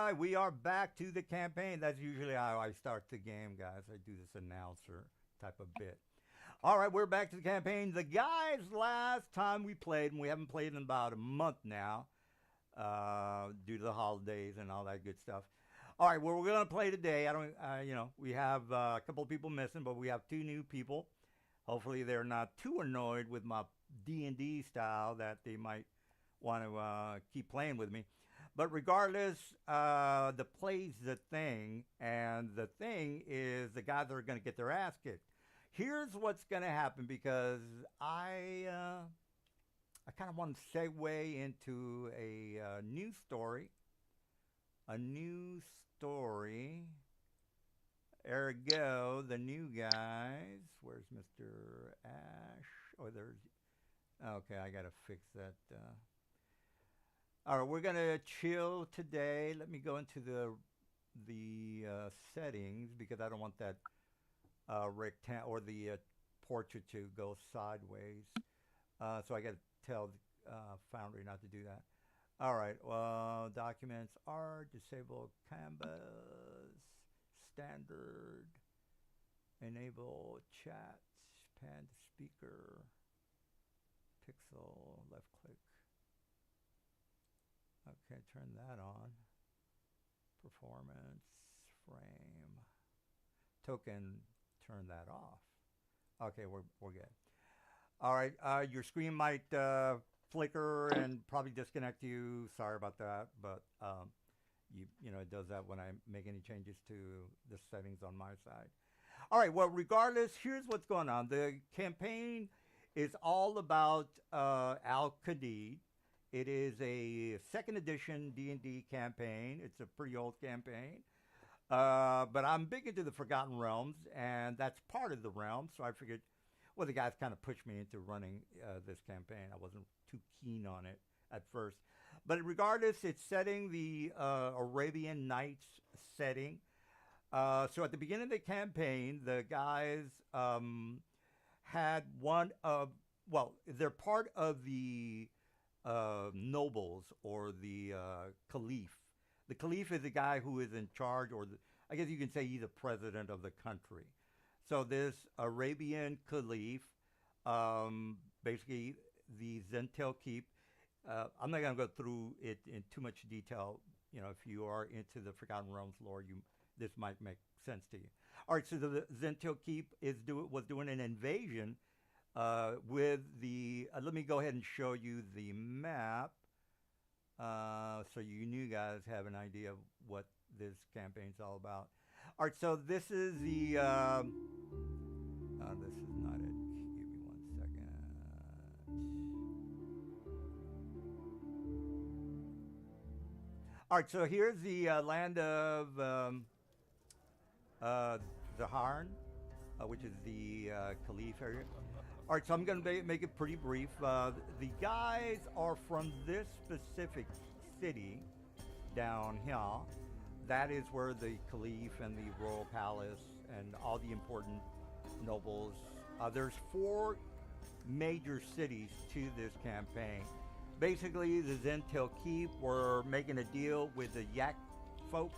right, we are back to the campaign. That's usually how I start the game, guys. I do this announcer type of bit. All right, we're back to the campaign. The guys, last time we played, and we haven't played in about a month now, due to the holidays and all that good stuff. All right, well, we're gonna play today. I don't, we have a couple of people missing, but we have two new people. Hopefully, they're not too annoyed with my D&D style that they might want to keep playing with me. But regardless, the play's the thing, and the thing is the guys that are going to get their ass kicked. Here's what's going to happen, because I kind of want to segue into a new story. A new story. There we go, the new guys. Where's Mr. Ash? Oh, there's. Okay, I gotta fix that. All right, we're gonna chill today. Let me go into the settings, because I don't want that rectangle or the portrait to go sideways. So I gotta tell Foundry not to do that. All right. Well, documents are disabled. Canvas standard. Enable chat. Pan to speaker. Pixel. Left click. Okay, turn that on. Performance, frame, token, turn that off. Okay, we're good. All right, your screen might flicker and probably disconnect you. Sorry about that, but it does that when I make any changes to the settings on my side. All right, well, regardless, here's what's going on. The campaign is all about Al-Qadim. It is a second edition D&D campaign. It's a pretty old campaign. But I'm big into the Forgotten Realms, and that's part of the realm. So I figured, well, the guys kind of pushed me into running this campaign. I wasn't too keen on it at first. But regardless, it's setting the Arabian Nights setting. So at the beginning of the campaign, the guys had they're part of the nobles, or the caliph. The caliph is the guy who is in charge, or I guess you can say he's the president of the country. So this Arabian caliph, basically the Zentel Keep. I'm not going to go through it in too much detail. If you are into the Forgotten Realms lore, this might make sense to you. All right, so the Zentel Keep was doing an invasion with the. Let me go ahead and show you the map, so you guys have an idea of what this campaign's all about. All right, so this is the. This is not it. Give me 1 second. All right, so here's the land of Zaharn, which is the Caliph area. All right, so I'm going to make it pretty brief. The guys are from this specific city down here. That is where the Caliph and the royal palace and all the important nobles. There's 4 major cities to this campaign. Basically, the Zentel Keep were making a deal with the Yak folk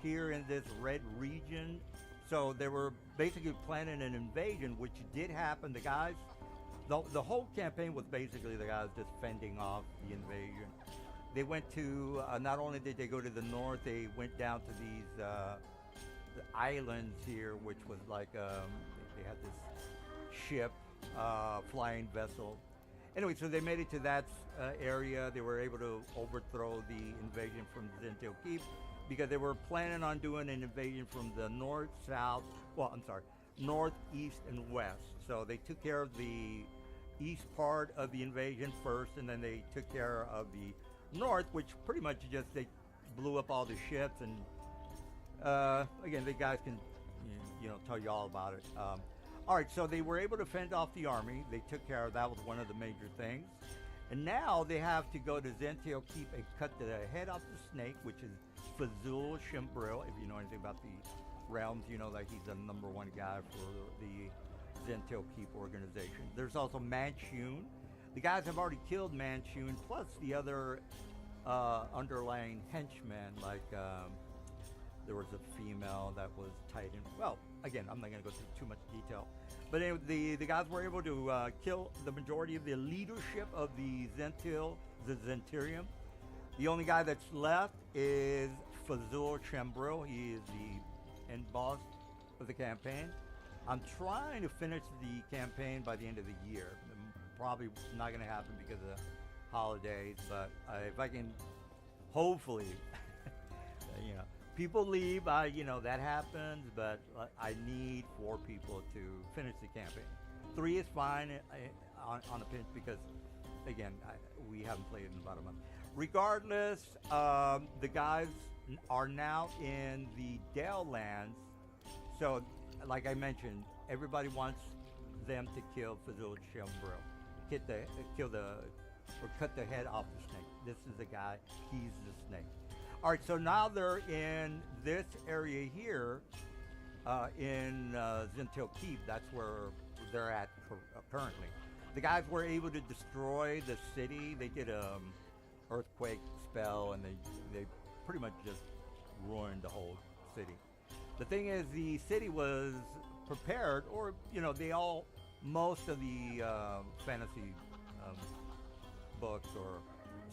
here in this red region. So they were basically planning an invasion, which did happen. The guys, the whole campaign was basically the guys just fending off the invasion. They went to, not only did they go to the north, they went down to these the islands here, which was like, they had this ship, flying vessel. Anyway, so they made it to that area. They were able to overthrow the invasion from Zentel Keep, because they were planning on doing an invasion from the north, east, and west. So they took care of the east part of the invasion first, and then they took care of the north, which pretty much just they blew up all the ships. And again, the guys can tell you all about it. All right, so they were able to fend off the army. They took care of that. Was one of the major things. And now they have to go to Zentel Keep and cut the head off the snake, which is Fazul Shimbril. If you know anything about the realms, you know that he's the #1 guy for the Zentel Keep organization. There's also Manchun. The guys have already killed Manchun, plus the other underlying henchmen, like there was a female that was tied in. Well, again, I'm not going to go through too much detail. But anyway, the guys were able to kill the majority of the leadership of the Zentirium. The only guy that's left is Fazul Chambril. He is the end boss of the campaign. I'm trying to finish the campaign by the end of the year. Probably not going to happen because of the holidays, but if I can, hopefully, you know, people leave. That happens, but I need 4 people to finish the campaign. 3 is fine on a pinch because, again, we haven't played in about a month. Regardless, the guys are now in the Dale lands. So, like I mentioned, everybody wants them to kill Fazul Chambril. Cut the head off the snake. This is the guy. He's the snake. All right, so now they're in this area here, in Zentil Keep. That's where they're at currently. The guys were able to destroy the city. They did a earthquake spell, and they pretty much just ruined the whole city. The thing is, the city was prepared, or most of the fantasy books or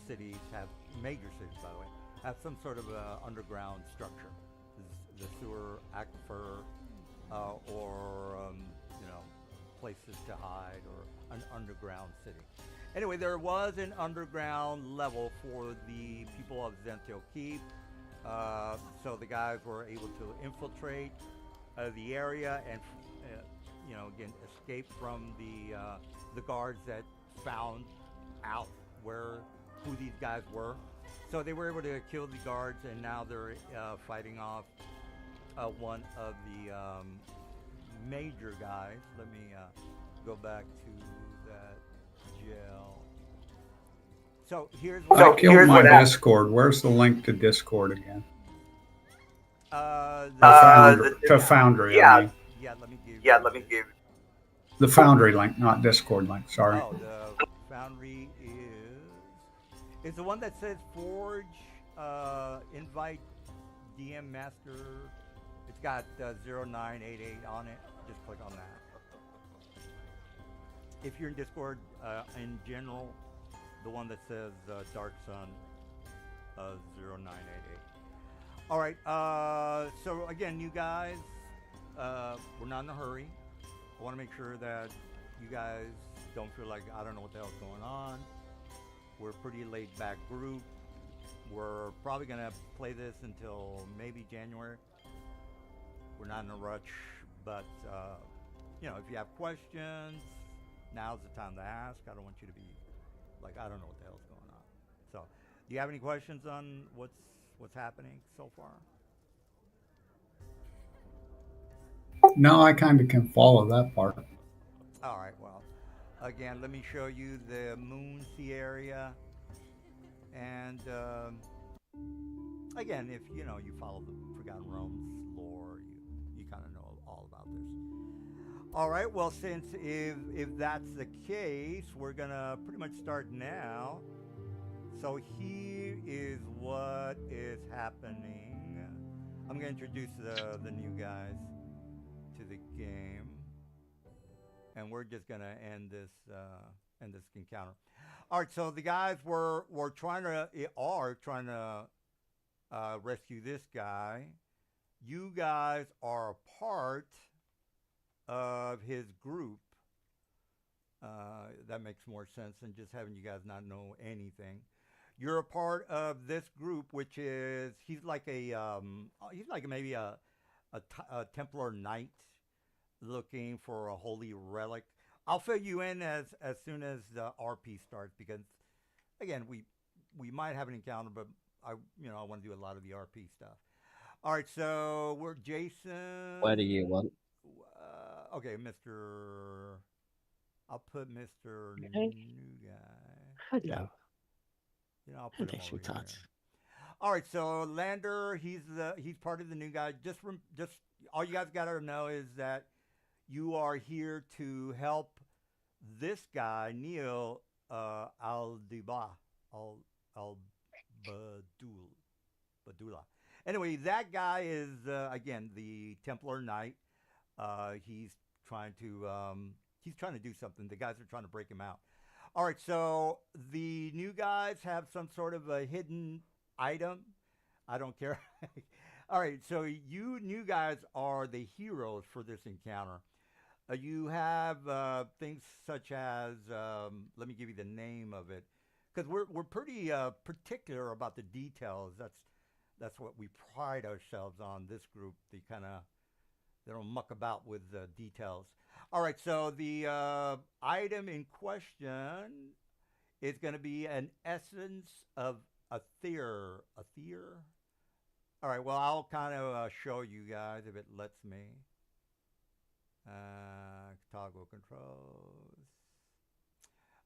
cities have, major cities by the way, have some sort of underground structure, the sewer aquifer, or places to hide, or an underground city. Anyway, there was an underground level for the people of Zentil Keep, so the guys were able to infiltrate the area and, again, escape from the guards that found out who these guys were. So they were able to kill the guards, and now they're fighting off one of the major guys. Let me go back to that jail. So here's what I killed my Discord. Where's the link to Discord again? To Foundry. Yeah, I mean. yeah. Let me give. The Foundry link, not Discord link. Sorry. Oh, the Foundry is the one that says Forge, invite DM Master. It's got 0988 on it. Just click on that. If you're in Discord, in general, the one that says Dark Sun 0988. All right. So again, you guys, we're not in a hurry. I want to make sure that you guys don't feel like I don't know what the hell's going on. We're a pretty laid back group. We're probably going to play this until maybe January. We're not in a rush, but if you have questions, now's the time to ask. I don't want you to be like, I don't know what the hell's going on. So, do you have any questions on what's happening so far? No, I kind of can follow that part. All right, well, again, let me show you the Moon Sea area. And again, if you follow the Forgotten Realms lore, you kind of know all about this. All right, well, since if that's the case, we're gonna pretty much start now. So here is what is happening. I'm gonna introduce the new guys to the game, and we're just gonna end this encounter. All right, so the guys are trying to rescue this guy. You guys are a part of his group. That makes more sense than just having you guys not know anything. You're a part of this group, which is he's like maybe a Templar knight looking for a holy relic. I'll fill you in as soon as the RP starts, because again we might have an encounter, but I want to do a lot of the RP stuff. All right, so we're Jason. What do you want? Okay, Mr. I'll put Mr. Okay. New Guy. Hello. I'll put Hello, him over sweetheart. here. All right, so Lander, he's part of the new guy. Just all you guys got to know is that you are here to help this guy, Neil Al-Diba. Badul, Badula. Anyway, that guy is again the Templar Knight. He's trying to do something. The guys are trying to break him out. All right, so the new guys have some sort of a hidden item. I don't care. All right, so you new guys are the heroes for this encounter. You have things such as let me give you the name of it, because we're pretty particular about the details. That's what we pride ourselves on. This group, they don't muck about with the details. All right, so the item in question is going to be an essence of Aether. Aether? All right, well, I'll kind of show you guys if it lets me. Toggle controls.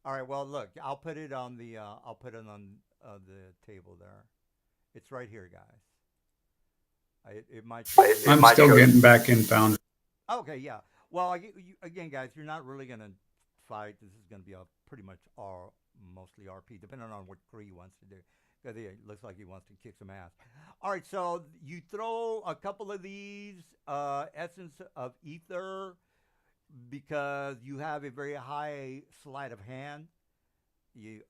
All right, well, look, I'll put it on the table there. It's right here, guys. It might. I'm still getting back in Foundry. Okay, yeah. Well, again, guys, you're not really gonna fight. This is gonna be a pretty much mostly RP, depending on what Kree wants to do. Because it looks like he wants to kick some ass. All right, so you throw a couple of these essence of ether because you have a very high sleight of hand. You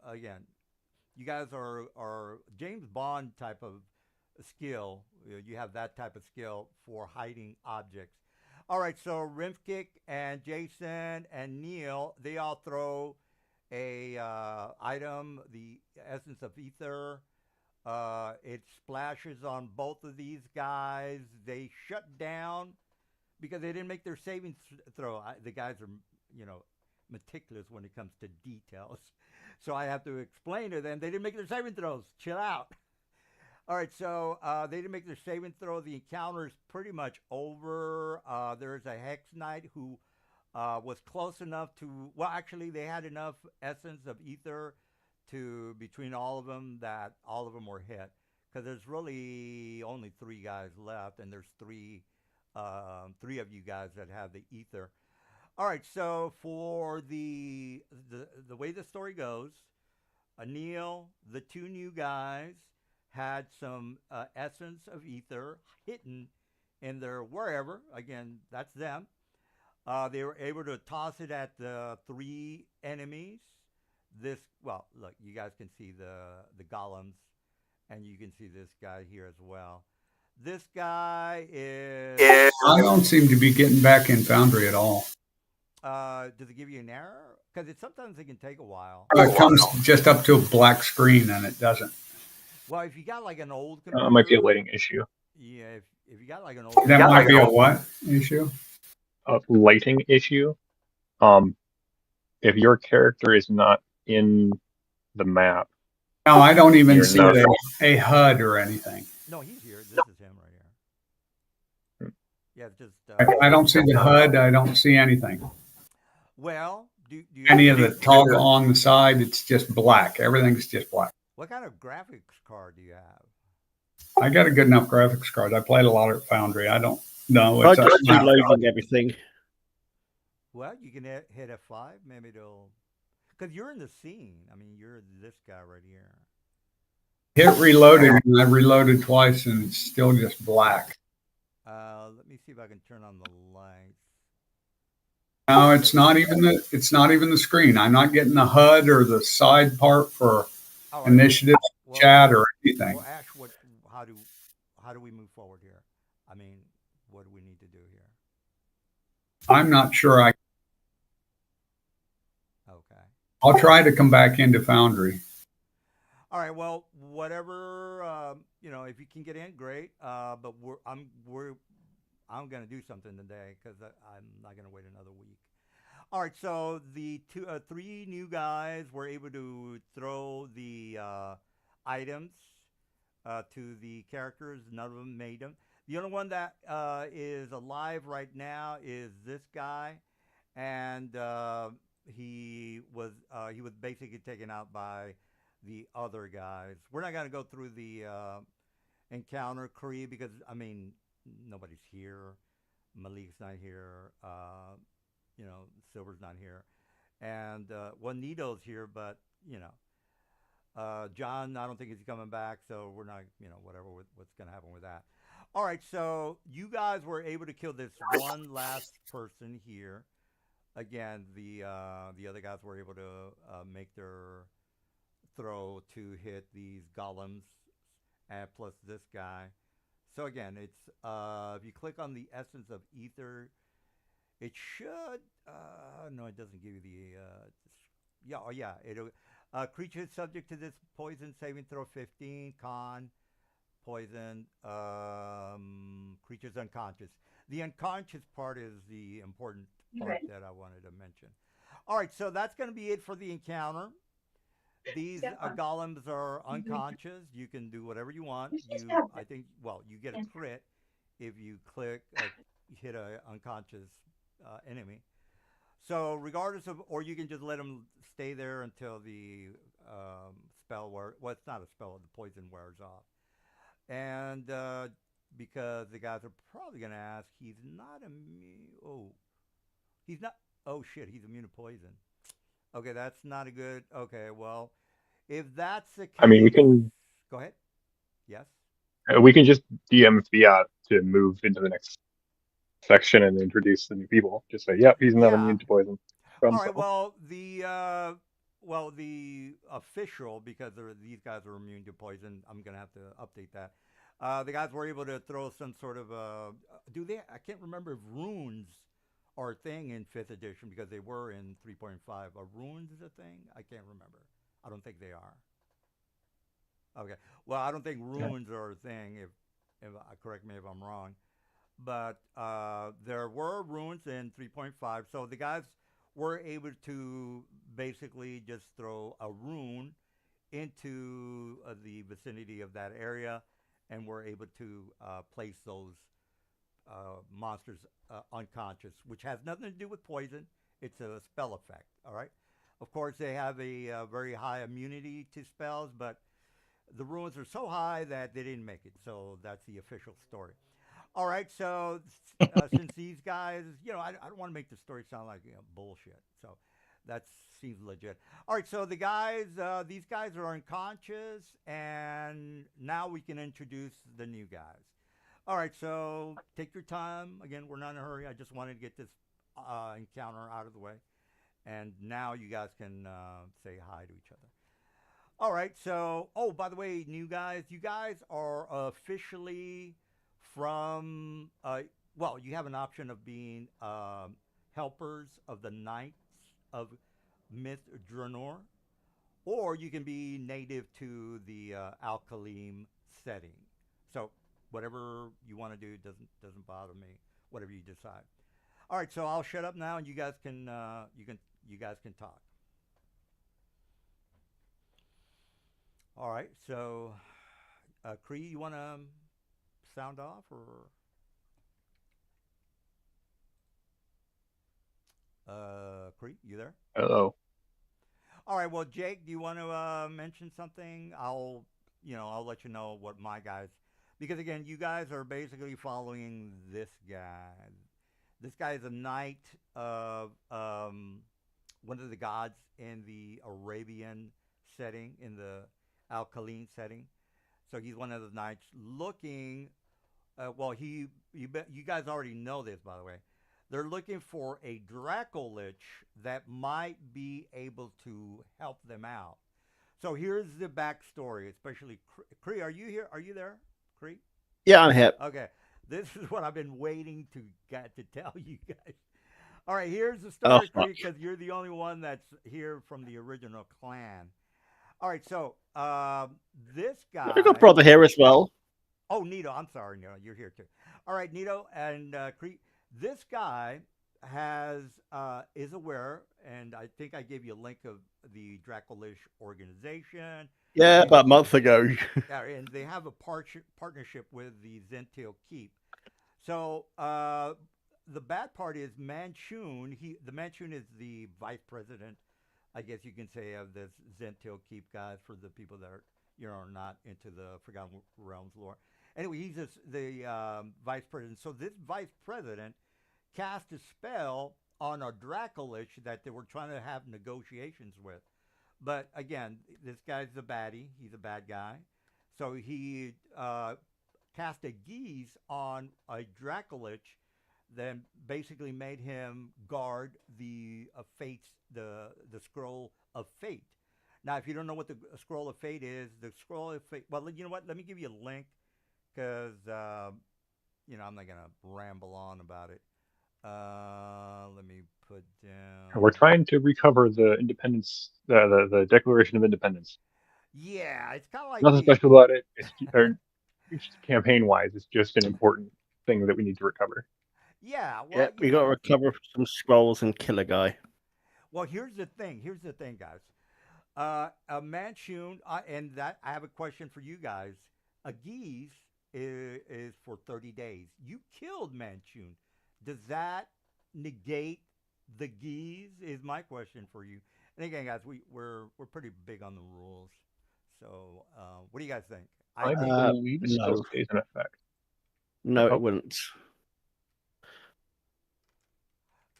guys are James Bond type of skill. You have that type of skill for hiding objects. All right, so Rimkick and Jason and Neil, they all throw a item, the essence of ether. It splashes on both of these guys. They shut down because they didn't make their saving throw. The guys are, meticulous when it comes to details. So I have to explain to them they didn't make their saving throws. Chill out. All right, so they didn't make their saving throw. The encounter is pretty much over. There's a Hex Knight who was close enough to, well, actually, they had enough essence of ether between all of them that all of them were hit. Because there's really only 3 guys left, and there's three of you guys that have the ether. All right, so for the way the story goes, Neil, the 2 new guys, had some essence of ether hidden in their wherever. Again, that's them. They were able to toss it at the 3 enemies. Well, look, you guys can see the golems, and you can see this guy here as well. This guy is... I don't seem to be getting back in Foundry at all. Does it give you an error? Because sometimes it can take a while. It comes just up to a black screen, and it doesn't. Well, if you got like an old computer... It might be a lighting issue. Yeah, if you got like an old... That might be a what issue? A lighting issue. If your character is not in the map... No, I don't even see a HUD or anything. No, he's here. This is him right here. Yeah, it's just... I don't see the HUD. I don't see anything. Well, do you... Any of the toggle on the side, it's just black. Everything's just black. What kind of graphics card do you have? I got a good enough graphics card. I played a lot at Foundry. I don't know. I just loading everything. Well, you can hit F5. Maybe it'll... Because you're in the scene. I mean, you're this guy right here. Hit reloaded, and I reloaded twice, and it's still just black. Let me see if I can turn on the lights. No, it's not even the screen. I'm not getting the HUD or the side part for initiative, chat, or anything. Well, Ash, how do we move forward here? I mean, what do we need to do here? I'm not sure. Okay. I'll try to come back into Foundry. All right. Well, whatever. If you can get in, great. But I'm gonna do something today because I'm not gonna wait another week. All right. So the 3 new guys were able to throw the items to the characters. None of them made them. The only one that is alive right now is this guy, and he was basically taken out by the other guys. We're not gonna go through the encounter Kree because nobody's here. Malik's not here. Silver's not here, and Juanito's here, but John, I don't think he's coming back, so we're not, whatever what's going to happen with that. All right, so you guys were able to kill this one last person here. Again, the other guys were able to make their throw to hit these golems, and plus this guy. So again, it's if you click on the essence of ether, it should. No, it doesn't give you the. Yeah, oh yeah. It'll. Creature is subject to this poison saving throw 15 con poison. Creature's unconscious. The unconscious part is the important part that I wanted to mention. All right, so that's going to be it for the encounter. These golems are unconscious. You can do whatever you want. I think, well, you get a crit if you hit a unconscious enemy. So regardless of, or you can just let them stay there until the spell wears. Well, it's not a spell; the poison wears off. And because the guys are probably going to ask, he's not immune. Oh, he's not. Oh shit, he's immune to poison. Okay, that's not a good. Okay, well, if that's the case, I mean, we can go ahead. Yes. We can just DM Fiat to move into the next section and introduce the new people. Just say, "Yep, he's not immune to poison." All right. Well, the official, because these guys are immune to poison, I'm gonna have to update that. The guys were able to throw some sort of do they? I can't remember if runes are a thing in 5th edition because they were in 3.5. Are runes a thing? I can't remember. I don't think they are. Okay. Well, I don't think runes are a thing. If correct me if I'm wrong, but there were runes in 3.5. So the guys were able to basically just throw a rune into the vicinity of that area, and were able to place those monsters unconscious, which has nothing to do with poison. It's a spell effect. All right. Of course, they have a very high immunity to spells, but the runes are so high that they didn't make it. So that's the official story. All right. So since these guys, I don't want to make the story sound like bullshit. So that seems legit. All right. So the guys, these guys are unconscious, and now we can introduce the new guys. All right, so take your time. Again, we're not in a hurry. I just wanted to get this encounter out of the way. And now you guys can say hi to each other. All right, so, by the way, new guys, you guys are officially from, you have an option of being helpers of the Knights of Myth Dranor, or you can be native to the Al-Qadim setting. So, whatever you want to do doesn't bother me. Whatever you decide. All right, so I'll shut up now, and you guys can talk. All right, so Cree, you want to sound off or? Cree, you there? Hello. All right. Well, Jake, do you want to mention something? I'll let you know what my guys. Because again, you guys are basically following this guy. This guy is a knight of one of the gods in the Arabian setting, in the Al-Qadim setting. So he's one of the knights looking. You guys already know this, by the way. They're looking for a Dracolich that might be able to help them out. So here's the backstory, especially Cree. Are you here? Are you there? Cree? Yeah, I'm here. Okay. This is what I've been waiting to tell you guys. All right, here's the story, Cree, because you're the only one that's here from the original clan. All right, so this guy. I've got brother here as well. Oh, Nito. I'm sorry, Nito. You're here too. All right, Nito and Cree. This guy is aware, and I think I gave you a link of the Dracolich organization. Yeah, about a month ago. Yeah, and they have a partnership with the Zential Keep. So the bad part is Manchun. The Manchun is the vice president, I guess you can say, of this Zential Keep guys for the people that are not into the Forgotten Realms lore. Anyway, he's the vice president. So this vice president cast a spell on a Dracolich that they were trying to have negotiations with. But again, this guy's the baddie. He's a bad guy. So he cast a geese on a Dracolich, then basically made him guard the fates, the scroll of fate. Now, if you don't know what the scroll of fate is, the scroll of fate. Well, you know what? Let me give you a link because I'm not gonna ramble on about it. Let me put down. We're trying to recover the independence, the Declaration of Independence. Yeah, it's kind of like Nothing the. special about it. It's campaign-wise, it's just an important thing that we need to recover. Yeah, well, Yeah, we got to recover some scrolls and kill a guy. Well, here's the thing. Here's the thing, guys. A Manchun, and that I have a question for you guys. A geese is for 30 days. You killed Manchun. Does that negate the geese? Is my question for you. And again, guys, we're pretty big on the rules. So, what do you guys think? I believe it still No. stays in effect. No, Oh. it wouldn't.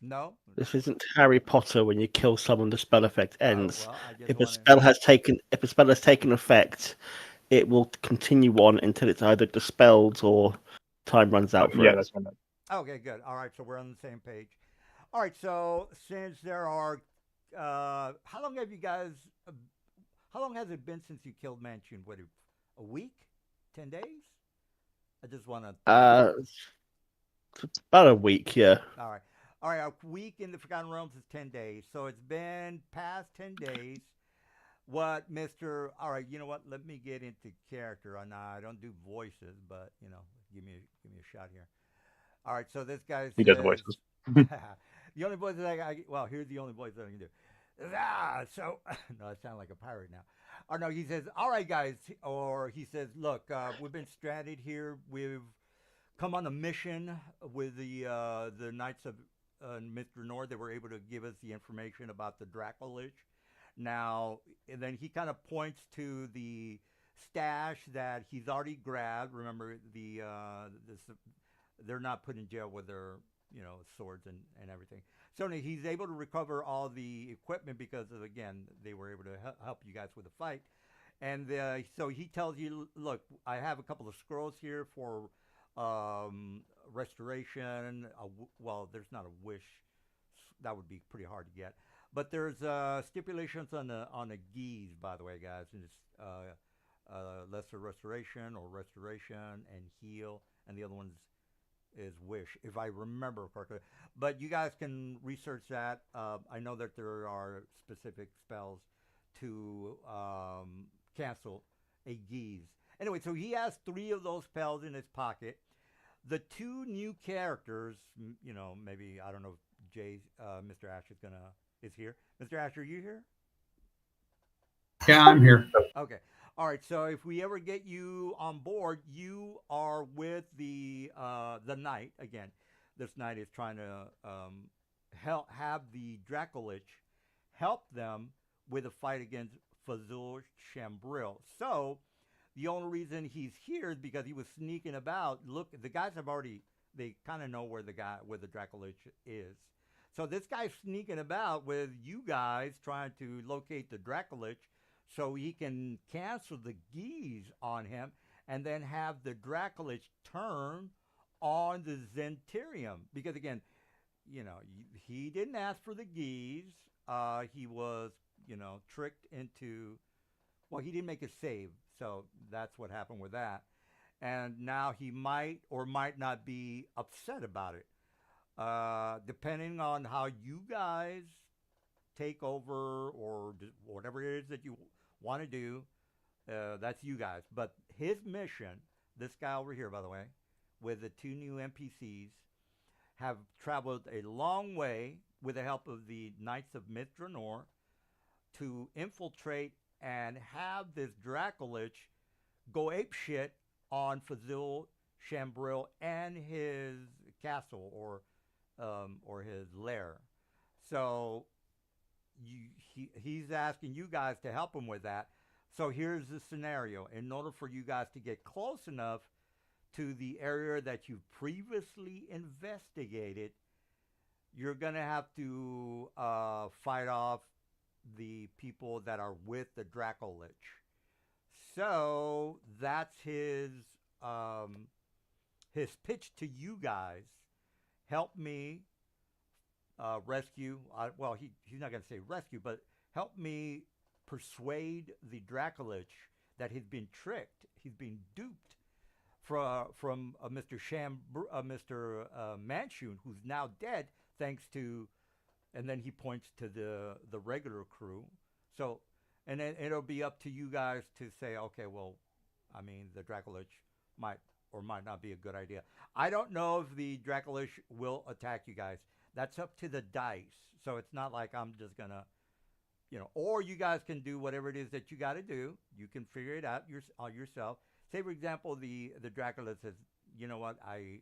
No. This isn't Harry Potter when you kill someone, the spell effect ends. Well, I just If a wanna- spell has taken effect, it will continue on until it's either dispelled or time runs out for Yeah, it. that's what I meant. Okay, good. All right, so we're on the same page. All right, so since there are, how long have you guys? How long has it been since you killed Manchun? What, a week? 10 days? I just want to. It's about a week, yeah. All right. All right. A week in the Forgotten Realms is 10 days. So it's been past 10 days. What, Mr. All right. You know what? Let me get into character. I don't do voices, but, give me a shot here. All right. So this guy says. He does voices. The only voices well, here's the only voice that I can do. So, no, I sound like a pirate now. Or no, he says, all right, guys. Or he says, look, we've been stranded here. We've come on a mission with the Knights of Mr. Nord. They were able to give us the information about the Dracolich. Now, and then he kind of points to the stash that he's already grabbed. Remember, they're not put in jail with their swords and everything. So he's able to recover all the equipment because of, again, they were able to help you guys with the fight. And so he tells you, look, I have a couple of scrolls here for restoration. Well, there's not a wish. That would be pretty hard to get. But there's stipulations on the geese, by the way, guys. And it's lesser restoration or restoration and heal. And the other one's is wish, if I remember correctly. But you guys can research that. I know that there are specific spells to cancel a geese. Anyway, so he has 3 of those spells in his pocket. The 2 new characters, maybe, I don't know if Mr. Asher is here. Mr. Asher, are you here? Yeah, I'm here. Okay. All right. So if we ever get you on board, you are with the knight again. This knight is trying to have the Dracolich help them with a fight against Fazul Shambril. So the only reason he's here is because he was sneaking about. Look, the guys they kind of know where the Dracolich is. So this guy's sneaking about with you guys trying to locate the Dracolich so he can cancel the geese on him and then have the Dracolich turn on the Zentirium. Because again, he didn't ask for the geese. He was, tricked into, well, he didn't make a save. So that's what happened with that. And now he might or might not be upset about it. Depending on how you guys take over or whatever it is that you want to do, that's you guys. But his mission, this guy over here, by the way, with the 2 new NPCs, have traveled a long way with the help of the Knights of Mithranor to infiltrate and have this Dracolich go apeshit on Fazil Shambril and his castle or his lair. So he's asking you guys to help him with that. So here's the scenario. In order for you guys to get close enough to the area that you've previously investigated, you're going to have to fight off the people that are with the Dracolich. So that's his pitch to you guys. Help me rescue. Well, he's not going to say rescue, but help me persuade the Dracolich that he's been tricked. He's been duped from Mr. Manchun, who's now dead thanks to, and then he points to the regular crew. So, and then it'll be up to you guys to say, okay, well, I mean, the Dracolich might or might not be a good idea. I don't know if the Dracolich will attack you guys. That's up to the dice. So it's not like I'm just gonna, or you guys can do whatever it is that you got to do. You can figure it out yourself. Say, for example, the Dracula says, you know what, I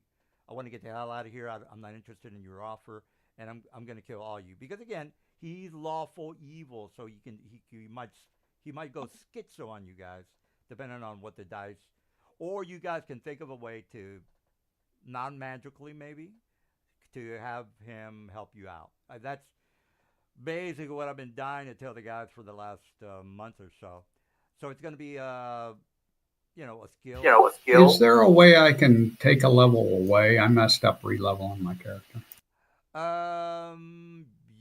want to get the hell out of here. I'm not interested in your offer, and I'm going to kill all you. Because again, he's lawful evil, so he might go schizo on you guys, depending on what the dice. Or you guys can think of a way to, non-magically maybe, to have him help you out. That's basically what I've been dying to tell the guys for the last month or so. So it's going to be a skill. Is there a way I can take a level away? I messed up re-leveling my character.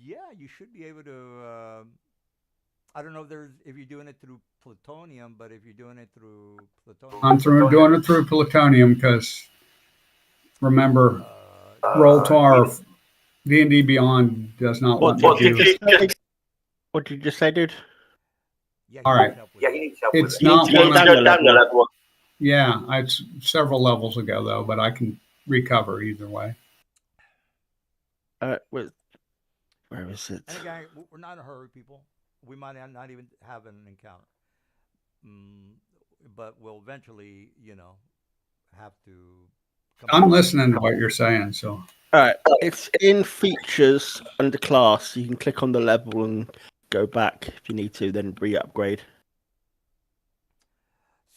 Yeah, you should be able to. I don't know if you're doing it through plutonium, but if you're doing it through plutonium, I'm doing it through plutonium because remember, Roll-Tar D&D Beyond does not let me do. What did you just say, dude? Yeah, all right. Yeah, he needs help. It's with not one level. Yeah, it's several levels ago though, but I can recover either way. Where is it? And again, we're not in a hurry, people. We might not even have an encounter, but we'll eventually, have to. I'm listening to what you're saying. So, all right, it's in features under class. You can click on the level and go back if you need to, then re-upgrade.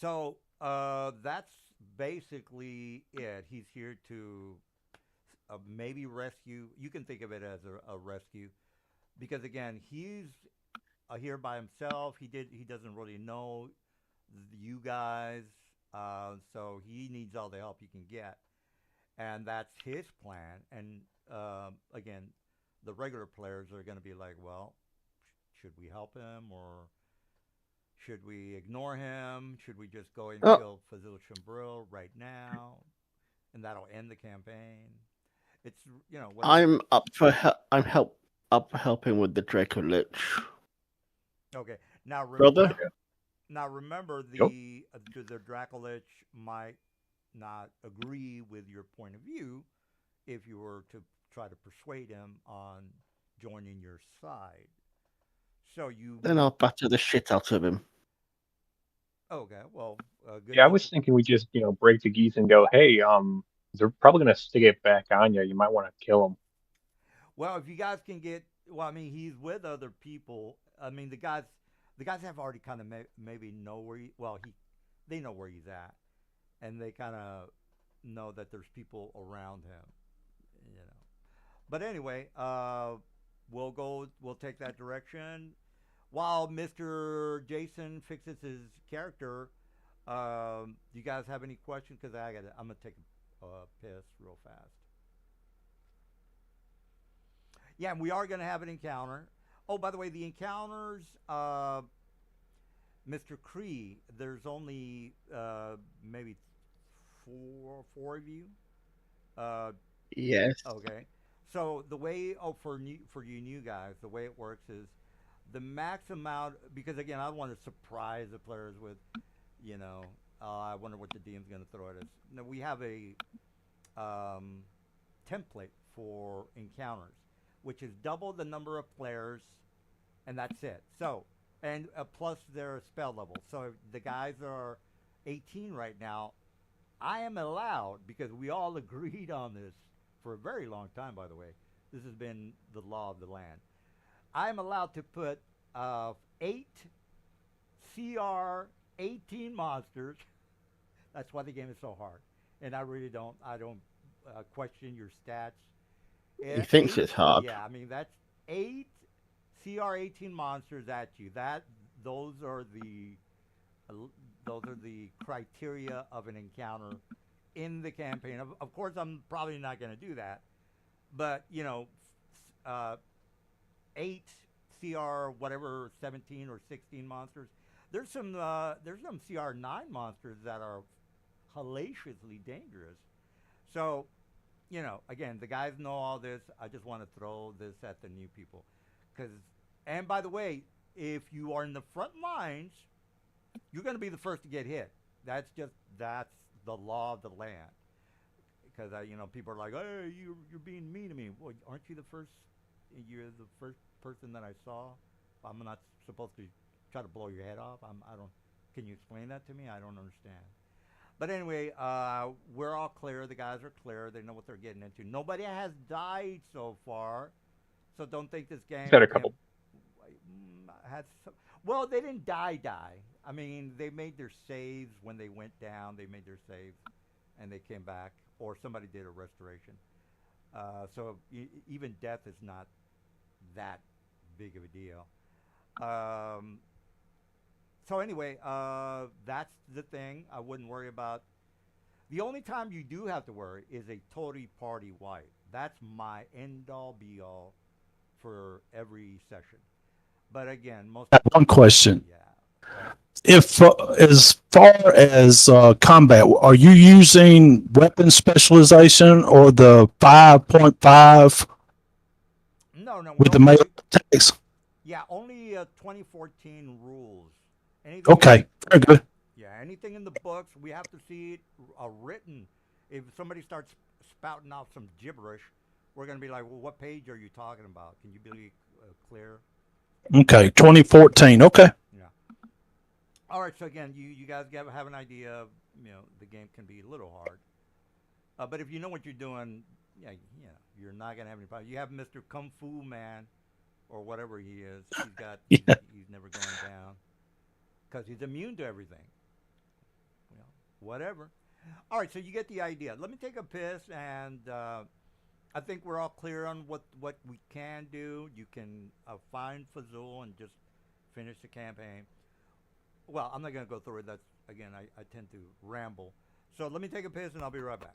So that's basically it. He's here to maybe rescue. You can think of it as a rescue, because again, he's here by himself. He doesn't really know you guys, so he needs all the help he can get, and that's his plan. And again, the regular players are going to be like, well, should we help him or should we ignore him? Should we just go and kill Fazil Chambril right now, and that'll end the campaign? It's I'm up for helping with the Dracolich. Okay. Now brother. Remember the Dracolich might not agree with your point of view if you were to try to persuade him on joining your side. So then I'll batter the shit out of him. Okay, well, good. Yeah, I was thinking we just break the geese and go, hey, they're probably gonna stick it back on you. You might want to kill them. Well, if you guys can get, I mean, he's with other people. I mean, the guys have already kind of maybe know where they know where he's at, and they kind of know that there's people around him, But anyway, we'll take that direction. While Mr. Jason fixes his character, do you guys have any questions? Because I'm gonna take a piss real fast. Yeah, and we are gonna have an encounter. Oh, by the way, the encounters, Mr. Cree, there's only maybe four of you. Yes. Okay. So the way for you new guys, the way it works is the max amount, because again, I want to surprise the players with, I wonder what the DM's going to throw at us. Now, we have a template for encounters, which is double the number of players, and that's it. So, and plus their spell level. So if the guys are 18 right now, I am allowed, because we all agreed on this for a very long time, by the way. This has been the law of the land. I'm allowed to put 8 CR 18 monsters. That's why the game is so hard. And I don't question your stats. He thinks it's hard. Yeah, I mean, that's 8 CR 18 monsters at you. Those are the those are the criteria of an encounter in the campaign. Of course, I'm probably not going to do that, but uh, 8 CR whatever 17 or 16 monsters. There's some CR 9 monsters that are hellaciously dangerous. So again, the guys know all this. I just want to throw this at the new people, because and by the way, if you are in the front lines, you're going to be the first to get hit. That's the law of the land. Because people are like, "Hey, you're being mean to me." Well, aren't you the first? You're the first person that I saw. I'm not supposed to try to blow your head off. I don't. Can you explain that to me? I don't understand. But anyway, we're all clear. The guys are clear. They know what they're getting into. Nobody has died so far, so don't think this game Had a couple. had. Well, they didn't die. I mean, they made their saves when they went down. They made their saves, and they came back, or somebody did a restoration. So even death is not that big of a deal. Um, so anyway, that's the thing. I wouldn't worry about. The only time you do have to worry is a total party wipe. That's my end all be all for every session. But again, most One question. yeah. Right. If as far as combat, are you using weapon specialization or the 5.5 No, with the melee attacks? yeah, only 2014 rules. Anything Okay, very good. yeah, anything in the books, we have to see it written. If somebody starts spouting off some gibberish, we're going to be like, well, what page are you talking about? Can you be clear? Okay, 2014. Okay. Yeah. All right, so again, you guys have an idea of, the game can be a little hard. But if you know what you're doing, yeah, you're not going to have any problem. You have Mr. Kung Fu Man or whatever he is. Yeah. He's never going down because he's immune to everything. Whatever. All right, so you get the idea. Let me take a piss, and I think we're all clear on what we can do. You can find Fazul and just finish the campaign. Well, I'm not going to go through it. That's again, I tend to ramble. So let me take a piss, and I'll be right back.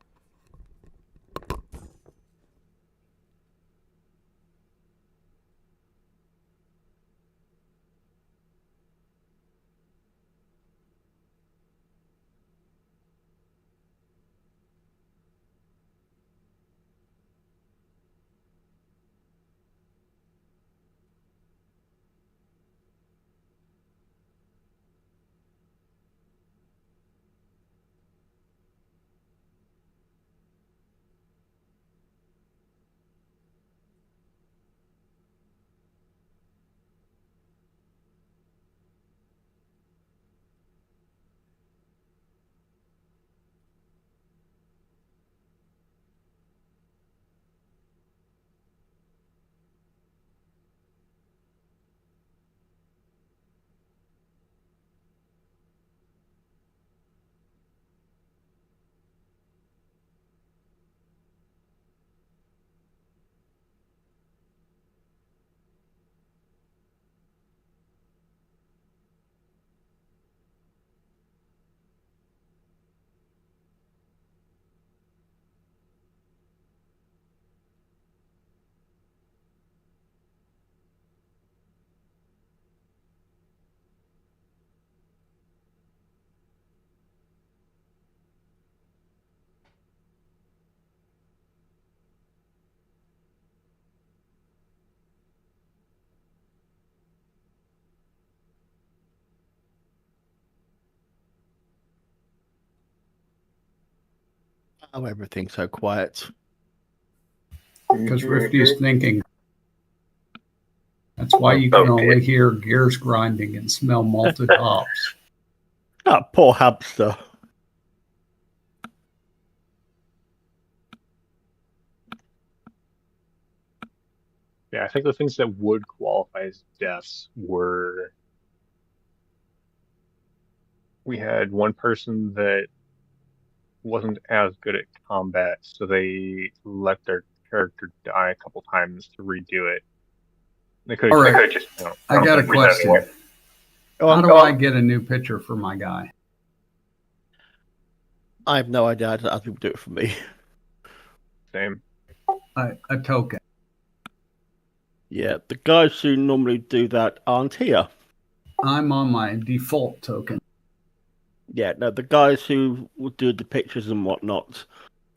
Oh, everything's so quiet. Because Rifty is thinking. That's why you can only hear gears grinding and smell malted hops. Oh, poor hamster. Yeah, I think the things that would qualify as deaths were we had one person that wasn't as good at combat, so they let their character die a couple times to redo it. They could All right. have just. I got a question. How do I get a new picture for my guy? I have no idea how other people do it for me. Same. A token. Yeah, the guys who normally do that aren't here. I'm on my default token. Yeah, no, the guys who will do the pictures and whatnot,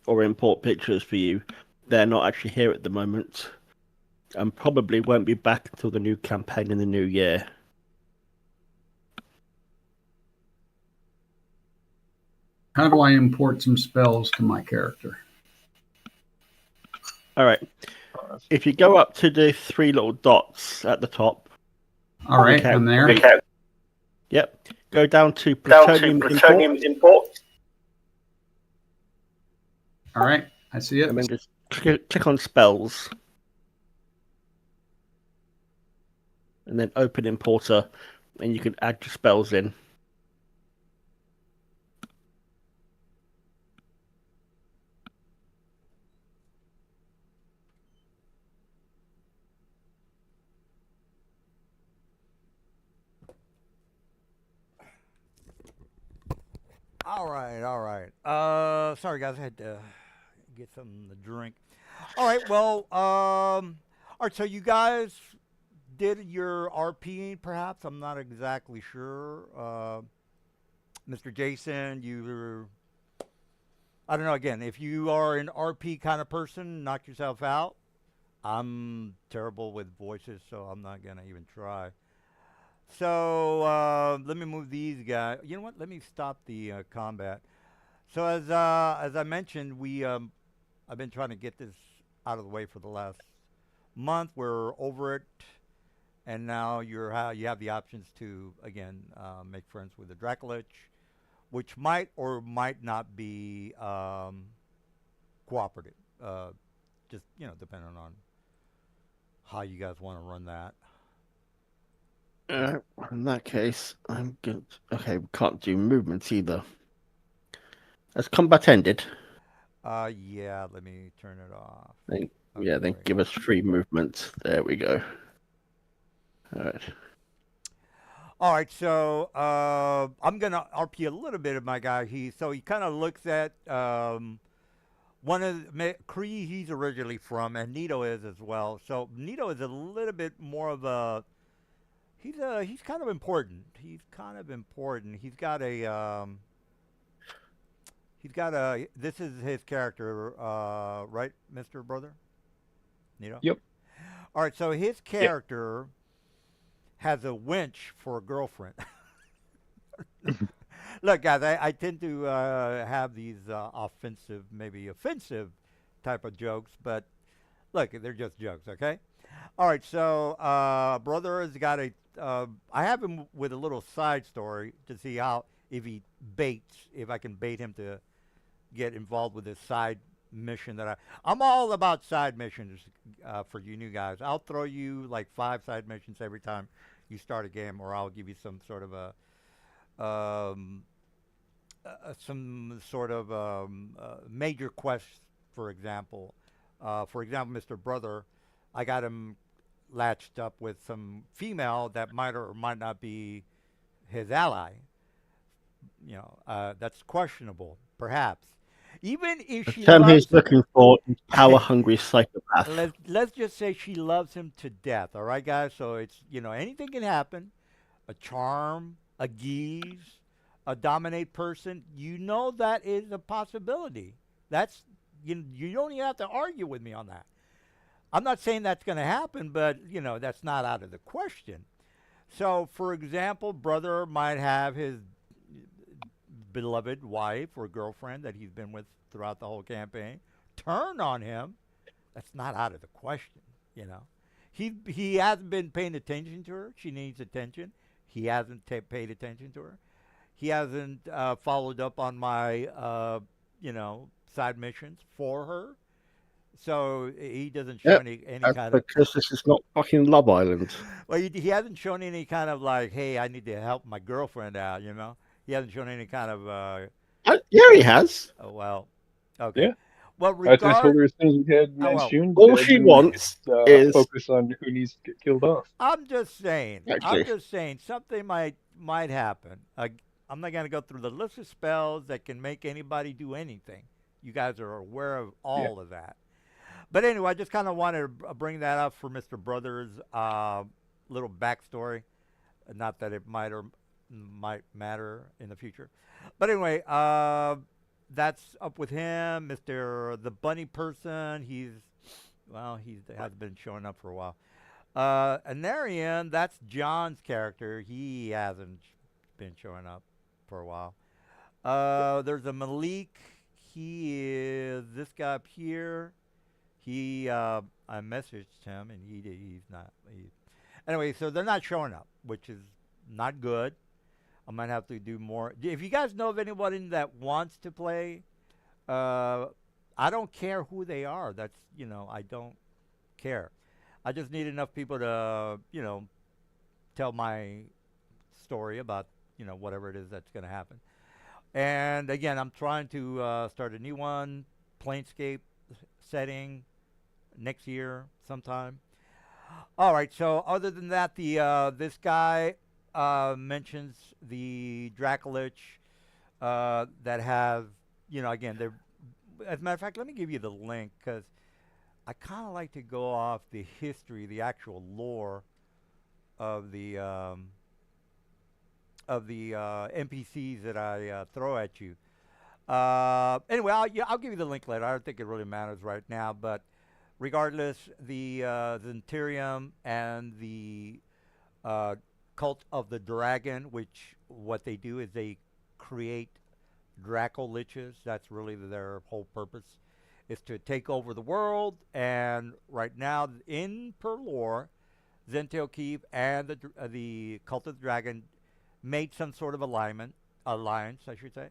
or import pictures for you, they're not actually here at the moment, and probably won't be back until the new campaign in the new year. How do I import some spells to my character? All right. If you go up to the 3 little dots at the top. All right, I'm there. Yep. Go down to Plutonium Import. All right, I see it. And then just click on Spells. And then open Importer. And you can add your spells in. All right. Sorry guys, I had to get something to drink. All right, well, all right. So you guys did your RPing, perhaps? I'm not exactly sure. Mr. Jason, I don't know. Again, if you are an RP kind of person, knock yourself out. I'm terrible with voices, so I'm not gonna even try. So let me move these guys. You know what? Let me stop the combat. So as I mentioned, I've been trying to get this out of the way for the last month. We're over it, and now you have the options to again make friends with the Dracolich, which might or might not be cooperative. Just depending on how you guys want to run that. In that case, I'm good. Okay, we can't do movements either. Has combat ended? Yeah, let me turn it off. Yeah, then give us free movement. There we go. All right, so I'm gonna RP a little bit of my guy. He kind of looks at one of Cree he's originally from, and Nito is as well. So Nito is a little bit more of a he's kind of important. He's got a this is his character, right, Mr. Brother? Nito? Yep. All right, so his character has a winch for a girlfriend. Look, guys, I tend to have these offensive type of jokes, but look, they're just jokes, okay? All right, so Brother has got I have him with a little side story to see if I can bait him to get involved with this side mission I'm all about side missions for you new guys. I'll throw you like 5 side missions every time you start a game, or I'll give you some sort of major quest, for example. Mr. Brother, I got him latched up with some female that might or might not be his ally. That's questionable, perhaps. Even if she the term he's looking for is power-hungry psychopath. Let's just say she loves him to death. All right, guys. So it's anything can happen. A charm, a geese, a dominate person. That is a possibility. That's you don't even have to argue with me on that. I'm not saying that's going to happen, but that's not out of the question. So, for example, Brother might have his beloved wife or girlfriend that he's been with throughout the whole campaign turn on him. That's not out of the question. He hasn't been paying attention to her. She needs attention. He hasn't paid attention to her. He hasn't followed up on my side missions for her. So he doesn't show any kind of, because this is not fucking Love Island. Well, he hasn't shown any kind of like, hey, I need to help my girlfriend out. He hasn't shown any kind of. Yeah, he has. Oh well, okay. Yeah. Well, I told regard. her as soon as we had Oh, well, Manchun All dead, she we would wants is focus on who needs to get killed off. I'm just saying. I'm actually. just saying something might happen. I'm not gonna go through the list of spells that can make anybody do anything. You guys are aware of Yeah. all of that. But anyway, I just kind of wanted to bring that up for Mr. Brothers' little backstory. Not that it might or might matter in the future. But anyway, that's up with him, Mr. the Bunny Person. He has been showing up for a while. Anarian, that's John's character. He hasn't been showing up for a while. There's a Malik. He is this guy up here. I messaged him and he's not. Anyway, so they're not showing up, which is not good. I might have to do more. If you guys know of anybody that wants to play, I don't care who they are. I don't care. I just need enough people to, tell my story about, whatever it is that's going to happen. And again, I'm trying to start a new one, Planescape setting, next year sometime. All right. So other than that, the this guy mentions the Dracolich that have, again, they're. As a matter of fact, let me give you the link because I kind of like to go off the history, the actual lore of the NPCs that I throw at you. Anyway, I'll give you the link later. I don't think it really matters right now, but regardless, the Zentirium and the Cult of the Dragon, which what they do is they create Draco Liches. That's really their whole purpose, is to take over the world. And right now, in per lore, Zentio Keep and the Cult of the Dragon made some sort of alliance, I should say.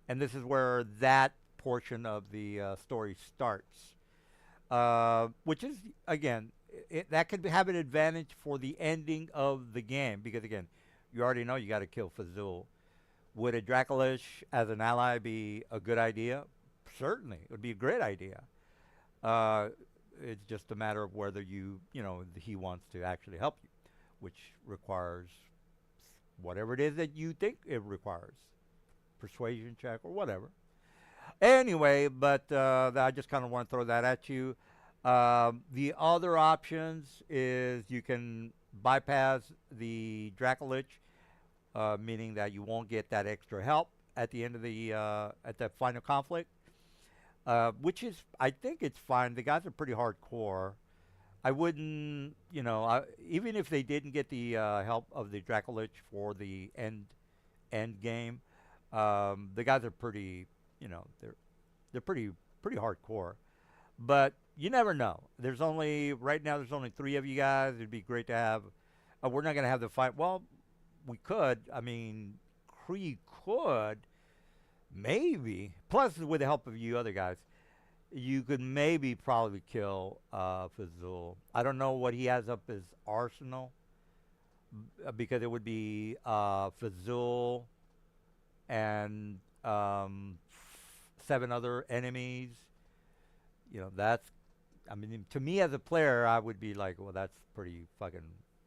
And this is where that portion of the story starts, which is, again, that could have an advantage for the ending of the game because, again, you already know you got to kill Fazul. Would a Dracolich as an ally be a good idea? Certainly, it would be a great idea. It's just a matter of whether he wants to actually help you, which requires whatever it is that you think it requires, persuasion check or whatever. Anyway, but I just kind of want to throw that at you. The other options is you can bypass the Dracolich, meaning that you won't get that extra help at the end of at the final conflict, which is, I think it's fine. The guys are pretty hardcore. I wouldn't, even if they didn't get the help of the Dracolich for the end game, the guys are pretty, they're pretty hardcore. But you never know. Right now there's only 3 of you guys. It'd be great to have. We're not gonna have the fight. Well, we could. I mean, Kree could maybe. Plus, with the help of you other guys, you could maybe probably kill Fazul. I don't know what he has up his arsenal because it would be Fazul and 7 other enemies. That's. I mean, to me as a player, I would be like, well, that's pretty fucking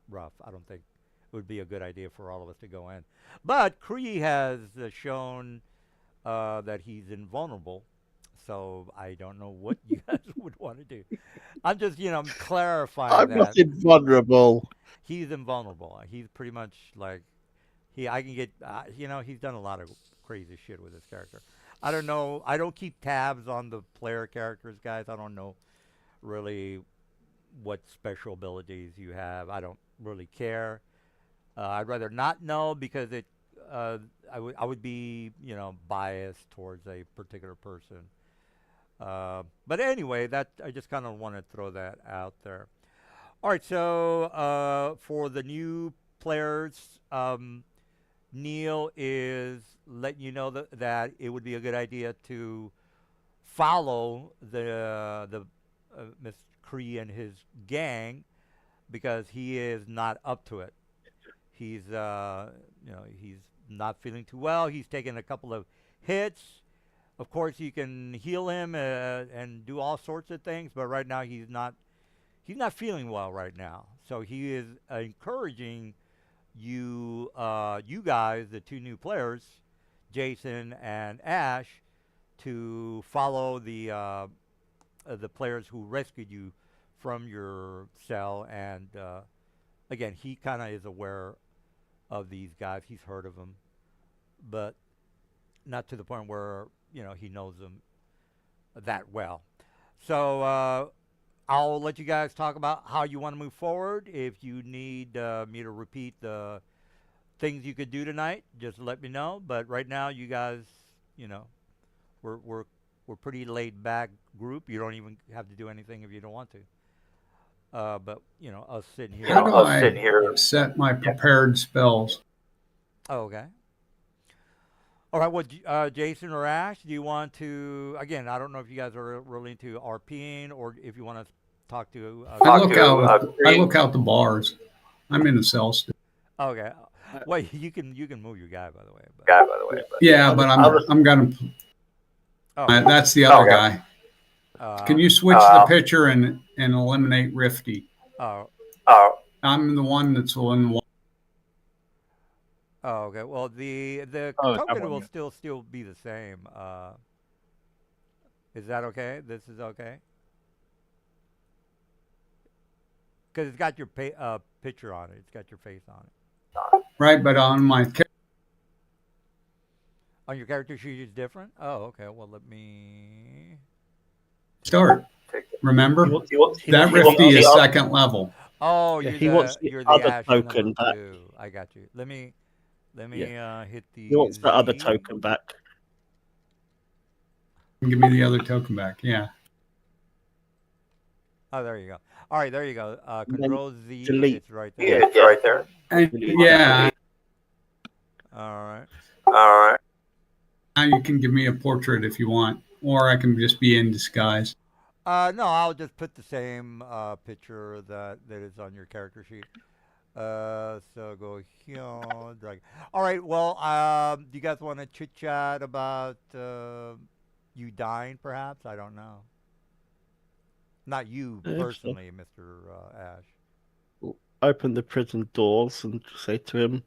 rough. I don't think it would be a good idea for all of us to go in. But Kree has shown that he's invulnerable. So I don't know what you guys would want to do. I'm just, I'm clarifying I'm that. not invulnerable. He's invulnerable. He's pretty much like, I can get, he's done a lot of crazy shit with his character. I don't know. I don't keep tabs on the player characters, guys. I don't know really what special abilities you have. I don't really care. I'd rather not know because I would be, biased towards a particular person. But anyway, I just kind of want to throw that out there. All right, so for the new players, Neil is letting you know that it would be a good idea to follow the Miss Kree and his gang because he is not up to it. He's he's not feeling too well. He's taken a couple of hits. of course, you can heal him and do all sorts of things, but right now he's not feeling well right now. So he is encouraging you guys, the two new players, Jason and Ash, to follow the players who rescued you from your cell. And again, he kind of is aware of these guys. He's heard of them, but not to the point where he knows them that well. So I'll let you guys talk about how you want to move forward. If you need me to repeat the things you could do tonight, just let me know. But right now, you guys, we're pretty laid back group. You don't even have to do anything if you don't want to. But us sitting here. How do I set my prepared spells? Oh, okay. All right. Well, Jason or Ash, do you want to? Again, I don't know if you guys are really into RPing or if you want to talk to. I look out the bars. I'm in the cell still. Okay. Well, you can move your guy, by the way. Yeah, but I'm gonna. Oh, that's the other guy. Can you switch the picture and eliminate Rifty? Oh. I'm the one that's in the. Oh, okay. Well, the token will still be the same. Is that okay? This is okay? Because it's got your picture on it. It's got your face on it. Right, but on my. On your character sheet is different? Oh, okay. Well, let me start. Remember? That Rifty is second level. Oh, Yeah, you're the other Ash token back. 2. I got you. Let me hit the. He wants the other Z. token back. Give me the other token back. Yeah. Oh, there you go. All right, there you go. Control Z. delete. It's right there. It's right there. Yeah. All right. Now you can give me a portrait if you want, or I can just be in disguise. No, I'll just put the same picture that is on your character sheet. So go here, drag. All right. Well, do you guys want to chit chat about you dying? Perhaps, I don't know. Not you personally, Mr. Ash. Open the prison doors and say to him,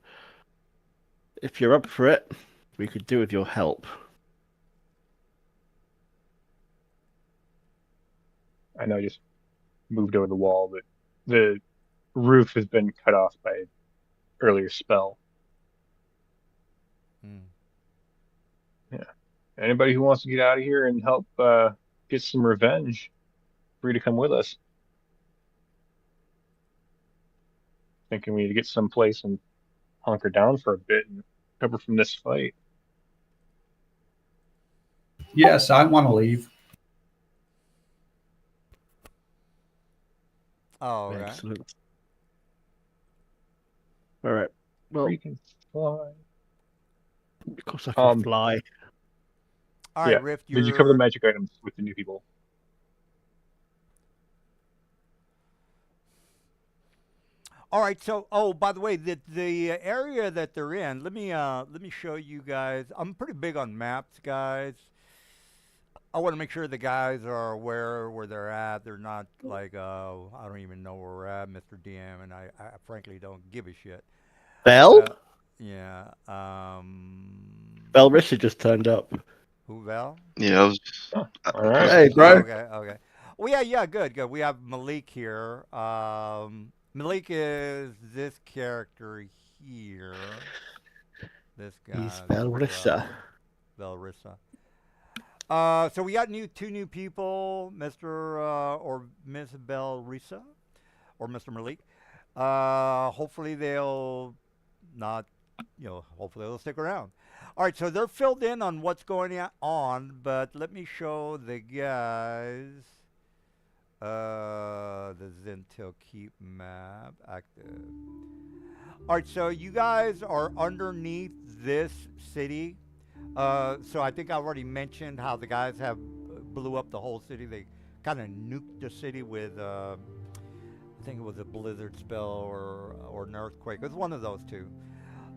"If you're up for it, we could do with your help." I know I just moved over the wall, but the roof has been cut off by an earlier spell. Yeah. Anybody who wants to get out of here and help get some revenge, free to come with us. Thinking we need to get someplace and hunker down for a bit and recover from this fight. Yes, I want to leave. Oh, okay. Excellent. All right. Well, You can fly. because I can fly. All right, Yeah. Rift. Did you cover the magic items with the new people? All right. So, by the way, the area that they're in. Let me show you guys. I'm pretty big on maps, guys. I want to make sure the guys are aware where they're at. They're not like, I don't even know where we're at, Mr. DM, and I frankly don't give a shit. Bell? Yeah. Bell Risha just turned up. Who, Val? Yeah, I was. All right. Hey, bro. Okay. Well, yeah, good. We have Malik here. Malik is this character here. This guy. He's Bell Risha. Bell Risha. So we got two new people, Mr. Or Miss Bell Risa, or Mr. Malik. Hopefully they'll not, hopefully they'll stick around. All right, so they're filled in on what's going on, but let me show the guys the Zentil Keep map active. All right, so you guys are underneath this city. So I think I already mentioned how the guys have blew up the whole city. They kind of nuked the city with, I think it was a blizzard spell or an earthquake. It was one of those two.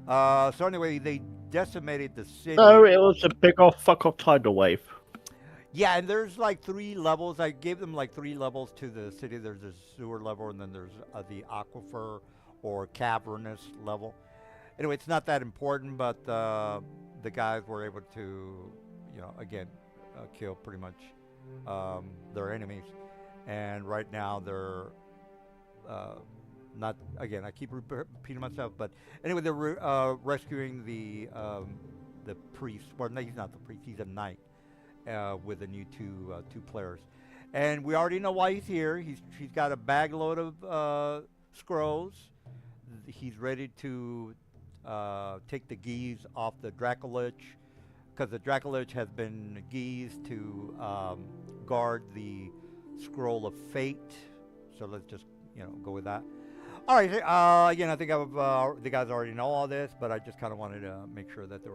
So anyway, they decimated the city. No, it was a big old fuck off tidal wave. Yeah, and there's like 3 levels. I gave them like 3 levels to the city. There's a sewer level, and then there's the aquifer or cavernous level. Anyway, it's not that important, but the guys were able to, again, kill pretty much their enemies. And right now they're not. Again, I keep repeating myself, but anyway, they're rescuing the priest. Well, no, he's not the priest. He's a knight. With the new two players, and we already know why he's here. He's got a bag load of scrolls. He's ready to take the geese off the Dracolich, because the Dracolich has been geesed to guard the scroll of fate. So let's just go with that. All right. Again, I think the guys already know all this, but I just kind of wanted to make sure that they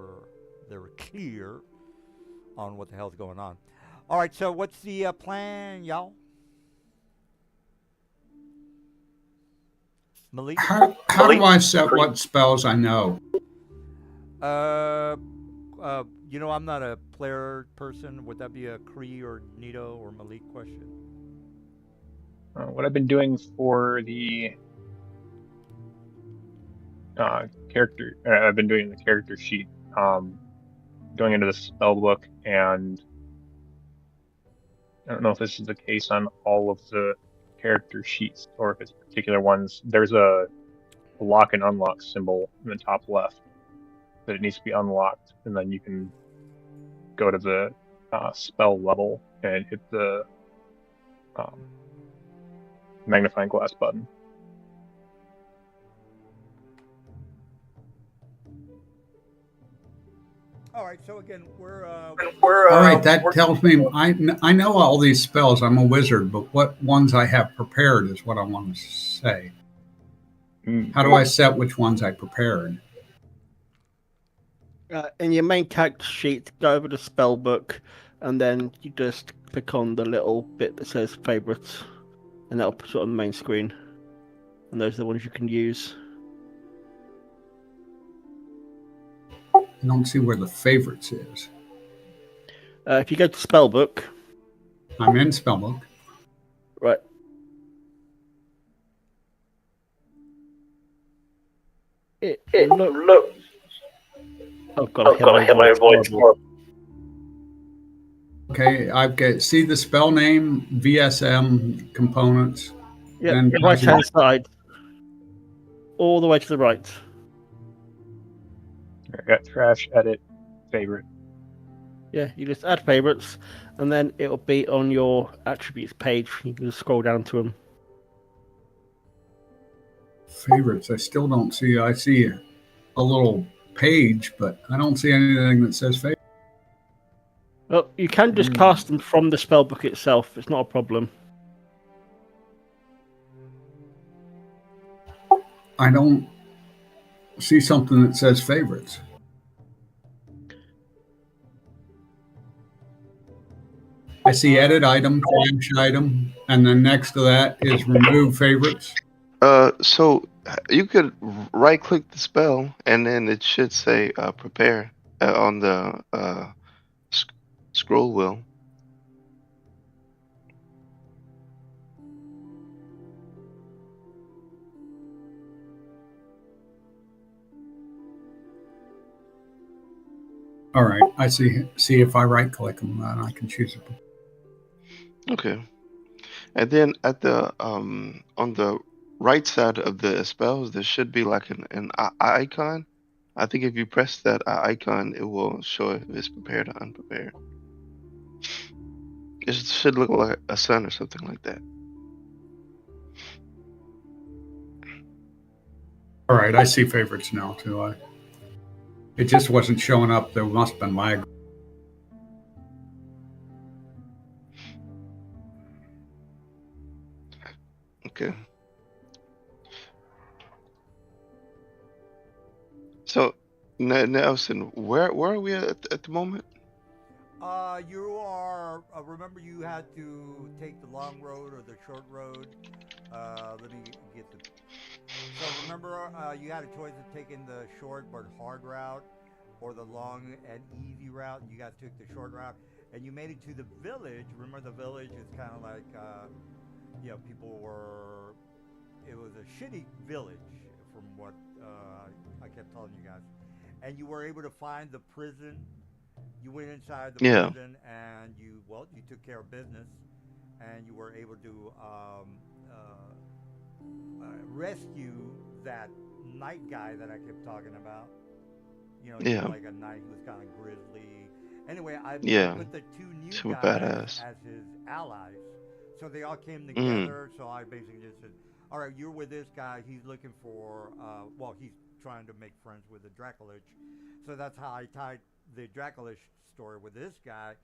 were clear on what the hell's going on. All right, so what's the plan, y'all? Malik? How do I set what spells I know? I'm not a player person. Would that be a Cree or Nito or Malik question? What I've been doing for the character, I've been doing the character sheet. Going into the spell book, and I don't know if this is the case on all of the character sheets or if it's particular ones. There's a lock and unlock symbol in the top left that it needs to be unlocked, and then you can go to the spell level and hit the magnifying glass button. All right, so again, we're all right, that tells me I know all these spells. I'm a wizard, but what ones I have prepared is what I want to say. How do I set which ones I prepared? In your main character sheet, go over the spell book, and then you just click on the little bit that says favorites, and that'll put it on the main screen. And those are the ones you can use. I don't see where the favorites is. If you go to spellbook. I'm in spellbook. Right. Look. Oh God! I hear my voice. Okay, I've got see the spell name, VSM components. Yeah, right hand side, all the way to the right. I got trash, edit, favorite. Yeah, you just add favorites, and then it'll be on your attributes page. You can just scroll down to them. Favorites, I still don't see. I see a little page, but I don't see anything that says favorite. Well, you can just cast them from the spellbook itself. It's not a problem. I don't see something that says favorites. I see edit item, trash item, and then next to that is remove favorites. So you could right click the spell and then it should say prepare on the scroll wheel. All right, I see. See if I right click them, then I can choose it. Okay, and then at the on the right side of the spells, there should be like an icon. I think if you press that icon, it will show if it's prepared or unprepared. It should look like a sun or something like that. All right, I see favorites now too. It just wasn't showing up. There must have been lag. Okay. So, Nelson, where are we at the moment? You are. Remember, you had to take the long road or the short road. Let me get the So remember, you had a choice of taking the short but hard route or the long and easy route. You guys took the short route, and you made it to the village. Remember, the village is kind of like, people were. It was a shitty village, from what I kept telling you guys. And you were able to find the prison. You went inside the Yeah. prison, and you took care of business, and you were able to rescue that night guy that I kept talking about. He was Yeah. like a knight. He was kind of grisly. Anyway, I Yeah. put the two new Super guys badass. as his allies. So they all came Mm. together. So I basically just said, all right, you're with this guy. He's looking for, he's trying to make friends with the Dracolich. So that's how I tied the Dracolich story with this guy.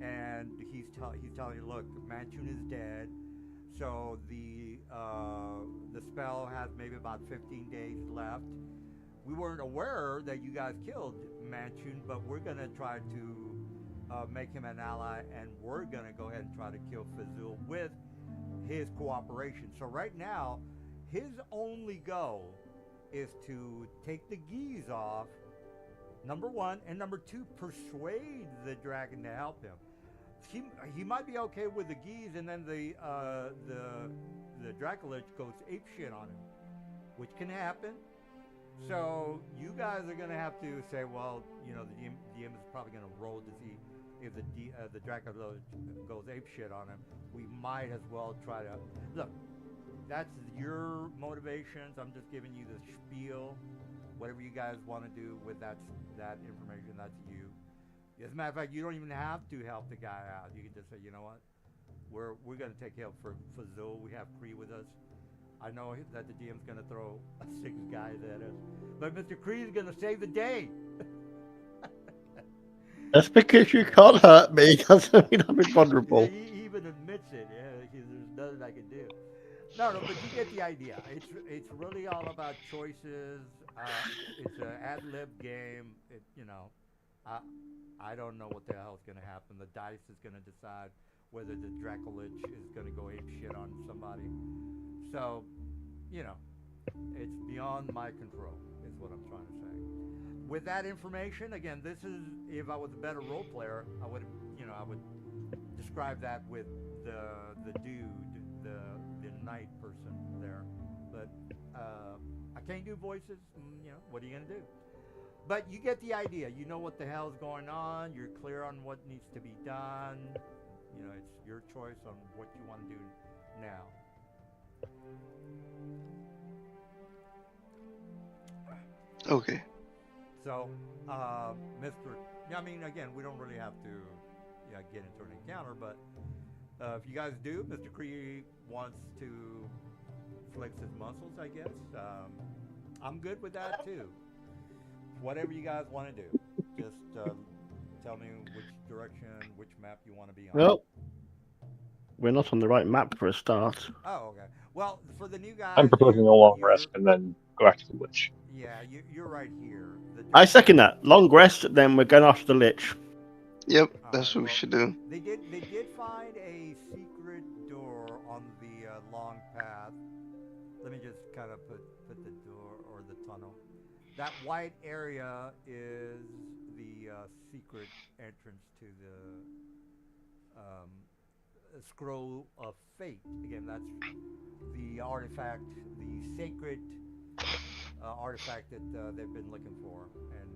And he's telling you, look, Manchun is dead. So the spell has maybe about 15 days left. We weren't aware that you guys killed Manchun, but we're going to try to make him an ally, and we're going to go ahead and try to kill Fazul with his cooperation. So right now, his only goal is to take the geese off, number one, and number two, persuade the dragon to help him. He might be okay with the geese, and then the Dracolich goes apeshit on him, which can happen. So you guys are gonna have to say, well, the DM is probably gonna roll to see if the Dracolich goes apeshit on him. We might as well try to look. That's your motivations. I'm just giving you the spiel. Whatever you guys want to do with that information, that's you. As a matter of fact, you don't even have to help the guy out. You can just say, you know what, we're gonna take help for Zul. We have Kree with us. I know that the DM's gonna throw 6 guys at us, but Mr. Kree is gonna save the day. That's because you can't hurt me. Doesn't mean I'm invulnerable. He even admits it. Yeah, there's nothing I can do. No, but you get the idea. It's really all about choices. It's an ad-lib game. I don't know what the hell is going to happen. The dice is going to decide whether the Dracolich is going to go ape shit on somebody. So, it's beyond my control, is what I'm trying to say. With that information, again, this is, if I was a better role player, I would describe that with the dude, the knight person there. But I can't do voices. What are you gonna do? But you get the idea. You know what the hell's going on. You're clear on what needs to be done. It's your choice on what you want to do now. Okay. So, Mr. Again, we don't really have to get into an encounter, but if you guys do, Mr. Kree wants to flex his muscles, I guess. I'm good with that, too. Whatever you guys want to do. Just tell me which direction, which map you want to be on. Well, we're not on the right map for a start. Oh, okay. Well, for the new guys... I'm proposing a long rest and then go back to the Lich. Yeah, you're right here. I second that. Long rest, then we're going after the Lich. Yep, that's what we should do. They did find a secret door on the long path. Let me just kind of put the door or the tunnel. That white area is the secret entrance to the scroll of fate. Again, that's the artifact, the sacred artifact that they've been looking for, and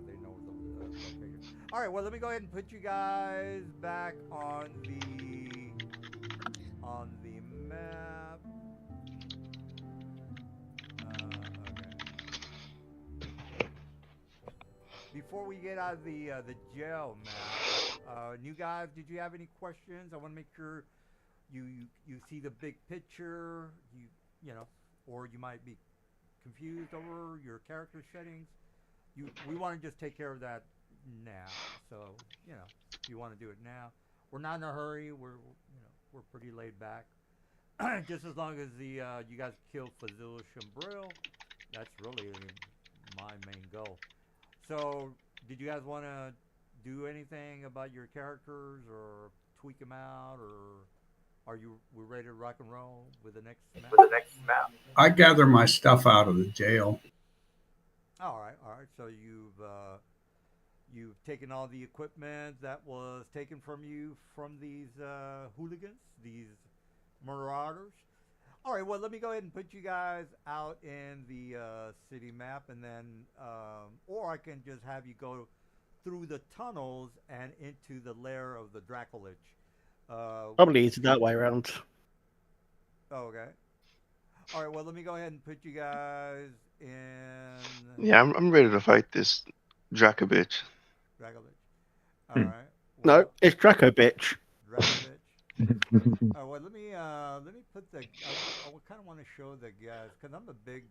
they know the location. All right, well, let me go ahead and put you guys back on the map. Okay. Before we get out of the jail map, new guys, did you have any questions? I want to make sure you see the big picture. Or you might be confused over your character settings. We want to just take care of that now. So if you want to do it now, we're not in a hurry. We're pretty laid back. Just as long as you guys kill Fazil Shambril, that's really my main goal. So did you guys want to do anything about your characters or tweak them out, or we're ready to rock and roll with the next map? I gather my stuff out of the jail. All right, all right. So you've taken all the equipment that was taken from you from these hooligans, these marauders. All right. Well, let me go ahead and put you guys out in the city map, and then, or I can just have you go through the tunnels and into the lair of the Dracolich. Probably easy that way around. Oh, okay. All right. Well, let me go ahead and put you guys in Yeah, I'm ready to fight this Dracolich. Dracolich. All Hmm. right. No, Well, it's Draco, bitch. Dracolich. All right. Well, let me put the. I kind of want to show the guys because I'm a big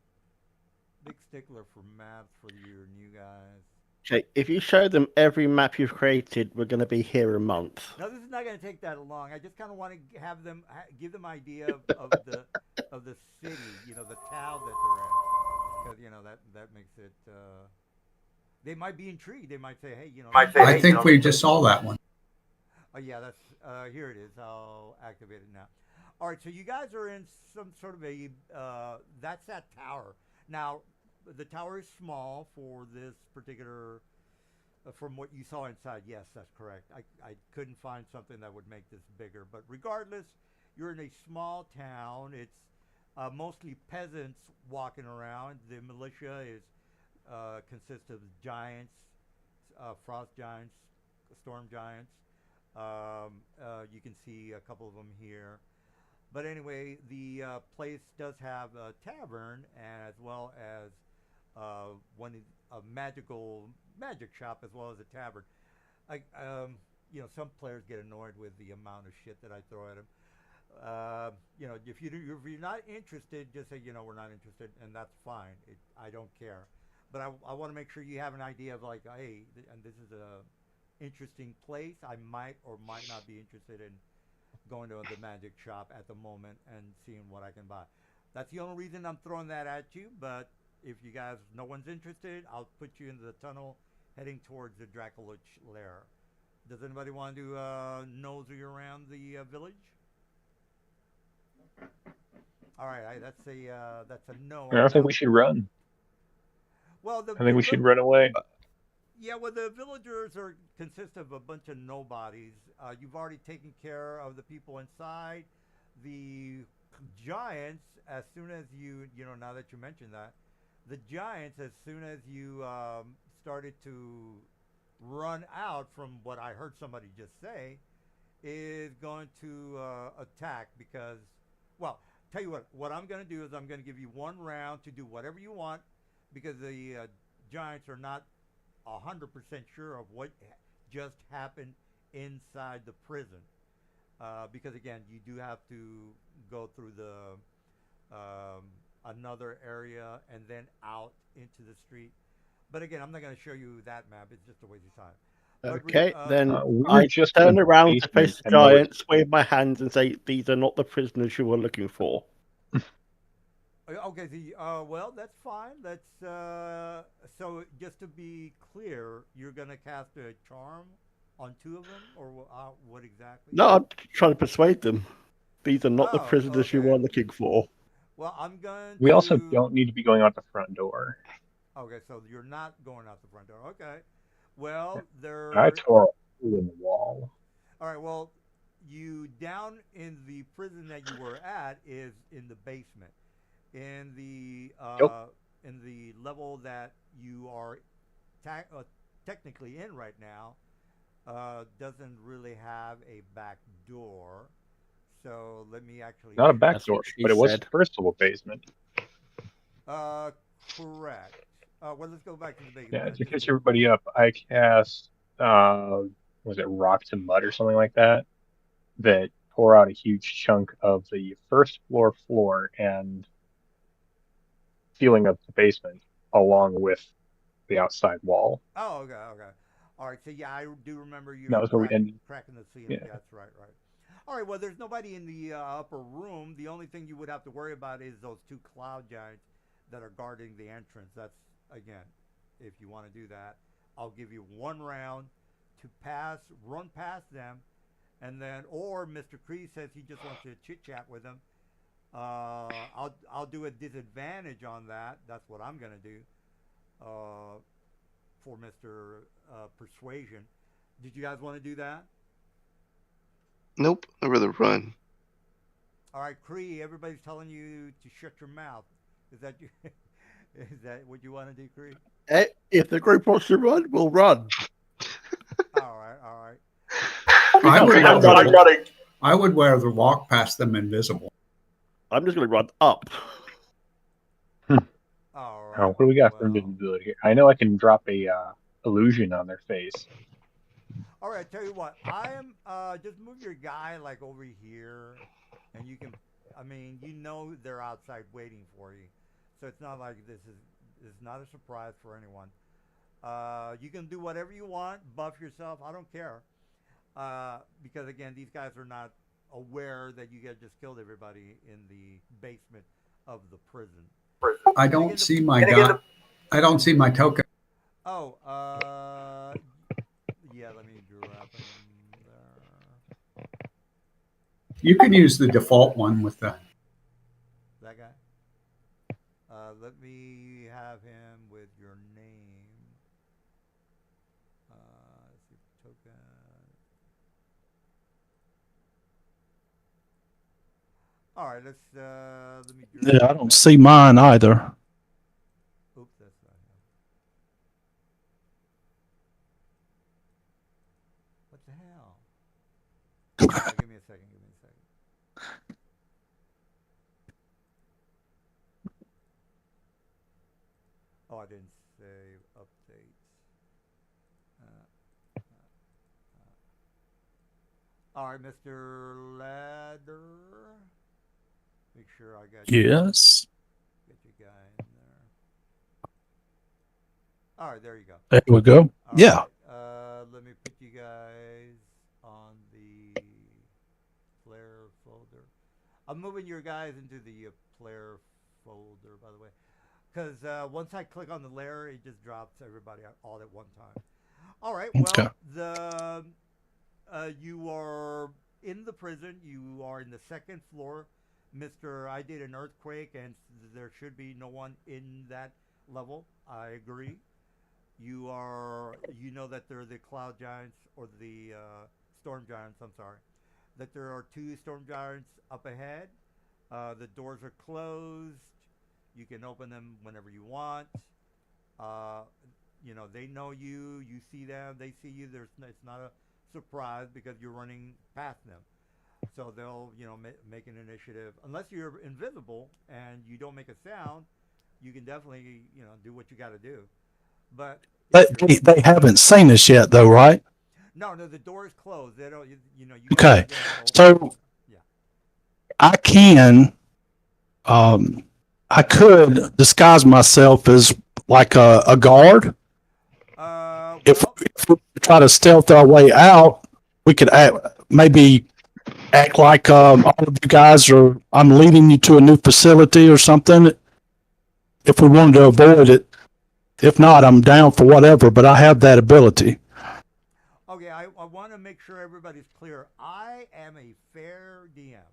stickler for maps for your new guys. Okay, if you show them every map you've created, we're going to be here a month. No, this is not going to take that long. I just kind of want to have them give them idea of the city, the town that they're in, because that makes it. They might be intrigued. They might say, "Hey, I think we just saw that one. Oh yeah, that's here it is. I'll activate it now. All right, so you guys are in some sort of a that's that tower. Now, the tower is small for this particular. From what you saw inside, yes, that's correct. I couldn't find something that would make this bigger, but regardless, you're in a small town. It's mostly peasants walking around. The militia is consists of giants, frost giants, storm giants. You can see a couple of them here. But anyway, the place does have a tavern as well as a magic shop as well as a tavern. Some players get annoyed with the amount of shit that I throw at them. If you're not interested, just say we're not interested, and that's fine. I don't care. But I want to make sure you have an idea of like, hey, and this is a interesting place. I might or might not be interested in going to the magic shop at the moment and seeing what I can buy. That's the only reason I'm throwing that at you. But if you guys, no one's interested, I'll put you into the tunnel heading towards the Dracolich lair. Does anybody want to nosy around the village? All right, that's a no. I think we should run. Well, I think we should run away. Yeah, well, the villagers consist of a bunch of nobodies. You've already taken care of the people inside. The giants, as soon as now that you mentioned that, the giants, as soon as you started to run out, from what I heard somebody just say, is going to attack because, well, tell you what I'm going to do is I'm going to give you one round to do whatever you want because the giants are not 100% sure of what just happened inside the prison. Because again, you do have to go through the another area and then out into the street. But again, I'm not going to show you that map. It's just a waste of time. Okay, then I I just turn around to basement face the and know giants, wave my hands, and say, "These are not the prisoners you were looking for." Okay, well, that's fine. That's so just to be clear, you're gonna cast a charm on two of them, or what exactly? No, I'm trying to persuade them. These are not the Oh, prisoners you okay. were looking for. Well, I'm going We to. also don't need to be going out the front door. Okay, so you're not going out the front door. Okay. Well, there. I tore a hole in the wall. All right. Well, you down in the prison that you were at is in the basement. In the Yep. in the level that you are technically in right now, doesn't really have a back door. So let me actually. Not a back That's door, what she but it was said. first level basement. Correct. Well, let's go back to the basement. Yeah, to catch everybody up, I cast was it rock to mud or something like that tore out a huge chunk of the first floor and ceiling of the basement along with the outside wall. Oh, okay. All right. So yeah, I do remember you That was where we ended. cracking the ceiling. Yeah. That's right. All right. Well, there's nobody in the upper room. The only thing you would have to worry about is those two cloud giants that are guarding the entrance. That's again, if you want to do that, I'll give you one round to run past them, and then or Mr. Cree says he just wants to chit chat with him. I'll do a disadvantage on that. That's what I'm gonna do for Mr. Persuasion. Did you guys want to do that? Nope. I'd rather run. All right, Cree. Everybody's telling you to shut your mouth. Is that you? Is that what you want to do, Cree? If the group wants to run, we'll run. All right, all right. I would rather walk past them invisible. I'm just going to run up. All right. Oh, what do we got for invisibility here? I know I can drop a illusion on their face. All right, tell you what. I am just move your guy like over here, and you can. I mean, you know they're outside waiting for you, so it's not like this is not a surprise for anyone. You can do whatever you want, buff yourself. I don't care, because again, these guys are not aware that you guys just killed everybody in the basement of the prison. I don't see my guy. I don't see my token. Oh, yeah. Let me drop him there. You can use the default one with the. That guy. Let me have him with your name. Let's see, token. All right, let me. Yeah, I don't see mine either. Oops, that's not him. What the hell? Give me a second. Give me a second. Oh, I didn't save updates. All right, Mr. Ladder. Make sure I got Yes. Get your guy in there. All right, there you go. There we go. All Yeah. right, let me put you guys on the player folder. I'm moving your guys into the player folder, by the way, because once I click on the layer, it just drops everybody all at one time. All right. Well, Okay. you are in the prison. You are in the second floor. Mr. I did an earthquake, and there should be no one in that level. I agree. You know that there are the cloud giants or the storm giants. I'm sorry, that there are 2 storm giants up ahead. The doors are closed. You can open them whenever you want. They know you. You see them. They see you. It's not a surprise because you're running past them. So they'll, make an initiative. Unless you're invisible and you don't make a sound, you can definitely, do what you got to do. But They haven't seen us yet, though, right? no, the door is closed. They don't, you Okay. So yeah. I could disguise myself as like a guard. If we try to stealth our way out, we could maybe act like all of you guys I'm leading you to a new facility or something. If we wanted to avoid it. If not, I'm down for whatever, but I have that ability. Okay, I want to make sure everybody's clear. I am a fair DM.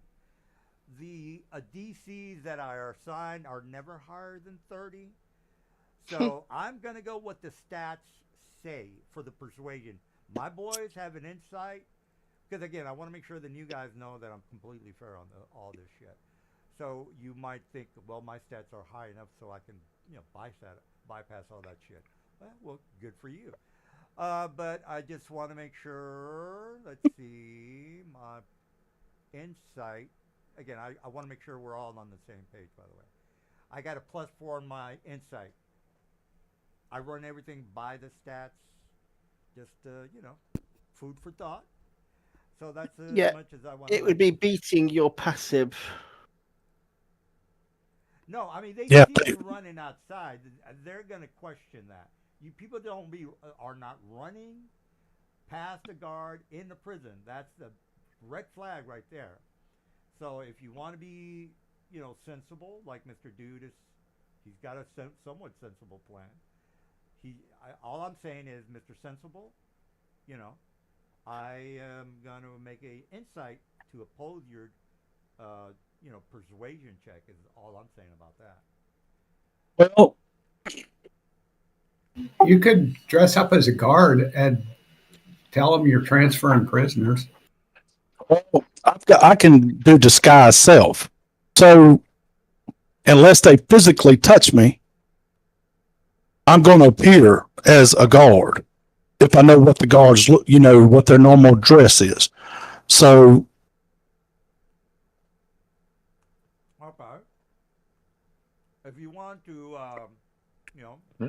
The DCs that are assigned are never higher than 30. So I'm going to go what the stats say for the persuasion. My boys have an insight. Because, again, I want to make sure the new guys know that I'm completely fair on all this shit. So you might think, well, my stats are high enough so I can, bypass all that shit. Well, good for you. But I just want to make sure, let's see, my insight. Again, I want to make sure we're all on the same page, by the way. I got a +4 on my insight. I run everything by the stats. Just, food for thought. So that's as much as I want. It would be beating your passive. No, I mean they Yeah, see you running outside. They're gonna question that. You people are not running past a guard in the prison. That's the red flag right there. So if you want to be, sensible, like Mr. Dude he's got a somewhat sensible plan. All I'm saying is, Mr. Sensible, I am going to make a insight to oppose your, persuasion check. Is all I'm saying about that. Well, You could dress up as a guard and tell them you're transferring prisoners. I can do disguise self. So unless they physically touch me, I'm going to appear as a guard if I know what the guards look, what their normal dress is. So, Okay. If you want to, Hmm?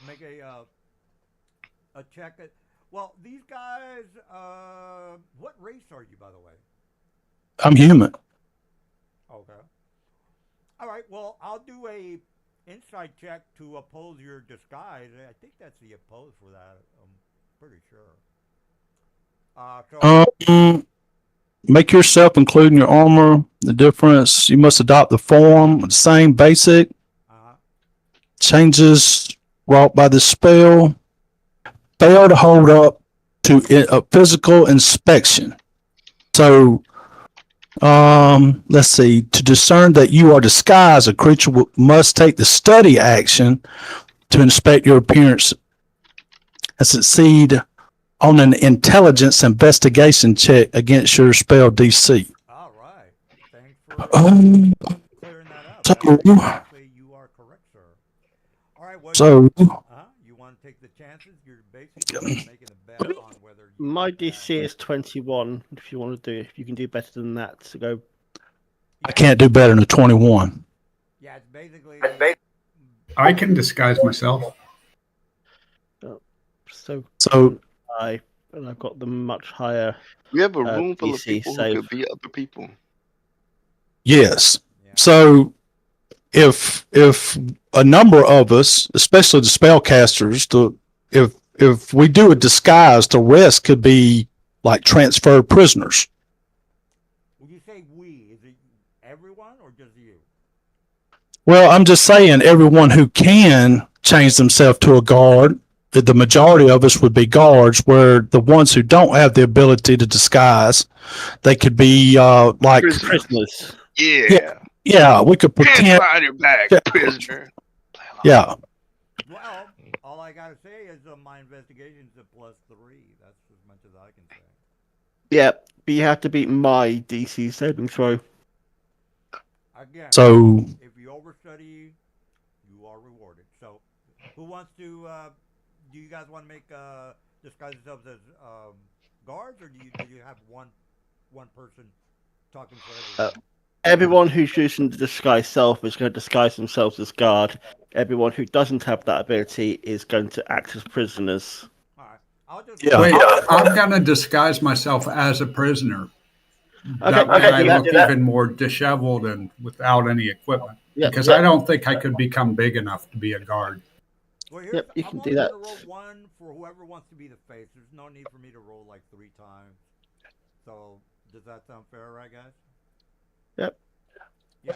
make a check. Well, these guys. What race are you, by the way? I'm human. Okay. All right. Well, I'll do a insight check to oppose your disguise. I think that's the oppose for that. I'm pretty sure. Make yourself, including your armor, the difference. You must adopt the form, the same basic uh, changes wrought by the spell. Fail to hold up to a physical inspection. So, let's see. To discern that you are disguised, a creature must take the study action to inspect your appearance and succeed on an intelligence investigation check against your spell DC. all right. Thanks for clearing that up. Actually, you are correct, sir. All right. Well, you want to take the chances? You're basically making a bet on whether you. My DC is 21. If you want to do, if you can do better than that, so go. I can't do better than a 21. Yeah, it's basically. I can disguise myself. So I've got the much higher. We have a room full of DC people save. who could be other people. Yes. Yeah. So if a number of us, especially the spellcasters, if we do a disguise, the rest could be like transferred prisoners. When you say we, is it everyone or just you? Well, I'm just saying everyone who can change themselves to a guard, the majority of us would be guards, where the ones who don't have the ability to disguise, they could be like Prisoners. Yeah. Yeah, we could pretend. Hands behind your back, prisoner. Yeah. Well, all I gotta say is my investigation's a +3. That's as much as I can say. Yeah, but you have to beat my DC saving throw. Again, So if you overstudy, you are rewarded. So, who wants to? Do you guys want to make disguise yourselves as guards, or do you have one person talking for everyone? Everyone who's using the disguise self is going to disguise themselves as guard. Everyone who doesn't have that ability is going to act as prisoners. All right, I'll just Wait, I'm going to disguise myself as a prisoner. That way I look even more disheveled and without any equipment. Because I don't think I could become big enough to be a guard. Well, you can do that. I'm going to roll one for whoever wants to be the face. There's no need for me to roll like 3 times. So, does that sound fair, right, guys? Yep. Yeah,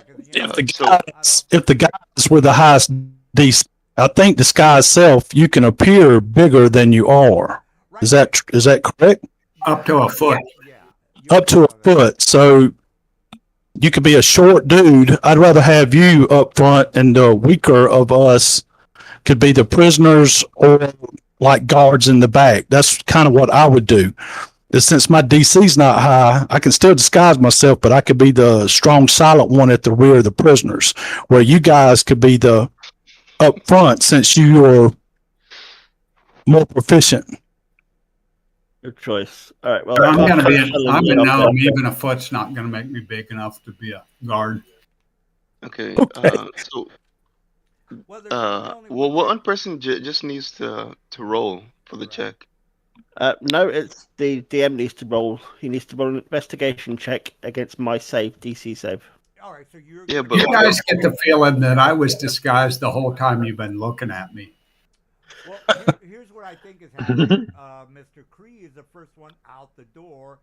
if the guys were the highest DC, I think disguise self, you can appear bigger than you are. Right. Is that correct? Up to a foot. Yeah. Up to a foot. So you could be a short dude. I'd rather have you up front, and the weaker of us could be the prisoners or like guards in the back. That's kind of what I would do. Since my DC's not high, I can still disguise myself, but I could be the strong, silent one at the rear of the prisoners, where you guys could be the up front since you are more proficient. Good choice. All right. Well, I'm going to be. I'm a gnome. Even a foot's not going to make me big enough to be a guard. Okay. So, one person just needs to roll for the check. No, it's the DM needs to roll. He needs to roll an investigation check against my DC save. All right, so you're. Yeah, but you guys get the feeling that I was disguised the whole time you've been looking at me. Well, here's what I think is happening. Mr. Cree is the first one out the door.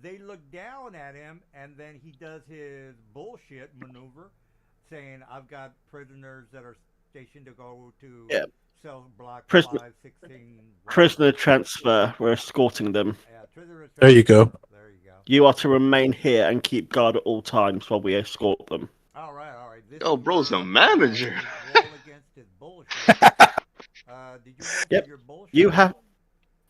They look down at him, and then he does his bullshit maneuver, saying, "I've got prisoners that are stationed to go to cell block Prisoner- 516. Prisoner transfer. We're escorting them. Yeah, prisoner There you go. There you go. You are to remain here and keep guard at all times while we escort them. All right, all right. This Yo, is bro's where, a manager. you roll against his bullshit. Did you mention Yep. your bullshit? You have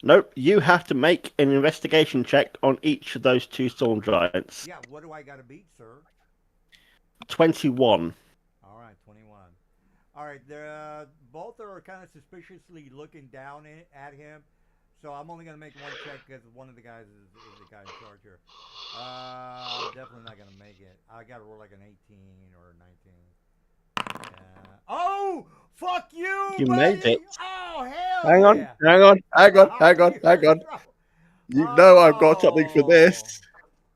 nope. You have to make an investigation check on each of those two storm giants. Yeah, what do I got to beat, sir? 21. All right, 21. All right, they're both are kind of suspiciously looking down at him, so I'm only gonna make one check because one of the guys is the guy in charge here. I'm definitely not gonna make it. I gotta roll like an 18 or a 19. Yeah. Oh, fuck you! You buddy! made it. Oh hell! Hang on, yeah. hang on, hang on, All hang on, right, hang on. let's go. You know I've got something for this.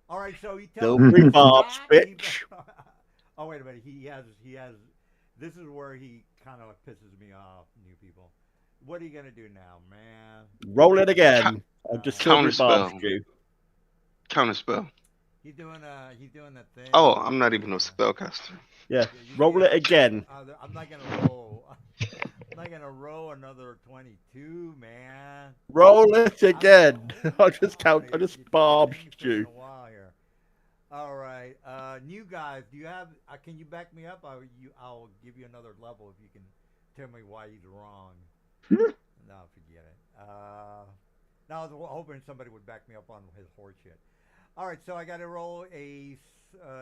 All right, so he tells Silvery me barbs, stop, bitch. Oh wait a minute, he has. This is where he kind of pisses me off, new people. What are you gonna do now, man? Roll it again. I've just silvery Counterspell. barbed you. Counterspell. He's doing that thing. Oh, I'm not even a spellcaster. Yeah, you roll see it again. I'm not gonna roll. I'm not gonna roll another 22, man. Roll it again. I just It's barbed been you. a while here. All right, new guys, do you have? Can you back me up? I'll give you another level if you can tell me why he's wrong. No, forget it. No, I was hoping somebody would back me up on his horse shit. All right, so I got to roll a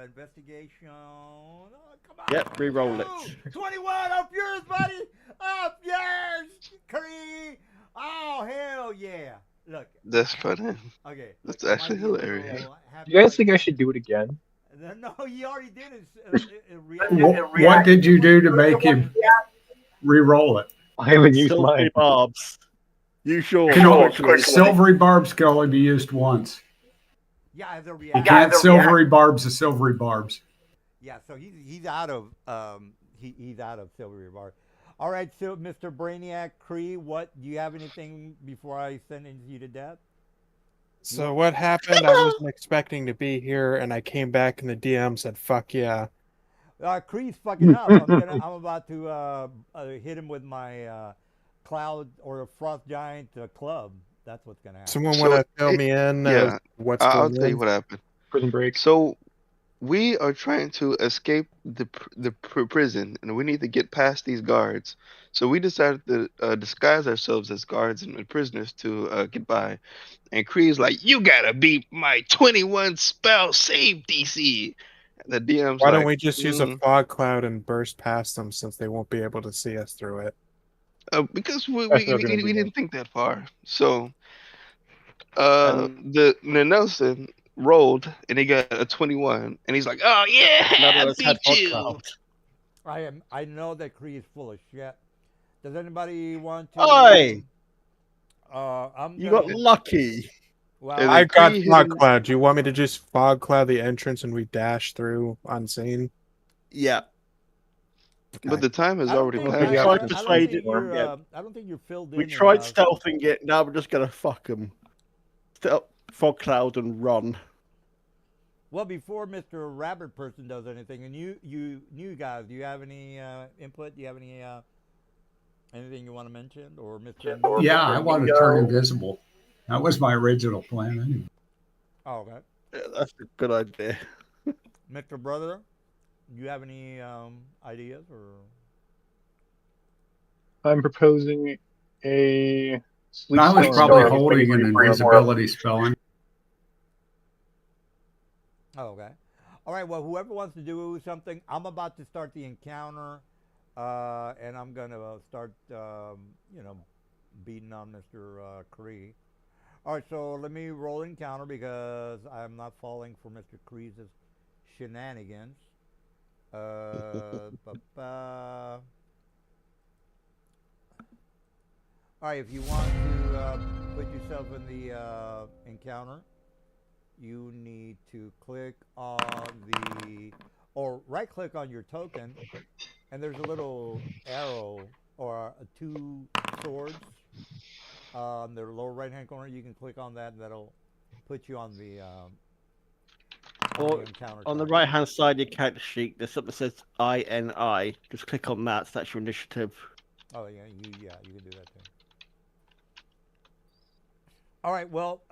investigation. Oh, come on. Yep, re-roll it. 21 up yours, buddy. Up yours, Cree. Oh hell yeah! Look. That's funny. Okay. That's look, actually might be a little hilarious. happy You guys think I like should do it again? that. No, he already did his What did you do to make him re-roll it? I haven't used Silvery mine. barbs. You sure? Silvery barbs can only be used once. Yeah, as a You reaction. can't silvery barbs to silvery barbs. Yeah, so he's out of he's out of silvery bar. All right, so Mr. Brainiac Cree, what do you have anything before I sentence you to death? So what happened? I wasn't expecting to be here, and I came back, and the DM said, "Fuck yeah." Cree's fucking up. I'm about to hit him with my cloud or frost giant club. That's what's gonna happen. Someone So want to fill me in? yeah, What's I'll going tell you on? what happened. Prison break. So we are trying to escape the prison, and we need to get past these guards. So we decided to disguise ourselves as guards and prisoners to get by. And Kree's like, "You gotta beat my 21 spell save DC." And the DM's Why like, don't we just use a "Mm." fog cloud and burst past them since they won't be able to see us through it? Because we That's not gonna be didn't think that far. So And- the Nelson rolled and he got a 21, and he's like, "Oh yeah, None I of us had beat you." fog cloud. I know that Cree is full of shit. Does anybody want to? Oi! I'm You gonna, got lucky. well, And I then got Kree fog hit him- cloud. Do you want me to just fog cloud the entrance and we dash through unseen? Yeah. But the time has I don't already think- passed. Yeah. I Tried don't to think trade it, you're, yeah. I don't think you're filled We in tried enough. stealthing it. Now we're just gonna fuck them. Fog cloud and run. Well, before Mr. Rabbit Person does anything, and you guys, do you have any input? Do you have any anything you want to mention, or Mr. Yeah, I want to turn invisible. That was my original plan anyway. Oh, okay. Yeah, that's a good idea. Mr. Brother, do you have any ideas or? I'm proposing a sleep I was spell probably and holding an invisibility spell. Oh, okay. All right. Well, whoever wants to do something, I'm about to start the encounter, and I'm gonna start, beating on Mr. Cree. All right. So let me roll encounter because I'm not falling for Mr. Cree's shenanigans. All right. If you want to put yourself in the encounter, you need to click on or right click on your token, and there's a little arrow or two swords on the lower right hand corner. You can click on that, and that'll put you on the Or encounter. on the tab. right hand side of your character sheet, there's something that says INI. Just click on that. So that's your initiative. Oh yeah, you can do that too. All right. Well,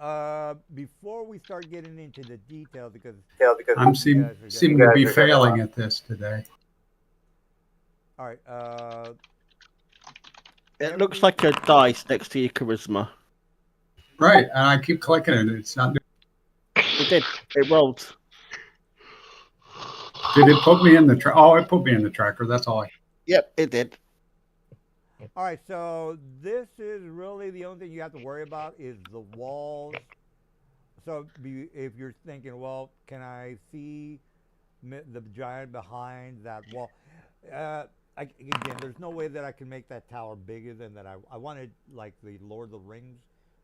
before we start getting into the details, because I'm you guys are seem gonna. to be failing at this today. All right. It looks like a dice next to your charisma. Right, and I keep clicking it. It's not. It did. It rolled. Did it put me in the Oh, it put me in the tracker. That's all. Yep, it did. All right. So this is really the only thing you have to worry about is the walls. So if you're thinking, well, can I see the giant behind that wall? Again, there's no way that I can make that tower bigger than that. I wanted like the Lord of the Rings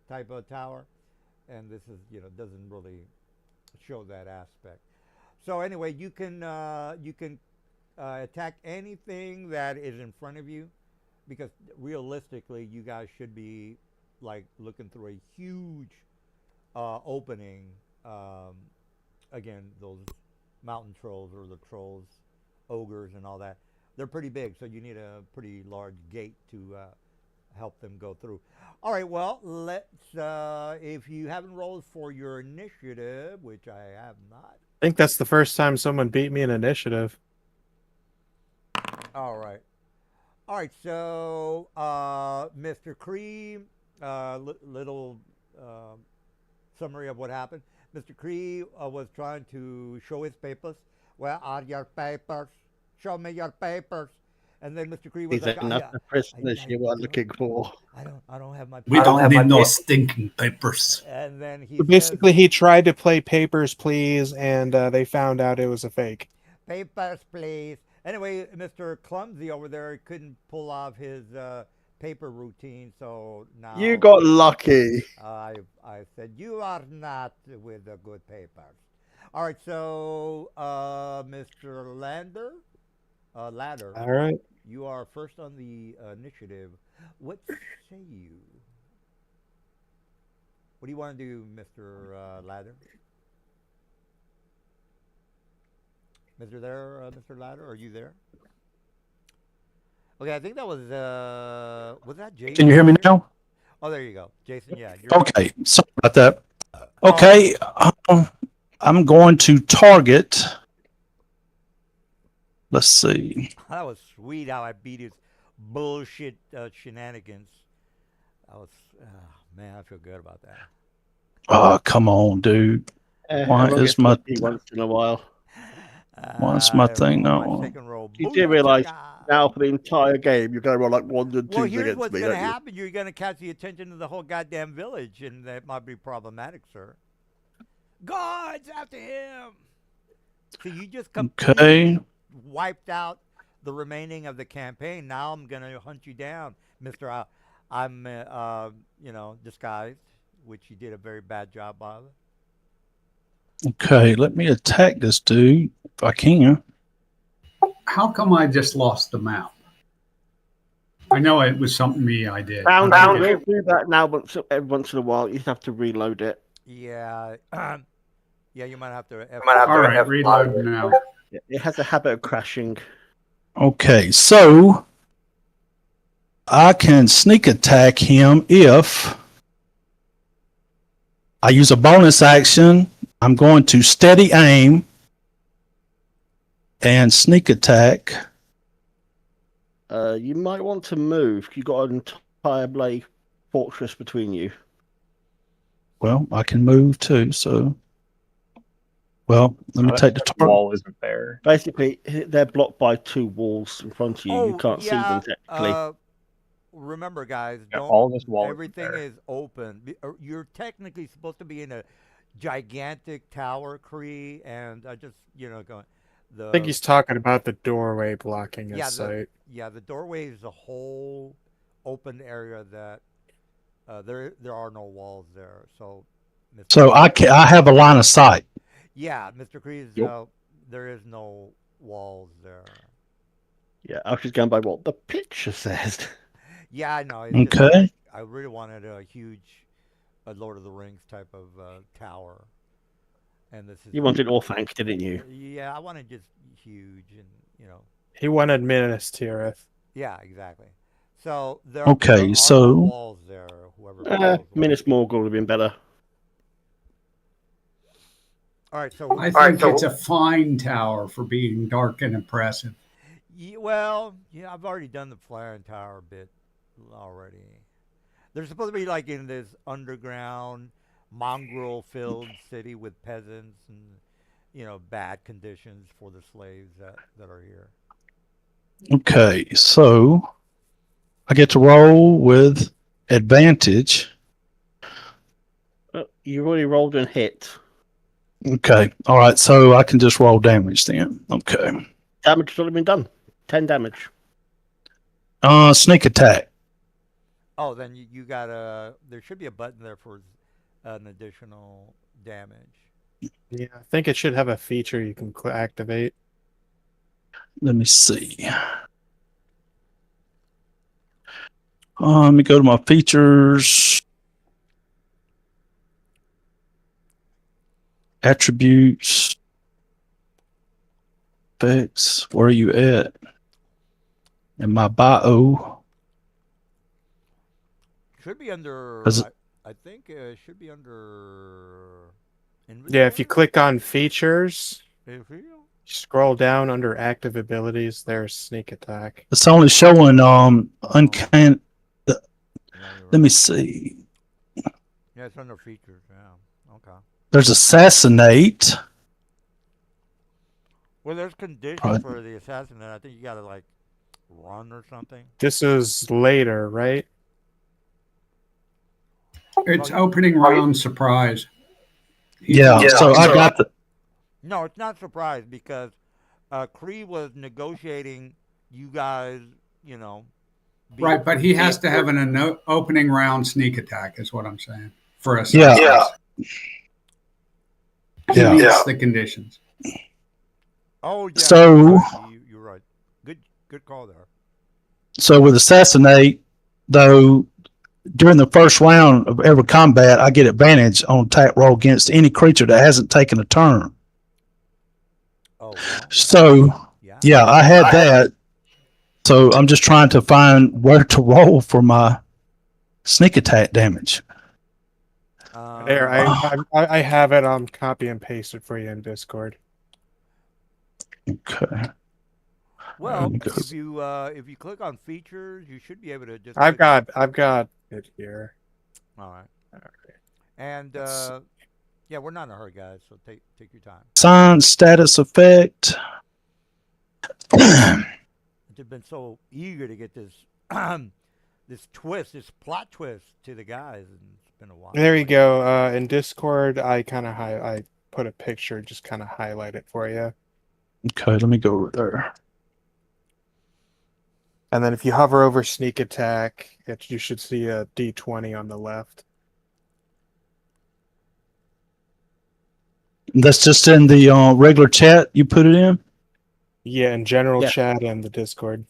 type of tower, and this is doesn't really show that aspect. So anyway, you can attack anything that is in front of you, because realistically, you guys should be like looking through a huge opening. Again, those mountain trolls or the trolls, ogres, and all that. They're pretty big, so you need a pretty large gate to help them go through. All right, well, if you haven't rolled for your initiative, which I have not. I think that's the first time someone beat me in initiative. All right. All right, so Mr. Cream, little summary of what happened. Mr. Cree was trying to show his papers. Where are your papers? Show me your papers. And then Mr. Cree was These like, are not the prisoners you are looking for. I don't have my papers. We don't need no stinking papers. And then he So basically, he tried to play Papers, Please, and they found out it was a fake. Papers, please. Anyway, Mr. Clumsy over there couldn't pull off his paper routine, so now You got lucky. I said you are not with the good papers. All right, so Mr. Ladder. All right. You are first on the initiative. What say you? What do you want to do, Mr. Ladder? Mr. Ladder, are you there? Okay, I think that was that Jason? Can you hear me now? Oh, there you go, Jason. Yeah. Okay, sorry about that. Okay, I'm going to target. Let's see. That was sweet how I beat his bullshit shenanigans. Man, I feel good about that. Oh, come on, dude. Why is my once in a while? What's my thing now? You do realize now for the entire game you're going to roll like 1 and 2 well, here's against what's me, going to don't you? happen. You're going to catch the attention of the whole goddamn village, and that might be problematic, sir. Guards after him. So you just completely wiped out the remaining of the campaign. Now I'm going to hunt you down, Mr. I'm disguised, which you did a very bad job of. Okay, let me attack this dude if I can. How come I just lost the map? I know it was something I did. Found do that now every once in a while. You just have to reload it. Yeah. Yeah, you might have to. All right, reload now. It has a habit of crashing. Okay, so I can sneak attack him if I use a bonus action. I'm going to steady aim and sneak attack. You might want to move. You've got an entire blade fortress between you. Well, I can move too, so. Well, let me take the target. Wall isn't there. Basically, they're blocked by 2 walls in front of you. You can't see them technically. Remember, guys, all this wall everything is open. You're technically supposed to be in a gigantic tower, Cree, and I just going. I think he's talking about the doorway blocking his sight. The doorway is a whole open area that there are no walls there. So, I have a line of sight. Yeah, Mr. Cree, there is no walls there. Yeah, I was just going by what the picture says. Yeah, I know. Okay. I really wanted a huge Lord of the Rings type of tower. And this is. You wanted Orthanc, didn't you? Yeah, I wanted just huge and. He wanted Minas Tirith. Yeah, exactly. So there Okay, are so- no walls there. Whoever. Minas Morgul would have been better. All right, so I think it's a fine tower for being dark and impressive. well, yeah, I've already done the flaring tower bit already. They're supposed to be like in this underground, mongrel-filled city with peasants and bad conditions for the slaves that are here. Okay, so I get to roll with advantage. You already rolled and hit. Okay, all right, so I can just roll damage then. Okay. Damage has already been done. 10 damage. Sneak attack. Oh, then you gotta. There should be a button there for an additional damage. Yeah, I think it should have a feature you can activate. Let me see. Let me go to my features. Attributes. Effects. Where are you at? In my bio. Should be under. Is it- I think it should be under. Yeah, if you click on features, Inventory? scroll down under active abilities, there's sneak attack. It's only showing uncanny. Yeah, you're Let me right. see. Yeah, it's under features. Yeah. Okay. There's assassinate. Well, there's conditions Right. for the assassinate. I think you gotta like run or something. This is later, right? It's opening round surprise. Yeah, so I got the. No, it's not surprised because Kree was negotiating you guys, Right, but he has to have an opening round sneak attack, is what I'm saying. For us. Yeah. He Yeah. meets the conditions. Oh, yeah. So- You're right. Good call there. So with assassinate, though, during the first round of every combat, I get advantage on attack roll against any creature that hasn't taken a turn. Oh, well, So yeah, I had that. So I'm just trying to find where to roll for my sneak attack damage. There, I have it. Copy and paste it for you in Discord. Okay. Well, Go. if you click on features, you should be able to just. I've click- got it here. All right. Okay. And Let's- yeah, we're not in a hurry, guys. So take your time. Sign status effect. I've just been so eager to get this this plot twist to the guys, and it's been a while. There you go. In Discord, I put a picture, just kind of highlight it for you. Okay, let me go over there. And then if you hover over sneak attack, you should see a D20 on the left. That's just in the regular chat you put it in? Yeah, in general Yeah. chat and the Discord.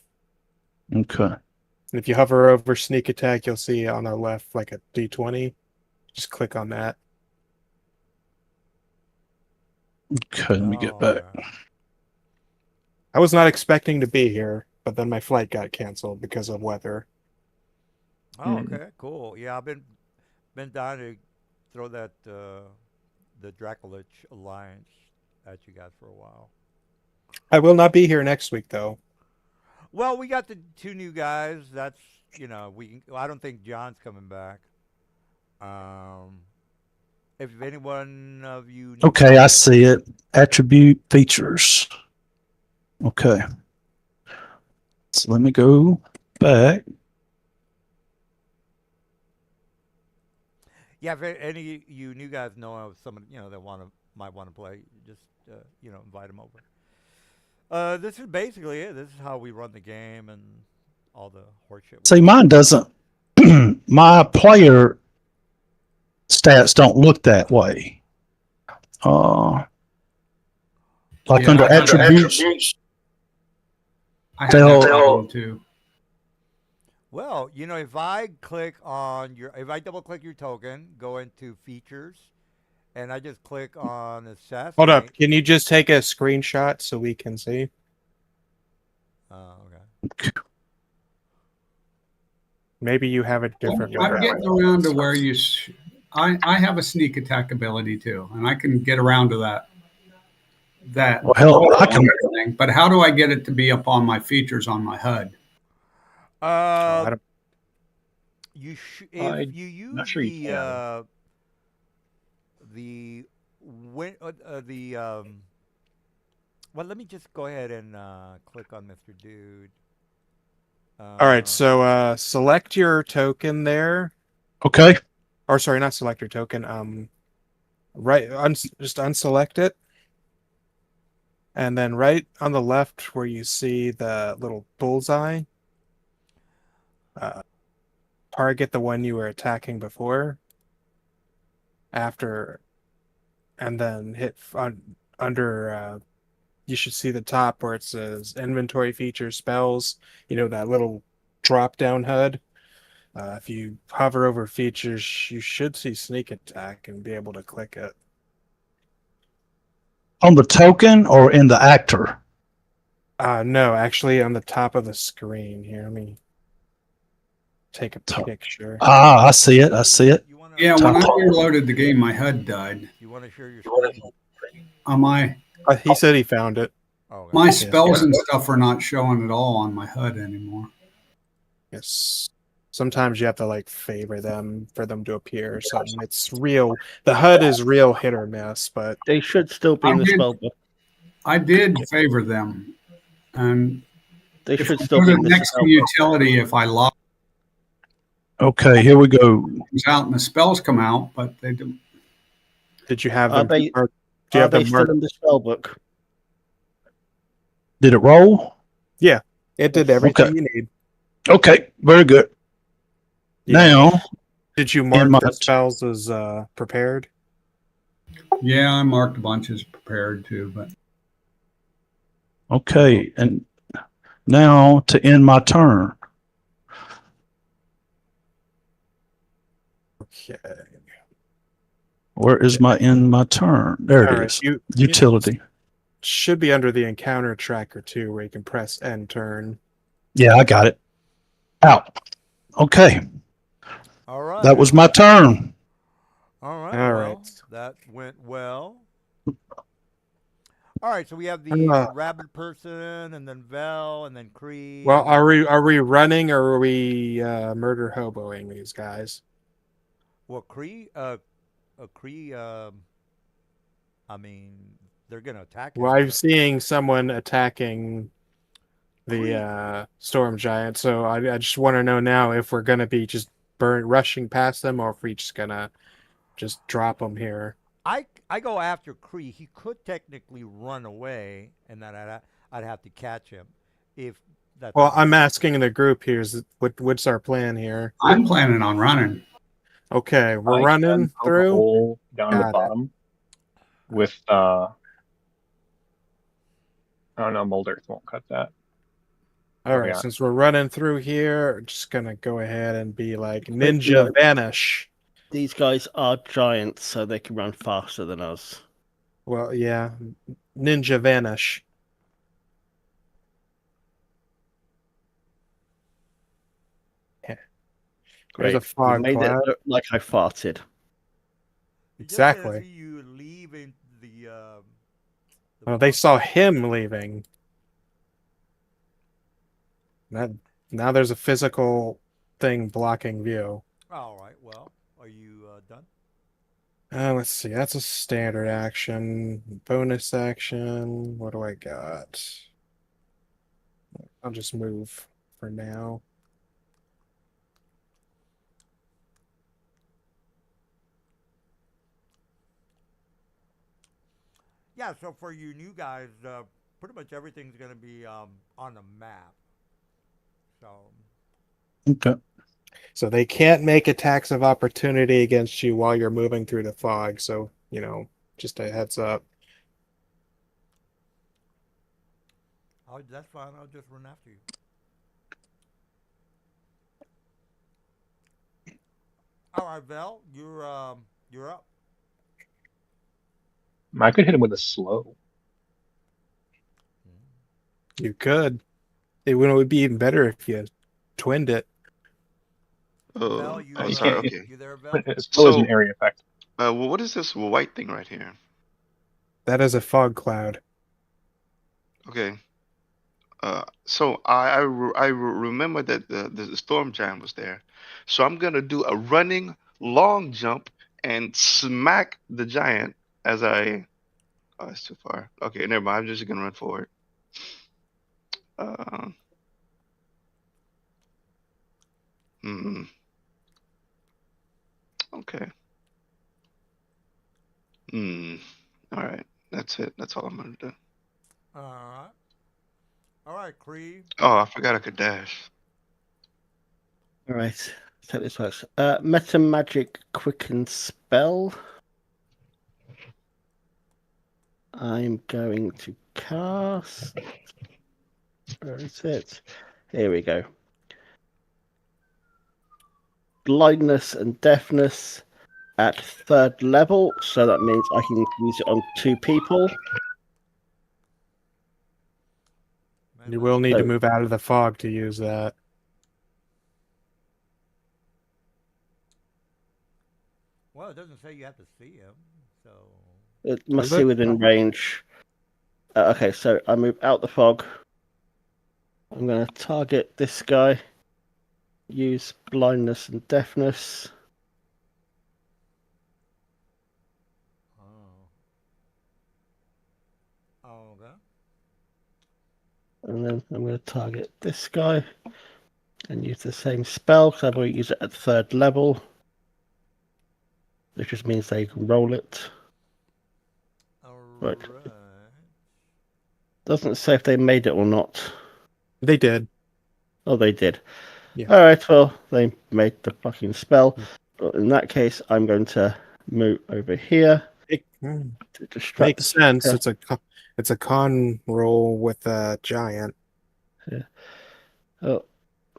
Okay. And if you hover over sneak attack, you'll see on the left like a D20. Just click on that. Okay, let me get Oh, back. yeah. I was not expecting to be here, but then my flight got canceled because of weather. Oh, okay, cool. Yeah, I've been dying to throw that the Dracolich Alliance at you guys for a while. I will not be here next week, though. Well, we got the two new guys. That's I don't think John's coming back. If anyone of you. Okay, I see it. Attribute features. Okay. So let me go back. Yeah, if any of you new guys know of someone that might want to play, just invite them over. This is basically it. This is how we run the game and all the horseshit. See, mine doesn't. My player stats don't look that way. Like Yeah, under under attributes. I have They'll- that problem too. Well, if I double click your token, go into features, and I just click on assassinate. Hold up. Can you just take a screenshot so we can see? Okay. Maybe you have a different I'm way. getting around to where I have a sneak attack ability too, and I can get around to that. Well, hell, I can. thing. But how do I get it to be up on my features on my HUD? I don't, If you use not sure you can. Well, let me just go ahead and click on Mr. Dude. all right, so select your token there. Okay. Or sorry, not select your token. Right, just unselect it, and then right on the left where you see the little bullseye, target the one you were attacking before. After, and then hit under. You should see the top where it says inventory features spells. You know, that little drop down HUD. If you hover over features, you should see sneak attack and be able to click it. On the token or in the actor? No, actually on the top of the screen here. Let me take a picture. Ah, I see it. I see it. Yeah, when I reloaded the game, my HUD died. You want to share your screen? On my He said he found it. Oh, my spells and stuff are not showing at all on my HUD anymore. Yes. Sometimes you have to like favor them for them to appear or something. It's real. The HUD is real hit or miss, but They should still be in the spell book. I did favor them, and They if should I still go be to in the next spell to book. utility, if I lock Okay, here we go. it out and the spells come out, but they do. did you have Are them? they, Do you are have they them still marked? in the spell book? Did it roll? Yeah, it did everything you need. Okay, very good. Yeah. Now, Did you mark my- the spells as prepared? Yeah, I marked a bunch as prepared too, but okay, and now to end my turn. Okay. Where is my end my turn? There All it right, is. you Utility. should be under the encounter tracker too, where you can press end turn. Yeah, I got it. Out. Okay, all right. that was my turn. All right. All well, right. that went well. All right, so we have the rabbit person, and then Vel, and then Cree. Well, are we running or are we murder hoboing these guys? Well, Cree. Cree. I mean, they're gonna attack. Well, him, I'm but- seeing someone attacking the storm giant, so I just want to know now if we're gonna be just rushing past them, or if we're just gonna just drop them here. I go after Cree. He could technically run away, and then I'd have to catch him. If that's Well, I'm asking the group here, what's our plan here? I'm planning on running. Okay, we're I running can poke a through. hole down Got the it. bottom with oh no, mold earth won't cut that. All right, yeah. since we're running through here, just gonna go ahead and be like ninja vanish. These guys are giants, so they can run faster than us. Well, yeah, ninja vanish. Yeah. There's Great. a fog You made cloud. it look like I farted. Exactly. You leaving the. Well, they saw him leaving. Now there's a physical thing blocking view. All right. Well, are you done? Let's see. That's a standard action. Bonus action. What do I got? I'll just move for now. Yeah. So for you new guys, pretty much everything's gonna be on the map. So. Okay. So they can't make attacks of opportunity against you while you're moving through the fog. So, just a heads up. That's fine. I'll just run after you. All right, Vel, you're up. I could hit him with a slow. You could. It would be even better if you twinned it. Oh, Val, you, oh, You sorry. can't. Okay. you there, Val? Spell is So, an area effect. well, what is this white thing right here? That is a fog cloud. Okay. So I remember that the storm giant was there. So I'm gonna do a running long jump and smack the giant as I. Oh, it's too far. Okay, never mind. I'm just gonna run forward. Uh, hmm. Okay. Hmm. All right. That's it. That's all I'm gonna do. All right, Cree. Oh, I forgot I could dash. All right. So this works. Meta Magic Quicken Spell. I'm going to cast. Where is it? Here we go. Blindness and deafness at 3rd level, so that means I can use it on 2 people. You will need to So- move out of the fog to use that. Well, it doesn't say you have to see him, so. It must Does be it? within range. Okay, so I move out the fog. I'm going to target this guy. Use blindness and deafness. Oh, okay. And then I'm going to target this guy and use the same spell because I've already used it at 3rd level. Which just means they can roll it. All Right. right. Doesn't say if they made it or not. They did. Oh, they did. Yeah. Alright, well, they made the fucking spell. But in that case, I'm going to move over here to distract. Makes sense. Yeah. It's a con roll with a giant. Oh,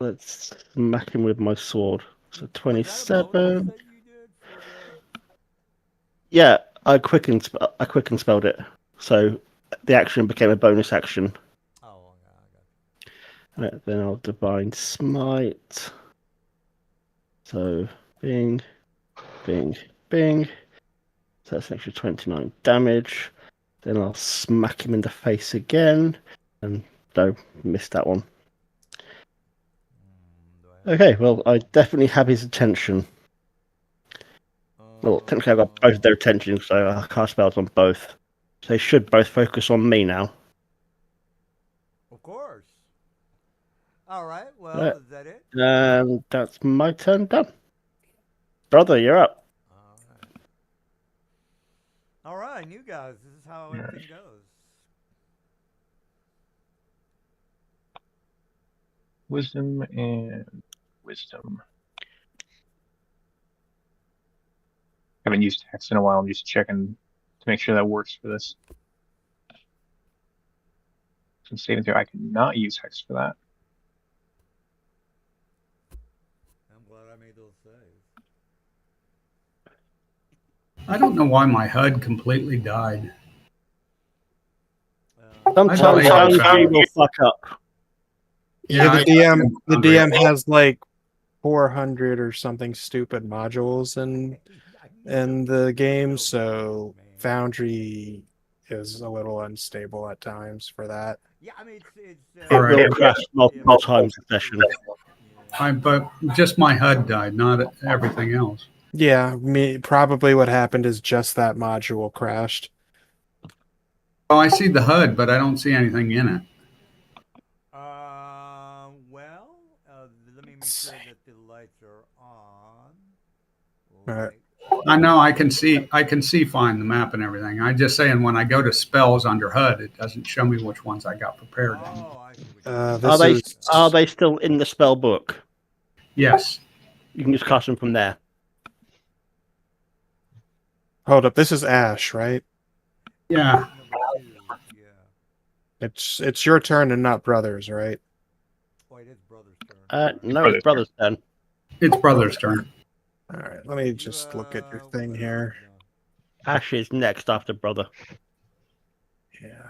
let's smack him with my sword. So Was that a bonus 27. that you did for the... Yeah, I quicken spelled it. So the action became a bonus action. Oh, okay, I got you. Right, then I'll divine smite. So bing, bing, bing. So that's an extra 29 damage. Then I'll smack him in the face again. And no, missed that one. Do I have... Okay, well, I definitely have his attention. Well, technically I've got both of their attention, so I cast spells on both. So they should both focus on me now. Of course. All right, well, Right. is that it? And that's my turn done. Brother, you're up. All right, you guys, this is how everything goes. Wisdom and wisdom. Haven't used hex in a while. I'm just checking to make sure that works for this. Some saving throw. I cannot use hex for that. I'm glad I made those saves. I don't know why my HUD completely died. Sometimes I thought Foundry will fuck up. Yeah, the I- DM has like 400 or something stupid modules in the game, so Foundry is a little unstable at times for that. Yeah, I mean, it's It All right. will crash multiple times a session. But just my HUD died, not everything else. Yeah, probably what happened is just that module crashed. Oh, I see the HUD, but I don't see anything in it. Well, let me make sure that the lights are on. Right. I know I can see fine the map and everything. I'm just saying when I go to spells under HUD, it doesn't show me which ones I got prepared in. Oh, I see what Are they still in the spell book? Yes. You can just cast them from there. Hold up, this is Ash, right? Yeah. It's your turn and not Brothers, right? Oh, it is Brother's turn. No, it's Brother's turn. It's Brother's turn. All right, let me just look at your thing here. Ash is next after Brother. Yeah,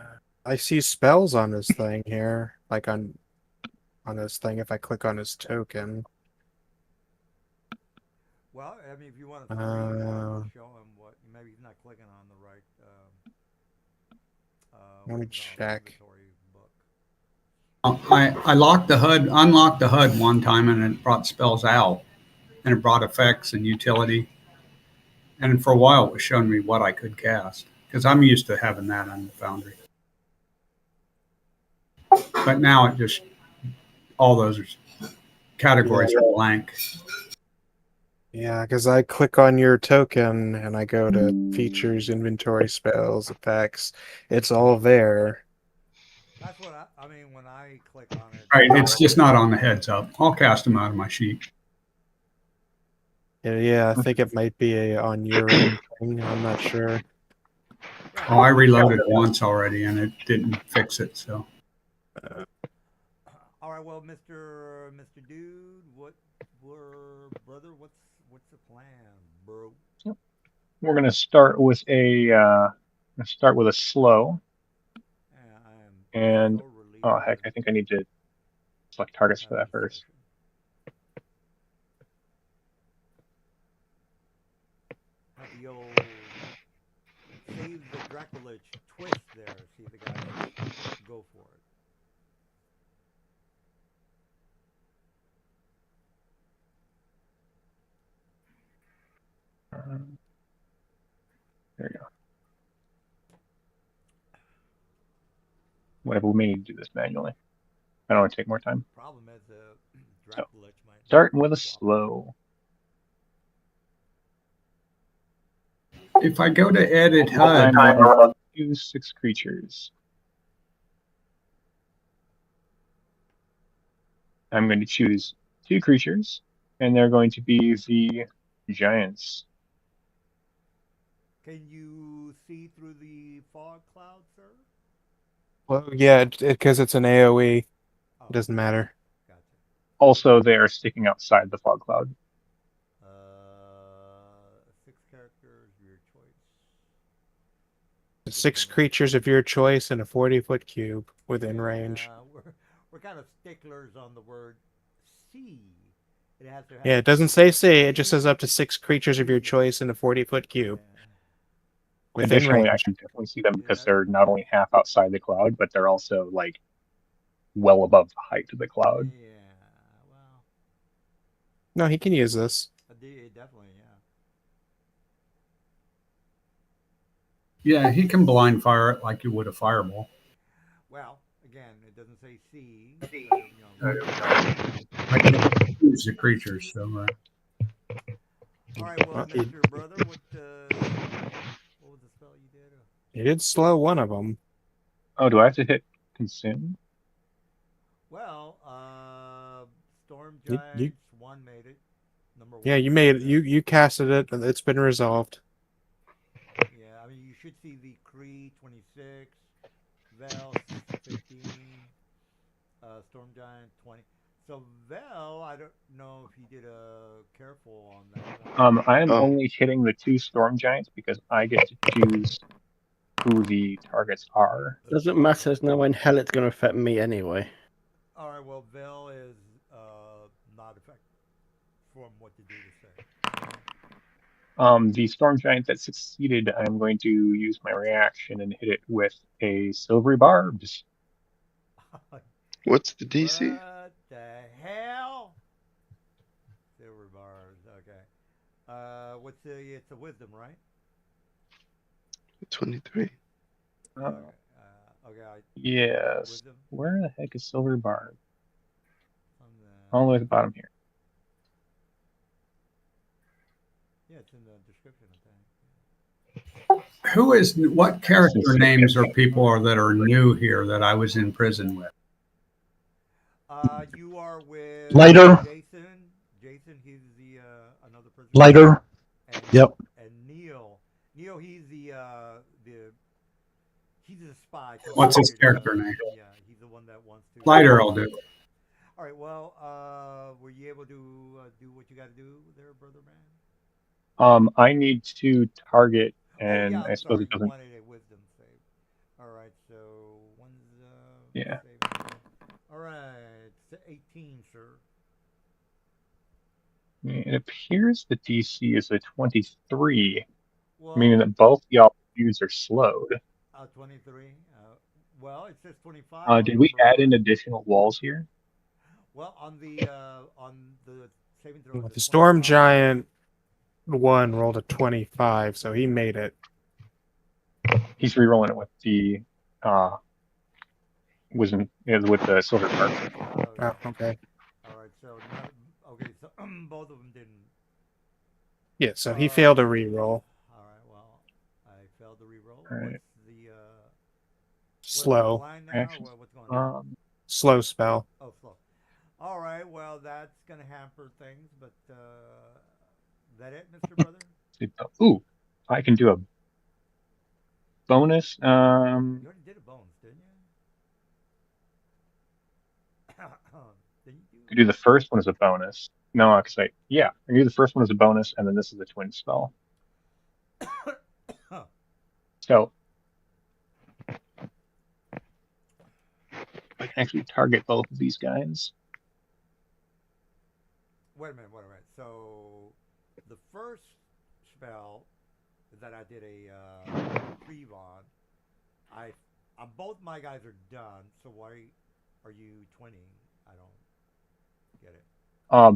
I see spells on this thing here, like on this thing. If I click on his token, Well, I mean, if you want to show him what, maybe he's not clicking on the right. Let me check. Book. I locked the HUD, unlocked the HUD one time, and it brought spells out, and it brought effects and utility. And for a while, it was showing me what I could cast because I'm used to having that on the Foundry. But now it just all those categories are blank. Yeah, because I click on your token and I go to features, inventory, spells, effects. It's all there. That's what I mean when I click on it. Right, it's just not on the heads up. I'll cast them out of my sheet. Yeah, I think it might be on your end thing. I'm not sure. Oh, I reloaded once already and it didn't fix it. So. All right, well, Mr. Dude, brother? What's the plan, bro? We're gonna start with a slow. And oh heck, I think I need to select targets for that first. The old save the Draculich twist there. See if the guys go for it. There you go. Whatever, we may need to do this manually. I don't want to take more time. Problem is, Draculich might starting with a slow. If I go to edit HUD, choose 6 creatures. I'm going to choose 2 creatures, and they're going to be the giants. Can you see through the fog cloud, sir? Well, yeah, because it's an AoE. It doesn't matter. Gotcha. Also, they are sticking outside the fog cloud. 6 characters, your choice. 6 creatures of your choice in a 40-foot cube within range. We're kind of sticklers on the word C. It has to have it doesn't say C. It just says up to 6 creatures of your choice in a 40-foot cube. Within Additionally, range. I can definitely see them because they're not only half outside the cloud, but they're also like well above the height of the cloud. Yeah, well. No, he can use this. Definitely, yeah, he can blind fire it like you would a fireball. Well, again, it doesn't say C. I can use the creatures, so. All right, well, Mr. Brother, what was the spell you did? You did slow one of them. Oh, do I have to hit consume? Well, Storm Giants 1 made it. Number 1. Yeah, you made it. You casted it, and it's been resolved. Yeah, I mean, you should see the Kree 26, Vel 15, Storm Giant 20. So Vel, I don't know if he did a careful on that one. I am only hitting the 2 Storm Giants because I get to choose who the targets are. Doesn't matter. There's no way in hell it's going to affect me anyway. All right, well, Vel is not effective from what the dude is saying. The Storm Giant that succeeded, I'm going to use my reaction and hit it with a Silvery Barbs. What's the DC? What the hell? Silver Barbs, okay. It's a wisdom, right? 23. Okay. Yes. Wisdom? Where the heck is Silver Barb? All the way at the bottom here. Yeah, it's in the description, I think. What character names or people are that are new here that I was in prison with? You are with Later. Jason, he's the another prisoner. Later. And, Yep. And Neil, he's he's a spy. What's his character name? Yeah, he's the one that wants to. Lighter, I'll do. All right. Well, were you able to do what you got to do there, brother man? I need to target, and I suppose it doesn't. Wanted a wisdom save. All right. So one's yeah. All right. 18, sir. It appears the DC is a 23, Well, meaning that both the altitudes are slowed. 23. Well, it says 25. Did we add in additional walls here? Well, on the saving throw, The it's a Storm 25. Giant one rolled a 25, so he made it. He's rerolling it with the with the silver part. Oh, okay. All right, so both of them didn't. Yeah, so he failed a re-roll. All right, well, I failed to re-roll. All right. What's the Slow. line now? What's going on? Slow spell. Oh, slow. All right, well, that's gonna hamper things, but that it, Mr. Brother? Ooh, I can do a bonus. You already did a bonus, didn't you? Didn't you I do the first one as a bonus. No, I do the first one as a bonus, and then this is a twin spell. So I can actually target both of these guys. Wait a minute. So the first spell that I did a reprieve on, both my guys are done. So why are you twinning? I don't get it.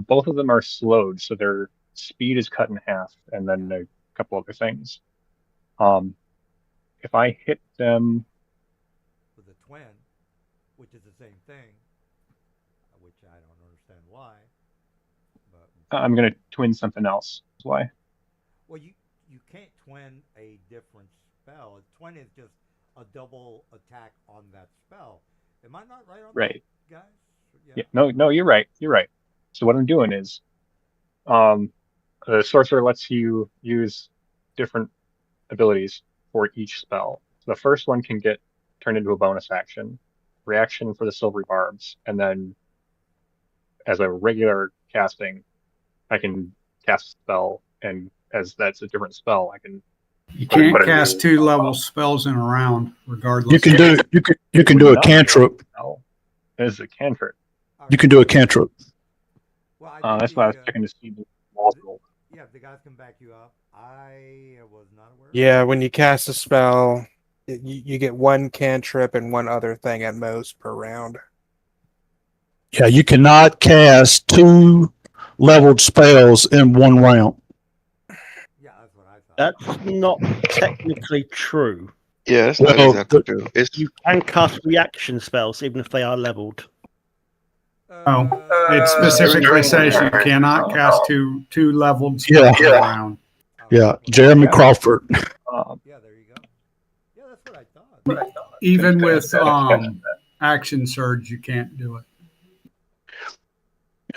Both of them are slowed, so their speed is cut in half, and then a couple other things. If I hit them with a twin, which is the same thing, which I don't understand why. But I'm going to twin something else. That's why. Well, you can't twin a different spell. A twin is just a double attack on that spell. Am I not right on Right. that, guys? Yeah. No, you're right. You're right. So what I'm doing is, the sorcerer lets you use different abilities for each spell. So the first one can get turned into a bonus action, reaction for the silvery barbs, and then as a regular casting, I can cast a spell, and as that's a different spell, I can. You can't cast two level spells in a round, regardless. You can do a cantrip. It is a cantrip. You can do a cantrip. Well, that's why I was checking to see the roll. Yeah, if the guys can back you up. I was not aware. Yeah, when you cast a spell, you get one cantrip and one other thing at most per round. Yeah, you cannot cast two leveled spells in one round. Yeah, that's what I thought. That's not technically true. Yeah, it's not exactly true. You can cast reaction spells even if they are leveled. It specifically says you cannot cast two leveled spells around. Yeah, Jeremy Crawford. Yeah, there you go. Yeah, that's what I thought. Even with action surge, you can't do it.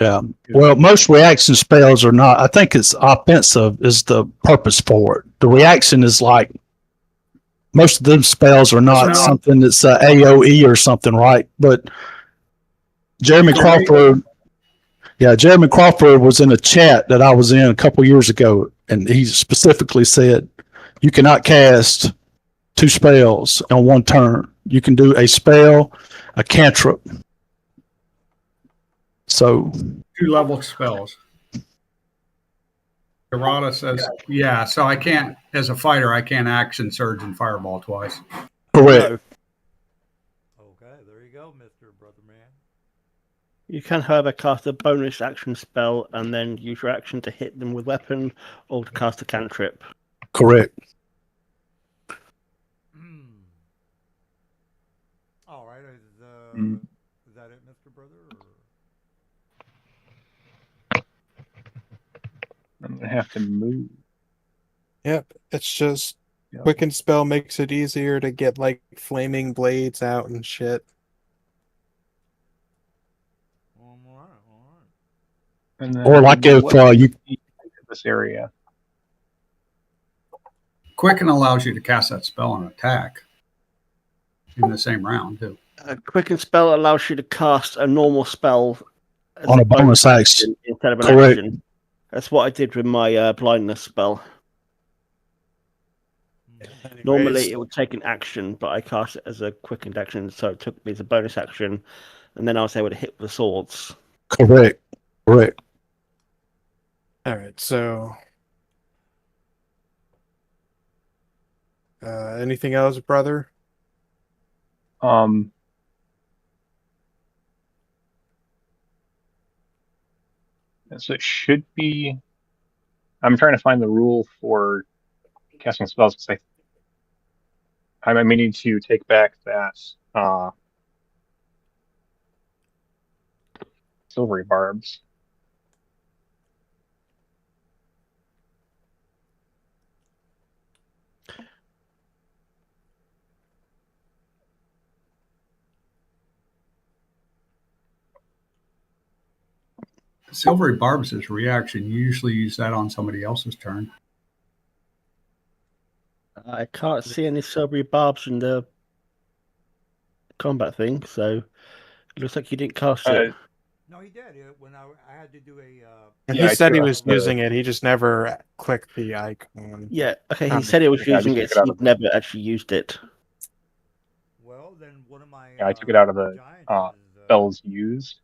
Yeah. Well, most reaction spells are not. I think it's offensive is the purpose for it. The reaction is like most of them spells are not something that's AOE or something, right? But Jeremy Crawford was in a chat that I was in a couple years ago, and he specifically said you cannot cast two spells on one turn. You can do a spell, a cantrip. So two level spells. Garada says, yeah, so I can't, as a fighter, I can't action surge and fireball twice. Correct. Okay, there you go, Mr. Brotherman. You can, however, cast a bonus action spell and then use your action to hit them with weapon or to cast a cantrip. Correct. All right, is that it, Mr. Brother? Or? I'm gonna have to move. Yep, it's just Quicken Spell makes it easier to get like flaming blades out and shit. All right. And then Or like if you this area. Quicken allows you to cast that spell and attack in the same round too. A Quicken Spell allows you to cast a normal spell on a bonus action instead of an action. That's what I did with my blindness spell. Anyways, Normally it would take an action, but I cast it as a quickened action, so it took me as a bonus action, and then I was able to hit with the swords. Correct. All right, so anything else, brother? Um, so it should be. I'm trying to find the rule for casting spells because I may need to take back that silvery barbs. Silvery Barbs is reaction. You usually use that on somebody else's turn. I can't see any silvery barbs in the combat thing, so it looks like you didn't cast it. No, he did. When I had to do a. Yeah, He said he took was the- using it. He just never clicked the icon. Yeah, okay, he said he was Yeah, I using just it, took it out he'd of never actually used it. Well, then one of my. Yeah, I took it out of the giants is, spells used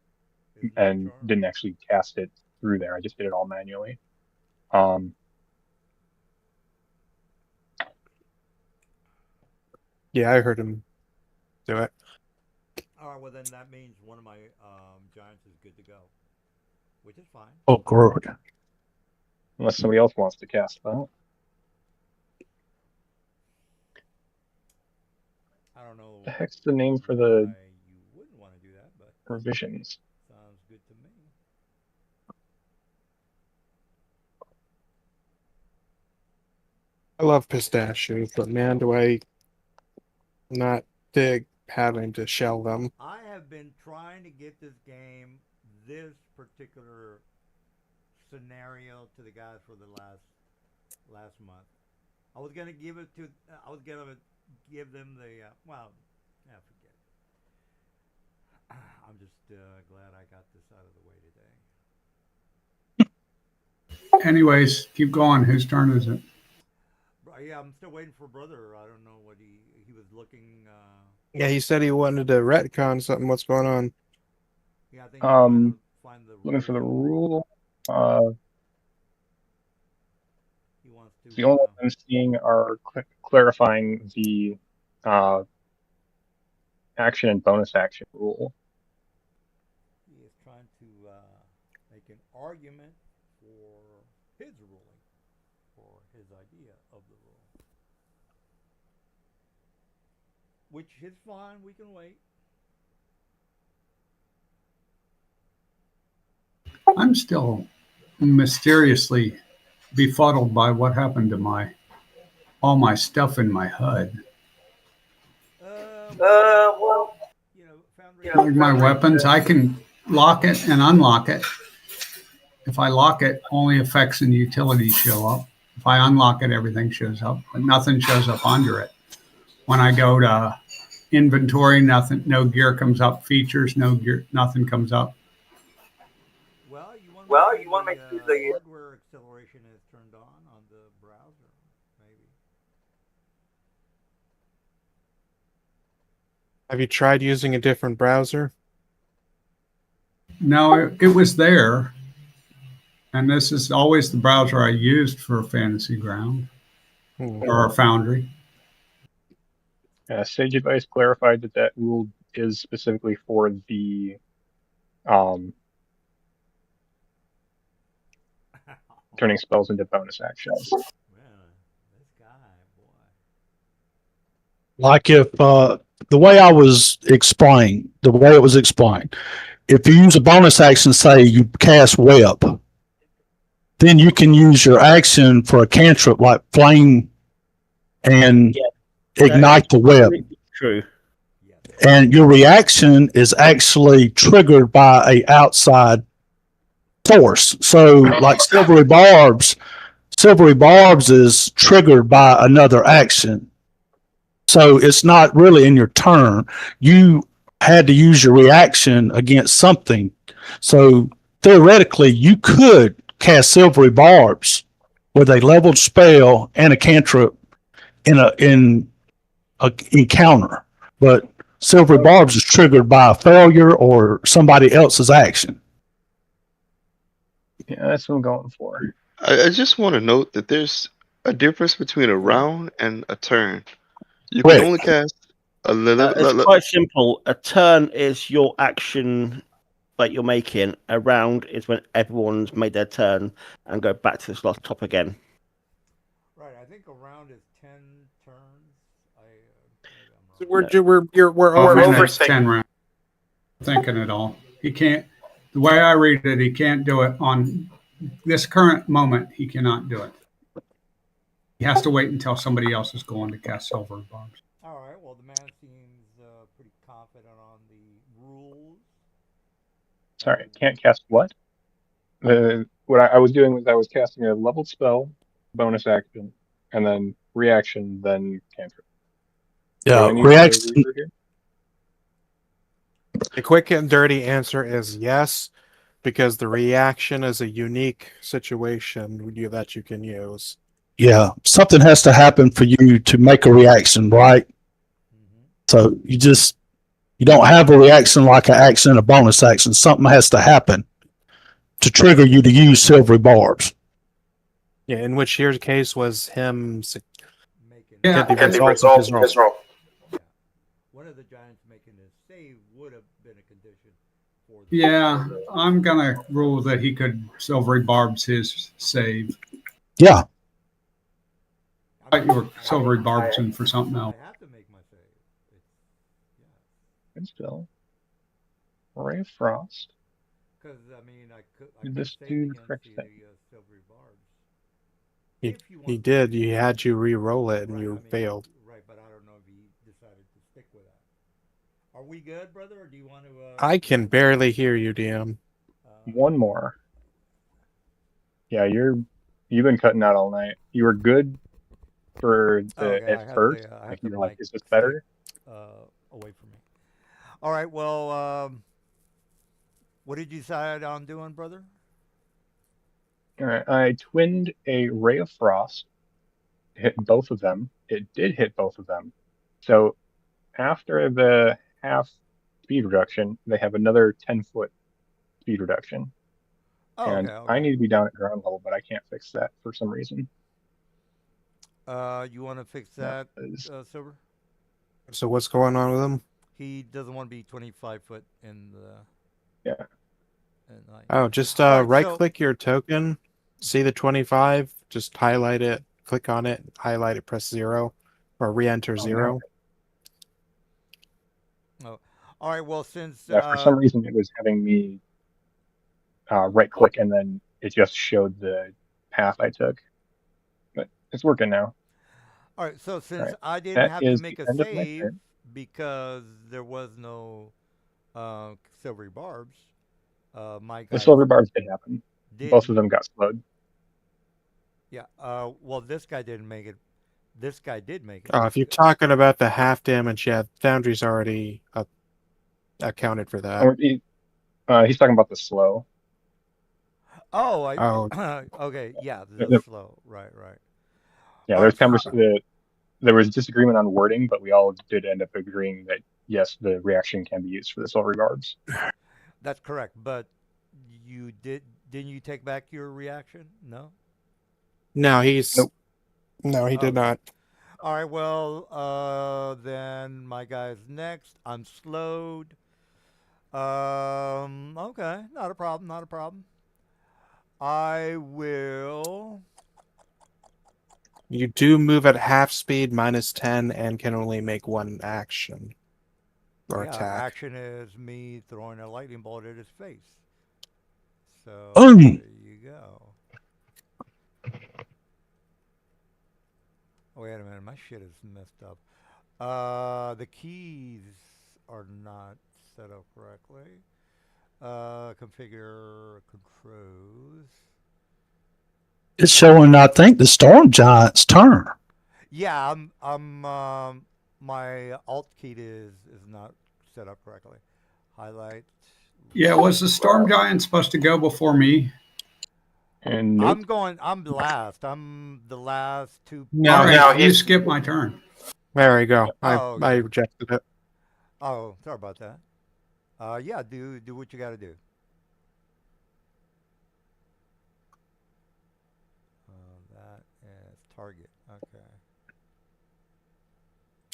is and charm. didn't actually cast it through there. I just did it all manually. Yeah, I heard him do it. All right, well then that means one of my giants is good to go, which is fine. Oh, good. Unless somebody else wants to cast that. I don't know. The heck's the name for the why you wouldn't want to do that, but revisions? sounds good to me. I love pistachios, but man, do I not dig having to shell them. I have been trying to get this game, this particular scenario, to the guys for the last month. I was gonna give it to. I was gonna give them the. Well, yeah, forget it. I'm just glad I got this out of the way today. Anyways, keep going. Whose turn is it? Yeah, I'm still waiting for brother. I don't know what he was looking. Yeah, he said he wanted to retcon something. What's going on? Yeah, I think he's trying to find the Looking for the rule. rule. He wants to. The only ones I'm seeing are clarifying the action and bonus action rule. He is trying to make an argument for his ruling, for his idea of the rule. Which is fine, we can wait. I'm still mysteriously befuddled by what happened to all my stuff in my HUD. Well, Like my weapons, I can lock it and unlock it. If I lock it, only effects and utilities show up. If I unlock it, everything shows up, but nothing shows up under it. When I go to inventory, nothing, no gear comes up. Features, no gear, nothing comes up. Well, you want to make sure the hardware acceleration is turned on the browser, maybe. Have you tried using a different browser? No, it was there. And this is always the browser I used for Fantasy Ground or Foundry. Sage Advice clarified that rule is specifically for the turning spells into bonus actions. Man, this guy, boy. Like if the way it was explained, if you use a bonus action, say you cast web, then you can use your action for a cantrip like flame and ignite the web. True. And your reaction is actually triggered by a outside force. So like silvery barbs is triggered by another action. So it's not really in your turn. You had to use your reaction against something. So theoretically, you could cast silvery barbs with a leveled spell and a cantrip in a encounter, but silvery barbs is triggered by a failure or somebody else's action. Yeah, that's what I'm going for. I just want to note that there's a difference between a round and a turn. You can Quick. only cast a little. It's quite simple. A turn is your action that you're making. A round is when everyone's made their turn and go back to the slot top again. Right, I think a round is 10 turns. We're Oh, man, over. it's 10 rounds. Thinking it all. He can't. The way I read it, he can't do it on this current moment. He cannot do it. He has to wait until somebody else is going to cast silver barbs. All right, well, the man seems pretty confident on the rules. Sorry, can't cast what? What I was doing was I was casting a leveled spell, bonus action, and then reaction, then cantrip. Yeah, Do I need to reaction. read through here? The quick and dirty answer is yes, because the reaction is a unique situation that you can use. Yeah, something has to happen for you to make a reaction, right? So you don't have a reaction like an action, a bonus action. Something has to happen to trigger you to use silvery barbs. Yeah, in which here's case was him Yeah, get the result of his roll. Yeah. One of the giants making a save would have been a condition for the yeah, I'm going to rule that he could silvery barbs his save. Yeah. I thought you were silvery barbs in for something else. I have to make my save. Good spell. Ray of Frost. Because, I mean, I Did could this save do the against correct the thing? silvery barbs. He did. You had you re-roll it, and you failed. Right, but I don't know if he decided to stick with that. Are we good, brother, or do you want to... I can barely hear you, DM. One more. Yeah, you've been cutting out all night. You were good for at first. Like you were like, is this better? Away from me. All right, well, what did you decide on doing, brother? All right, I twinned a Ray of Frost, hit both of them. It did hit both of them. So after the half speed reduction, they have another 10-foot speed reduction. Oh, and okay. I need to be down at ground level, but I can't fix that for some reason. You want to fix that, Silver? So what's going on with him? He doesn't want to be 25 foot in the... Yeah. Oh, just right-click your token, see the 25, just highlight it, click on it, highlight it, press 0, or re-enter 0. Oh, all right. Well, since for some reason it was having me right-click and then it just showed the path I took, but it's working now. All right. So since I didn't have to make a save because there was no silvery barbs, the silver barbs did happen. Both of them got slowed. Yeah. Well, this guy didn't make it. This guy did make it. Oh, if you're talking about the half damage, yeah, Foundry's already accounted for that. He's talking about the slow. Oh, okay. Yeah, the slow. Right. Yeah, there's there was disagreement on wording, but we all did end up agreeing that yes, the reaction can be used for the silvery barbs. That's correct, but didn't you take back your reaction? No. No, he did not. All right, well, then my guy's next. I'm slowed. Okay, not a problem. I will... You do move at half speed, -10, and can only make one action or attack. Action is me throwing a lightning bolt at his face. So there you go. Oh, wait a minute, my shit is messed up. The keys are not set up correctly. Configure controls. It's showing, I think, the Storm Giant's turn. Yeah, my alt key is not set up correctly. Highlight. Yeah, was the Storm Giant supposed to go before me? And I'm last. I'm the last two. No, you skipped my turn. There we go. I rejected it. Oh, sorry about that. Yeah, do what you got to do. target. Okay.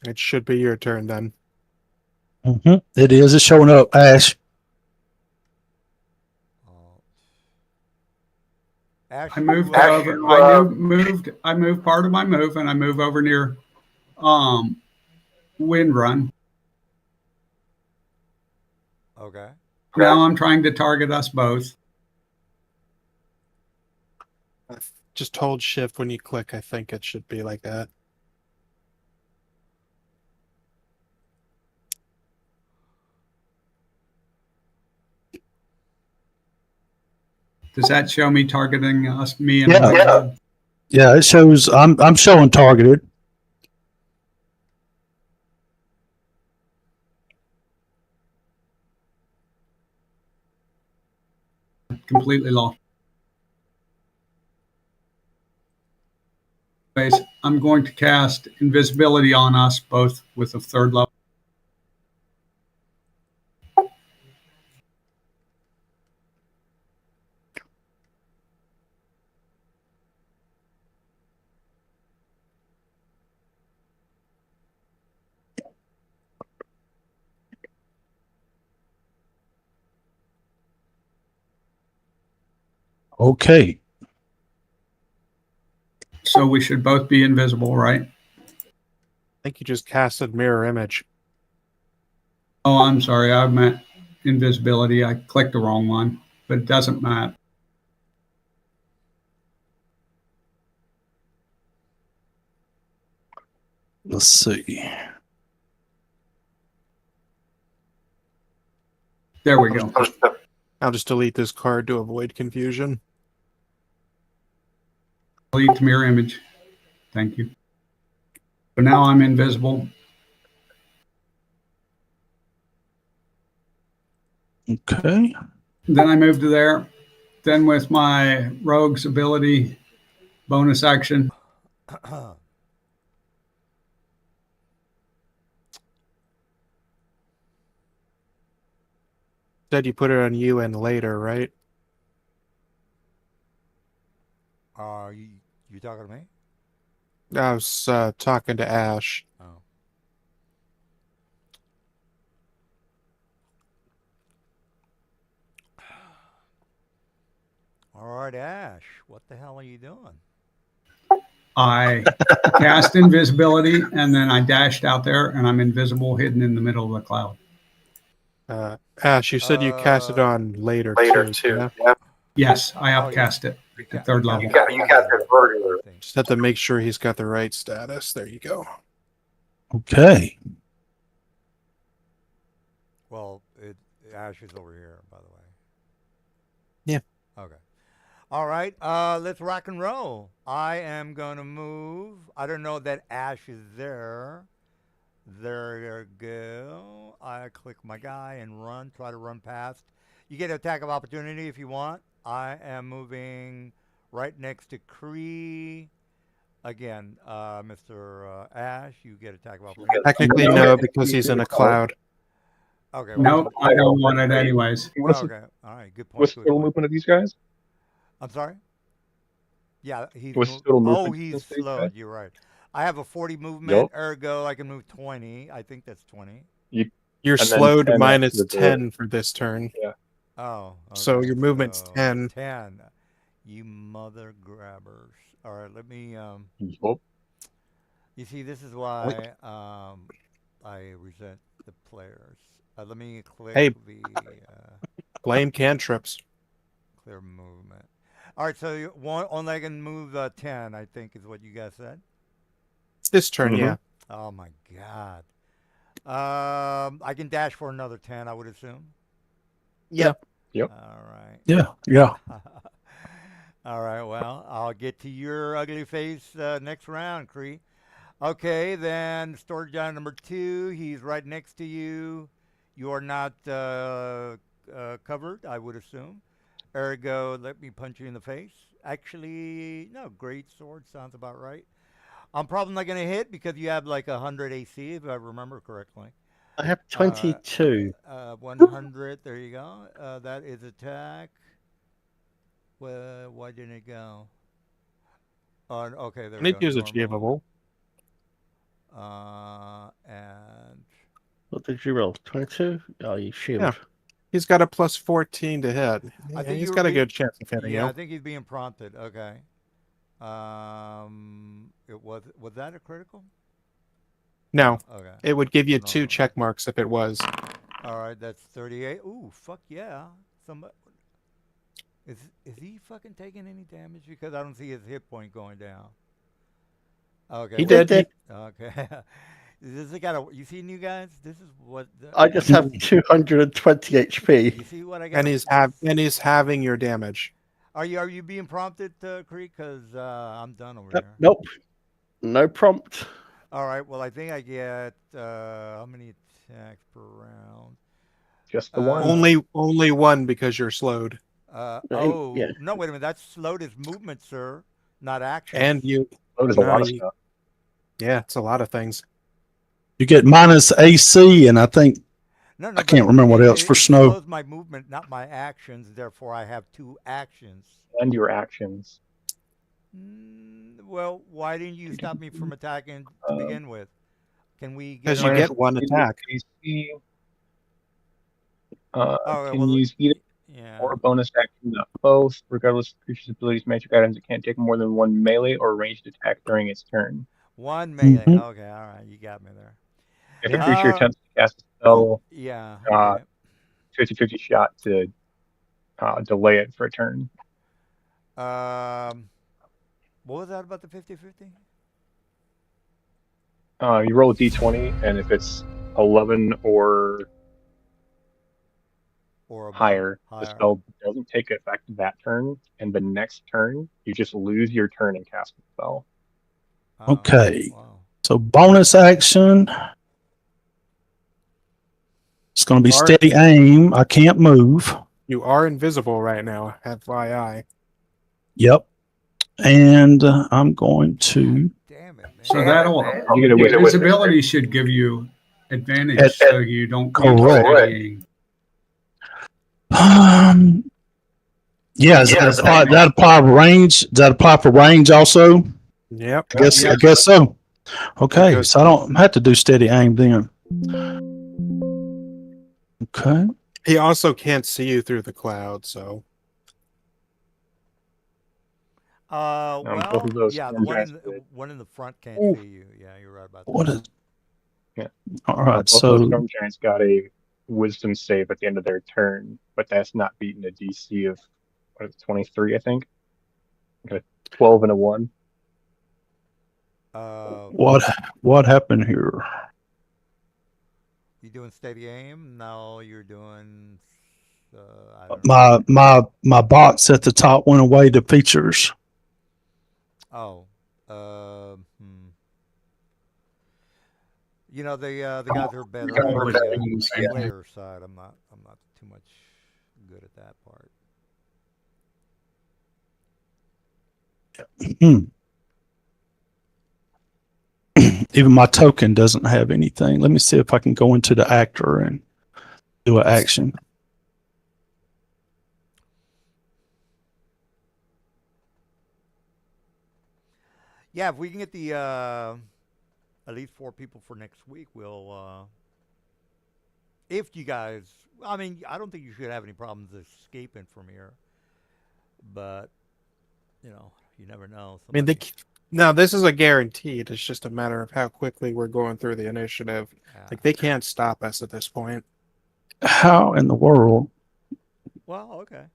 It should be your turn then. It is. It's showing up, Ash. Oh. Ash, I moved you, over. I moved part of my move, and I move over near Wind Run. okay. Now I'm trying to target us both. Just hold shift when you click. I think it should be like that. Does that show me targeting us, me and Yeah. Wind Run? Yeah, it shows. I'm showing targeted. Completely lost. Anyways, I'm going to cast invisibility on us both with a 3rd level. Okay. So we should both be invisible, right? I think you just casted mirror image. Oh, I'm sorry. I meant invisibility. I clicked the wrong one, but it doesn't matter. Let's see. There we go. I'll just delete this card to avoid confusion. Delete the mirror image. Thank you. So now I'm invisible. Okay. Then I move to there. Then with my rogue's ability bonus action, Said you put it on you and later, right? You talking to me? I was talking to Ash. Oh. All right, Ash. What the hell are you doing? I cast invisibility and then I dashed out there and I'm invisible, hidden in the middle of the cloud. Ash, you said you cast it on later too. Yeah? Yes, I Oh, upcast it You at 3rd level. You got it regular. Just have to make sure he's got the right status. There you go. Okay. Well, Ash is over here, by the way. Yeah. Okay. All right. Let's rock and roll. I am gonna move. I don't know that Ash is there. There you go. I click my guy and run. Try to run past. You get an attack of opportunity if you want. I am moving right next to Cree. Again, Mr. Ash, you get attack of opportunity. Technically, no, because he's in a cloud. Okay. Nope, I don't want it anyways. Okay. All right. Good point. What's the Good total point. movement of these guys? I'm sorry. Yeah, he's. What's the total Oh, movement he's distance, slowed. guys? You're right. I have a 40 movement. Yup. Ergo, I can move 20. I think that's 20. You're And then slowed 10 minus after the- 10 for this turn. Oh. So okay, your movement's so 10. 10. You mother grabbers. All right. Let me. Yup. You see, this is why I resent the players. Let me click Hey. the Blame cantrips. clear movement. All right. So only I can move 10. I think is what you guys said. This turn, Mhm. yeah. Oh my god. I can dash for another 10, I would assume. Yeah. Yep. All right. Yeah. Yeah. All right. Well, I'll get to your ugly face next round, Cree. Okay, then storage giant number 2. He's right next to you. You are not covered, I would assume. Ergo, let me punch you in the face. Actually, no, great sword sounds about right. I'm probably not going to hit because you have like 100 AC, if I remember correctly. I have 22. 100, there you go. That is attack. Well, why didn't it go? Okay, there we It go. is Normal. achievable. And What did you roll? 22? Oh, you shield. Yeah. He's got a plus 14 to hit. I think He's you were got a being- good chance of hitting yeah, I you. think he's being prompted. Okay. It was that a critical? No, Okay. it would give you No, 2 no. check marks if it was. All right, that's 38. Ooh, fuck yeah. Somebody is he fucking taking any damage? Because I don't see his hit point going down. Okay. He well- did. Okay. This is got a. You see, you guys. This is what. I just have 220 HP. You see what I got? And he's having your damage. Are you being prompted, Creek? Because I'm done over here. Nope. No prompt. All right. Well, I think I get how many attacks per round? Just the one. Only one because you're slowed. Oh yeah. no! Wait a minute. That's slowed as movement, sir, not action. And you. Oh, there's a lot of you- stuff. Yeah, it's a lot of things. You get minus AC, and I think no, I can't remember what else for it snow. slows my movement, not my actions. Therefore, I have 2 actions. And your actions. Well, why didn't you stop me from attacking to begin with? Can we get? Because you get one attack. AC, Oh, can well, use either yeah. or a bonus action, not both, regardless of the creature's abilities, magic items. It can't take more than 1 melee or ranged attack during its turn. 1 melee. Mhm. Okay, all right, you got me there. If a creature attempts to cast a spell, Yeah. Uh, Okay. 50-50 shot to delay it for a turn. What was that about the 50-50? You roll a d20, and if it's 11 or Or above? higher, the spell doesn't take effect that turn, and the next turn, you just lose your turn and cast the spell. Oh, Okay. wow. So bonus action. It's going to be steady aim. I can't move. You are invisible right now, FYI. Yep. And I'm going to. Damn it, man. So that'll You get a your wizard. visibility should give you advantage, At- so you don't Correct. use Yeah, does that apply for range? Does that apply for range also? Yep. I guess so. Okay, Because- so I don't have to do steady aim then. Okay. He also can't see you through the cloud, so. both Well, of those yeah, the storm one giants in did. one in the front can't Ooh. see you. Yeah, you're right about that. What is? Yeah. All right. Both of those So storm giants got a wisdom save at the end of their turn, but that's not beating a DC of 23, I think. Got a 12 and a 1. what happened here? You doing steady aim? No, you're doing. I don't know. My box at the top went away to features. Oh. You know the guys are better Go on with the it. player side. I'm not too much good at that part. Even my token doesn't have anything. Let me see if I can go into the actor and do an action. Yeah, if we can get the at least 4 people for next week, we'll. If you guys, I mean, I don't think you should have any problems escaping from here, but you know, you never know. I mean, no, this is a guaranteed. It's just a matter of how quickly we're going through the initiative. Yeah. Like, they can't stop us at this point. How in the world? Well, okay.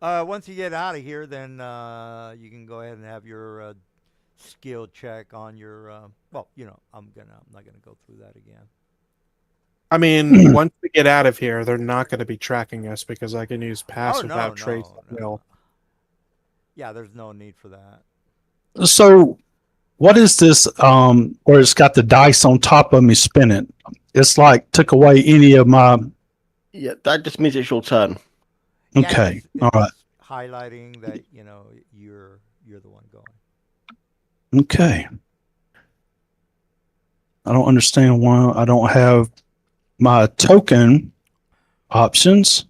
Once you get out of here, then you can go ahead and have your skill check on your. Well, you know, I'm not gonna go through that again. I mean, once we get out of here, they're not going to be tracking us because I can use pass without trace. No. Yeah, there's no need for that. So, what is this? Where it's got the dice on top of me spinning? It's like took away any of my. Yeah, that just means it's your turn. Yeah, Okay, it's all right. highlighting that you're the one going. Okay. I don't understand why I don't have my token options.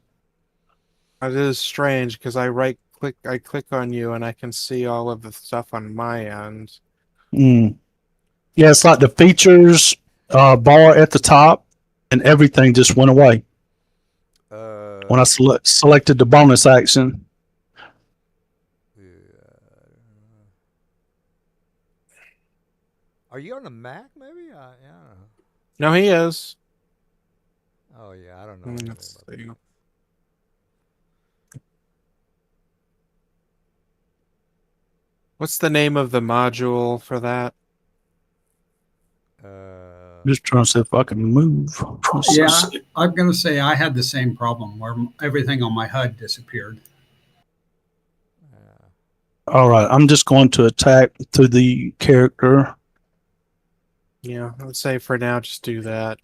It is strange because I right click on you, and I can see all of the stuff on my end. Yeah, it's like the features bar at the top, and everything just went away when I selected the bonus action. Are you on a Mac? Maybe. Yeah. I don't know. No, he is. Oh yeah, I don't know. Let's see. What's the name of the module for that? Just trying to see if I can move. Yeah, I'm going to say I had the same problem where everything on my HUD disappeared. All right, I'm just going to attack to the character. Yeah, let's say for now, just do that.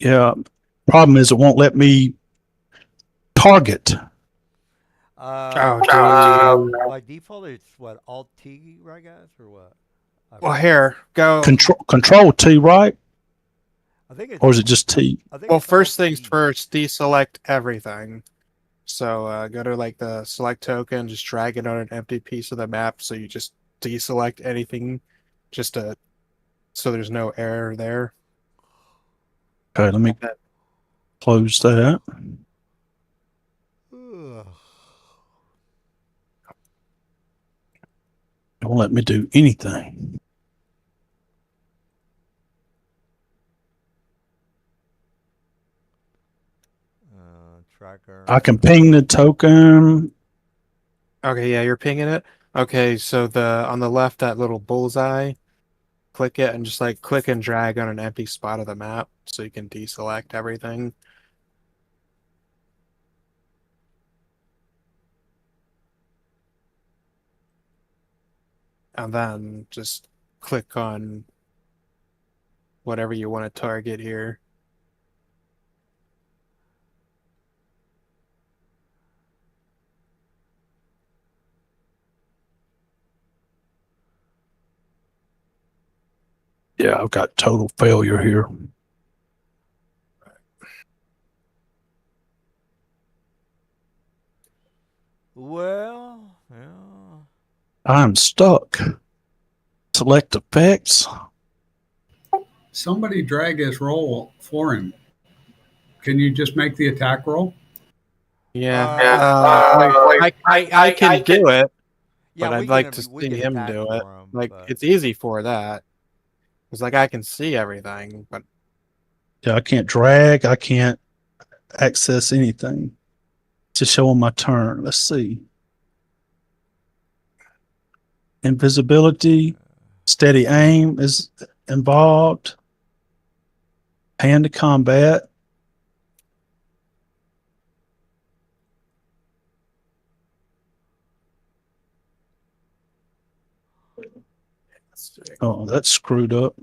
Yeah, problem is it won't let me target. By default, it's what, Alt T, right, guys, or what? Well, here, go. Control T, right? I think it's, or is it just T? Well, first things first, deselect everything. So go to like the select token, just drag it on an empty piece of the map. So you just deselect anything, just so there's no error there. Okay, let me close that. It won't let me do anything. Tracker. I can ping the token. Okay, yeah, you're pinging it. Okay, so on the left, that little bullseye, click it and just like click and drag on an empty spot of the map so you can deselect everything. And then just click on whatever you want to target here. Yeah, I've got total failure here. Well, yeah. I'm stuck. Select effects. Somebody drag his roll for him. Can you just make the attack roll? Yeah, I can do it, Yeah, but I'd like to see him do it. Like, it's easy for that. It's like I can see everything, but Yeah, I can't drag. I can't access anything. To show on my turn. Let's see. Invisibility, steady aim is involved. Hand to combat. Oh, that's screwed up.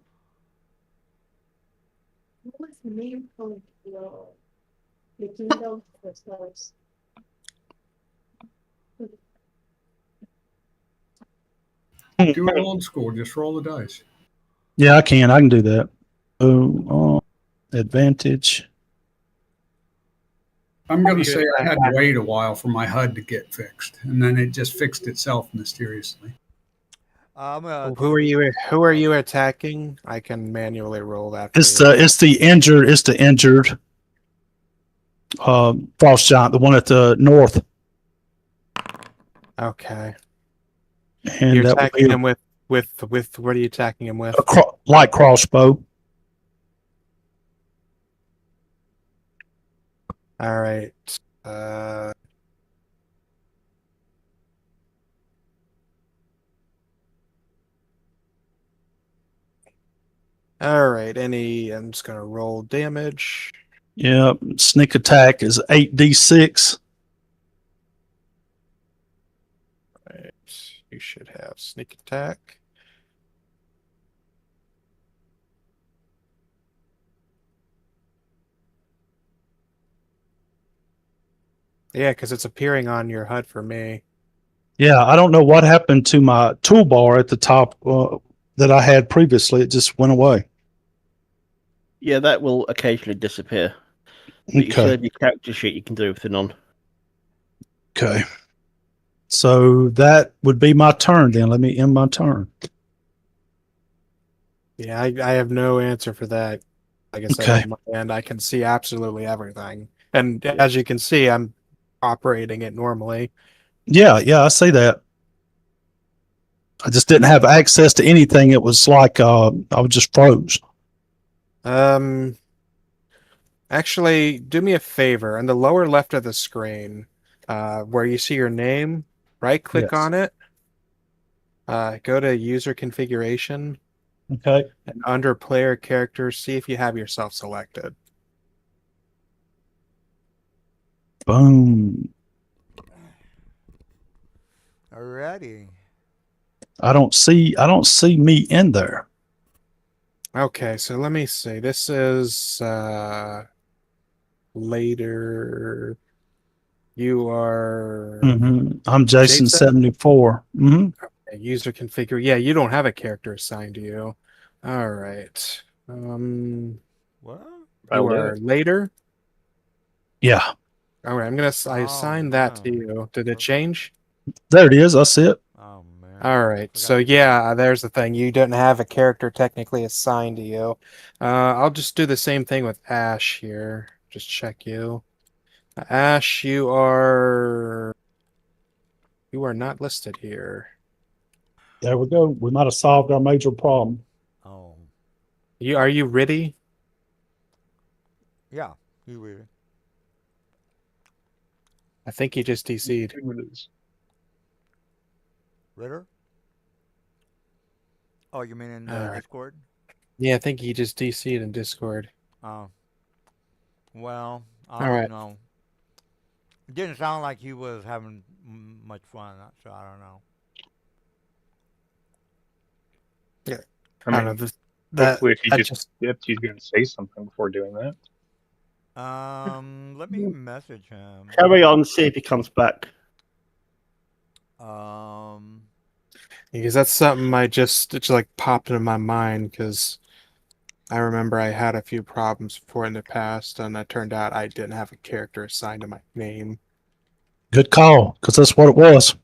What was the name of the kingdom themselves? Do it old school. Just roll the dice. Yeah, I can do that. Oh, advantage. I'm going to say I had to wait a while for my HUD to get fixed, and then it just fixed itself mysteriously. who are you attacking? I can manually roll that. It's the injured frost giant, the one at the north. Okay. And you're attacking him with what are you attacking him with? Light crossbow. All right. All right. I'm just gonna roll damage. Yeah, sneak attack is 8d6. Right. You should have sneak attack. Yeah, because it's appearing on your HUD for me. Yeah, I don't know what happened to my toolbar at the top that I had previously. It just went away. Yeah, that will occasionally disappear. But you still have your character sheet you can do everything on. Okay. So that would be my turn then. Let me end my turn. Yeah, I have no answer for that. Like I said, Okay. on my end, I can see absolutely everything. And as you can see, I'm operating it normally. Yeah, I see that. I just didn't have access to anything. It was like I was just froze. Actually, do me a favor. On the lower left of the screen, where you see your name, right click Yes. on it. Go to user configuration, Okay. and under player characters, see if you have yourself selected. Boom. Alrighty. I don't see me in there. Okay, so let me see. This is later. You are I'm Jason Jason? 74. User configure. Yeah, you don't have a character assigned to you. All right. What? You are later. Yeah. All right, I assign that to you. Did it change? There it is. I see it. Oh man. All right. So yeah, there's the thing. You didn't have a character technically assigned to you. I'll just do the same thing with Ash here. Just check you. Ash, you are not listed here. There we go. We might have solved our major problem. Oh. Are you ready? Yeah. You ready? I think he just DC'd. Ritter? Oh, you mean in All right. Discord? Yeah, I think he just DC'd in Discord. Oh. Well, I All don't right. know. It didn't sound like he was having much fun, so I don't know. Yeah. I mean, don't know. hopefully if he just dipped, he's going to say something before doing that. Let me message him. Carry on, see if he comes back. Because that's something it just like popped into my mind because I remember I had a few problems before in the past, and it turned out I didn't have a character assigned to my name. Good call, because that's what it was.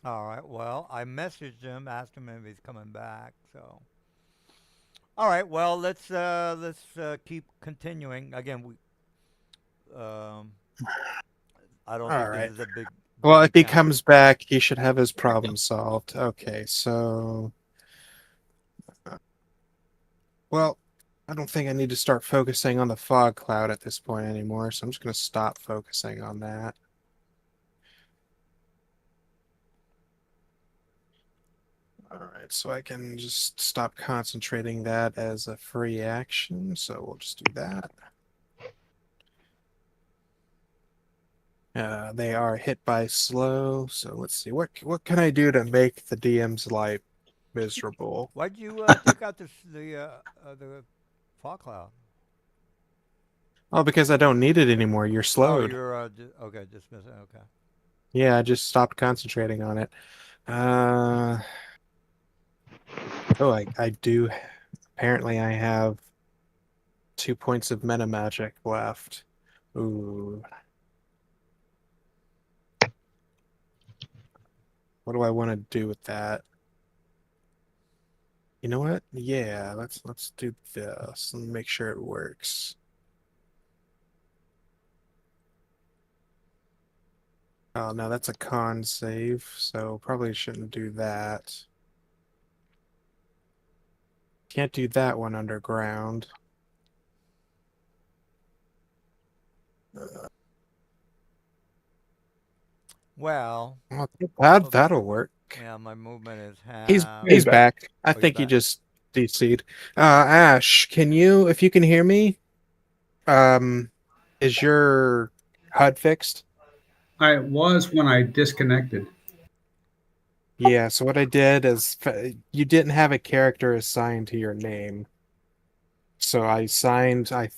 All right. Well, I messaged him, asked him if he's coming back. So, all right. Well, let's keep continuing. Again, I don't think this is a big. Well, if he account. comes back, he should have his problem solved. Okay, so well, I don't think I need to start focusing on the fog cloud at this point anymore, so I'm just going to stop focusing on that. All right, so I can just stop concentrating that as a free action, so we'll just do that. They are hit by slow, so let's see. What can I do to make the DM's life miserable? Why'd you take out the fog cloud? Oh, because I don't need it anymore. You're slowed. Oh, you're okay. Dismiss it. Okay. Yeah, I just stopped concentrating on it. Oh, I do. Apparently, I have 2 points of meta magic left. Ooh. What do I want to do with that? You know what? Yeah, let's do this and make sure it works. Oh, no, that's a con save, so probably shouldn't do that. Can't do that one underground. Well, that'll work. Yeah, my movement is half. He's back. I think he just DC'd. Ash, if you can hear me, is your HUD fixed? I was when I disconnected. Yeah, so what I did is you didn't have a character assigned to your name. So I assigned I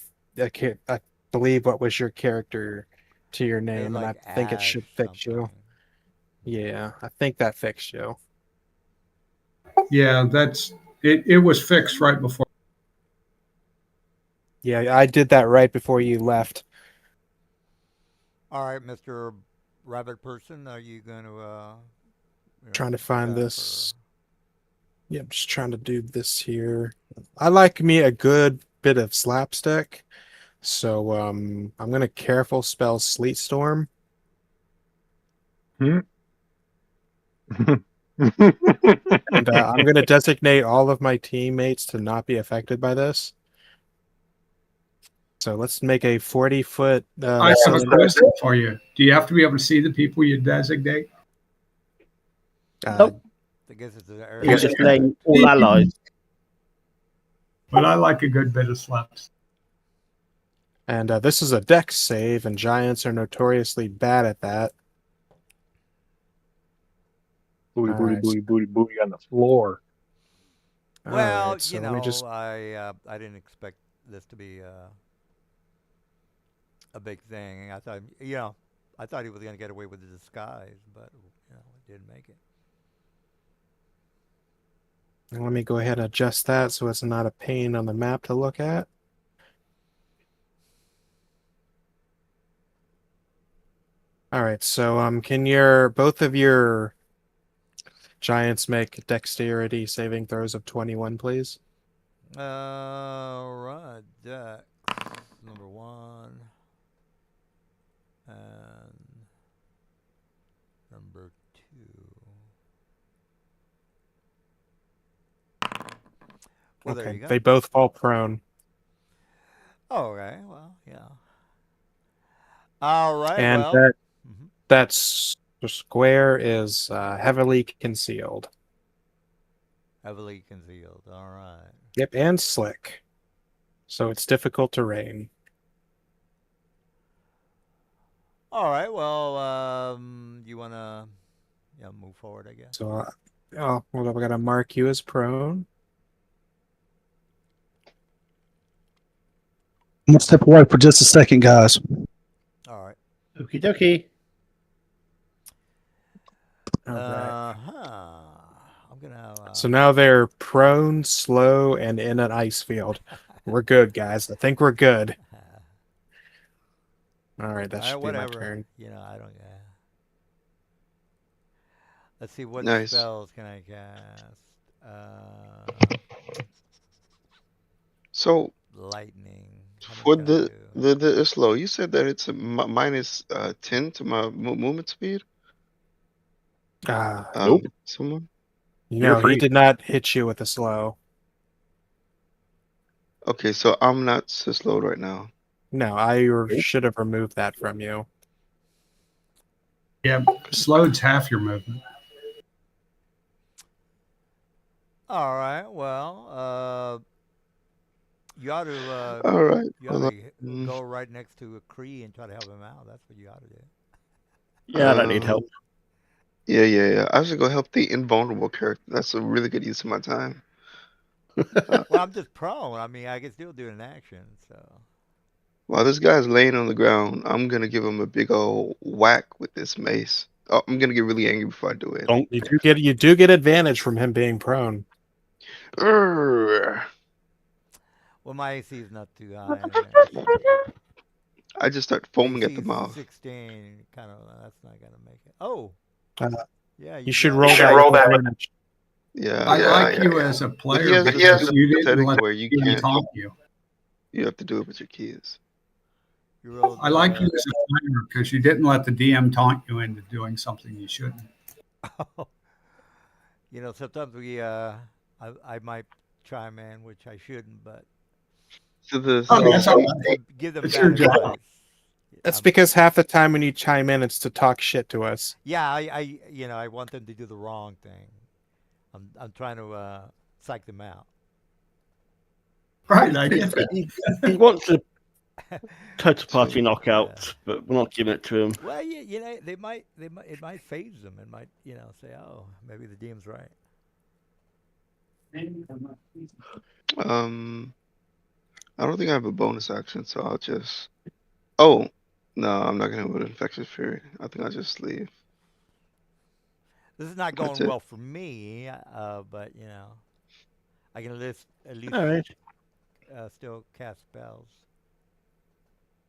believe what was your character to your name, and I think it should fix you. Yeah, I think that fixed you. Yeah, it was fixed right before. Yeah, I did that right before you left. All right, Mr. Rabbit person, are you going to Trying to find Jeff, this. Yeah, I'm just trying to do this here. I like me a good bit of slapstick. So I'm gonna careful spell Sleet Storm. Hmm? And I'm gonna designate all of my teammates to not be affected by this. So let's make a 40-foot. I have a question for you. Do you have to be able to see the people you designate? Nope. I guess it's an You're area. just saying all allies. But I like a good bit of slaps. And this is a dex save, and giants are notoriously bad at that. Booty, All booty, right. booty, booty, booty on the floor. Well, All right, so you let me know, just. I didn't expect this to be a big thing. I thought, I thought he was going to get away with the disguise, but he didn't make it. Let me go ahead and adjust that so it's not a pain on the map to look at. All right, so can both of your giants make dexterity saving throws of 21, please? Right, Dex number 1 and number 2. Well, there you Okay, go. they both fall prone. Oh, okay. Well, yeah. All right. And well, that's the square is heavily concealed. heavily concealed. All right. Yep, and slick. So it's difficult to rain. All right. Well, you want to move forward, I guess. So, well, we got to mark you as prone. I'm gonna step away for just a second, guys. All right. Okie dokie. All right. I'm gonna. So now they're prone, slow, and in an ice field. We're good, guys. I think we're good. All right, that should be my turn. I don't. Let's see what Nice. spells can I cast. So Lightning. How much for can I do? the slow, you said that it's a minus 10 to my movement speed. Nope. Someone. No, free. he did not hit you with a slow. Okay, so I'm not so slowed right now. No, I should have removed that from you. Yeah, slowed's half your movement. All right. Well, you ought to. All right. You ought to go right next to a Cree and try to help him out. That's what you ought to do. Yeah, I don't need help. Yeah. I was gonna go help the invulnerable character. That's a really good use of my time. Well, I'm just prone. I mean, I can still do an action. So. While this guy's laying on the ground, I'm gonna give him a big old whack with this mace. Oh, I'm gonna get really angry before I do it. You do get advantage from him being prone. Urgh. Well, my AC is not too high. I just start foaming at AC the mouth. 16, kind of. That's not gonna make it. Oh. Yeah. You should roll that advantage. Yeah. I like you as a player, But because you didn't setting let where you me can't. taunt you. You have to do it with your keys. You rolled, I like you as a player because you didn't let the DM taunt you into doing something you shouldn't. Sometimes I might chime in, which I shouldn't, but give them bad advice. That's because half the time when you chime in, it's to talk shit to us. Yeah, I want them to do the wrong thing. I'm trying to psych them out. Right, I get that. He wants to total party knockouts, but we're not giving it to him. Well, it might phase them. It might, say, oh, maybe the DM's right. I don't think I have a bonus action, so I'll just. Oh no, I'm not gonna have an infectious fury. I think I'll just leave. This is not going well for me, but I can at least All right. Still cast spells.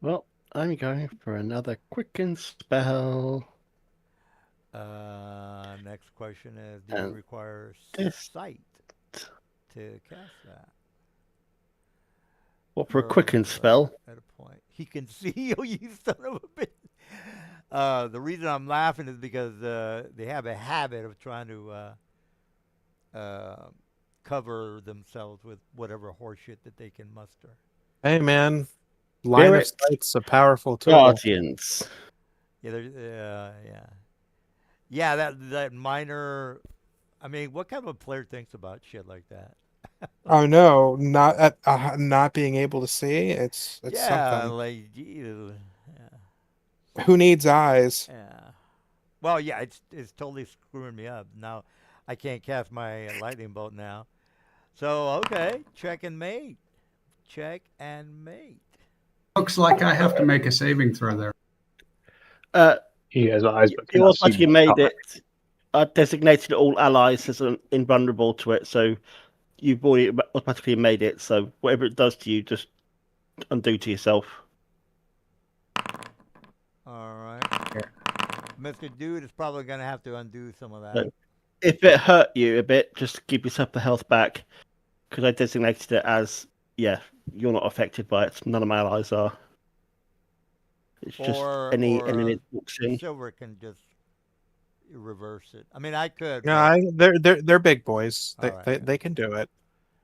Well, I'm going for another quicken spell. Next question is: do you require sight to cast that? What for a quicken spell? At a point, he can see you, you son of a bitch. The reason I'm laughing is because they have a habit of trying to cover themselves with whatever horseshit that they can muster. Hey, man. Line of sight's a powerful tool. Guardians. Yeah, yeah. That minor. I mean, what kind of a player thinks about shit like that? Oh no, not being able to see. It's something. Like, geez, yeah. Who needs eyes? Yeah. Well, yeah, it's totally screwing me up now. I can't cast my lightning bolt now. So okay, check and mate. Check and mate. Looks like I have to make a saving throw there. He has eyes, but It cannot was like see you made behind. it. I designated all allies as invulnerable to it, so you've already automatically made it. So whatever it does to you, just undo to yourself. All right. Mr. Dude is probably going to have to undo some of that. So if it hurt you a bit, just give yourself the health back, because I designated it as, you're not affected by it. None of my allies are. It's just any enemy that walks in. Silver can just reverse it. I mean, I could. Yeah, they're big boys. They can do it.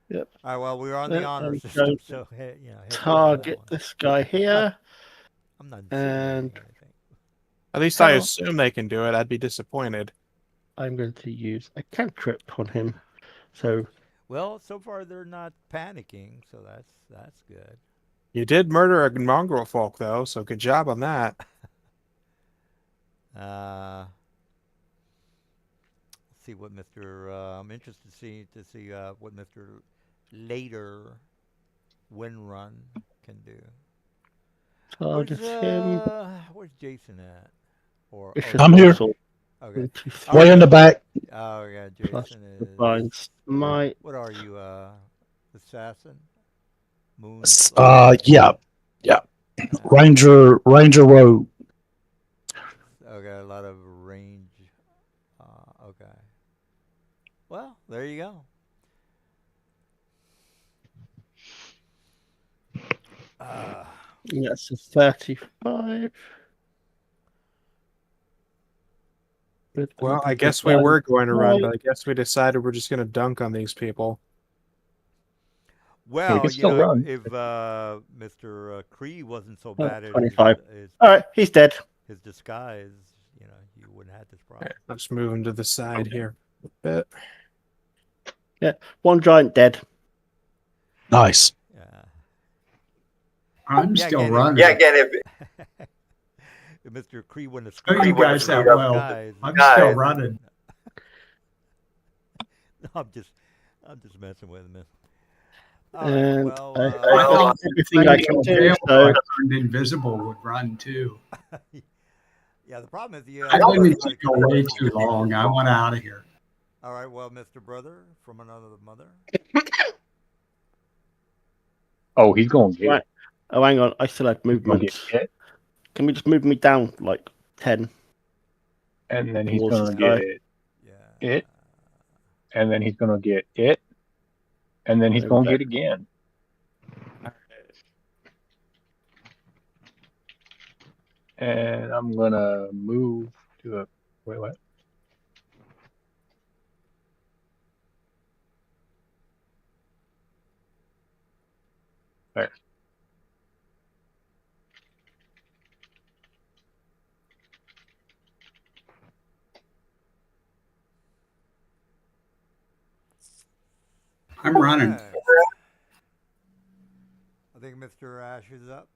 Yep. All right. Well, we're on the honor system, so target this guy here. I'm not. And at least I assume they can do it. I'd be disappointed. I'm going to use a cantrip on him. So. Well, so far they're not panicking, so that's good. You did murder a mongrel folk, though, so good job on that. Let's see what Mr. I'm interested to see what Mr. Later Windrun can do. Target him. Where's Jason at? I'm here. Okay. Way in the back. Oh yeah, Jason is. What are you, assassin? Moon. Yeah. Ranger Road. Okay, a lot of range. Okay. Well, there you go. That's a 35. Well, I guess we were going to run, but I guess we decided we're just going to dunk on these people. Well, if Mr. Cree wasn't so bad at 25. All right, he's dead. His disguise, you wouldn't have this problem. Right, let's move him to the side here a bit. Yeah, one giant dead. Nice. Yeah. I'm still running. Yeah, again, if Mr. Cree wouldn't have screwed you guys that well. I'm still running. No, I'm just messing with him. And I thought everything I can do. So turned invisible would run too. Yeah, the problem is I didn't need to go way too long. I want out of here. All right, well, Mr. Brother from another mother. Oh, he's going to get right. Oh, hang on. I still had movement. Can we just move me down like 10? And then he's going to get it. And then he's going to get it. And then he's going to get again. And I'm going to move to a... Wait, what? There. I'm running. I think Mr. Ash is up.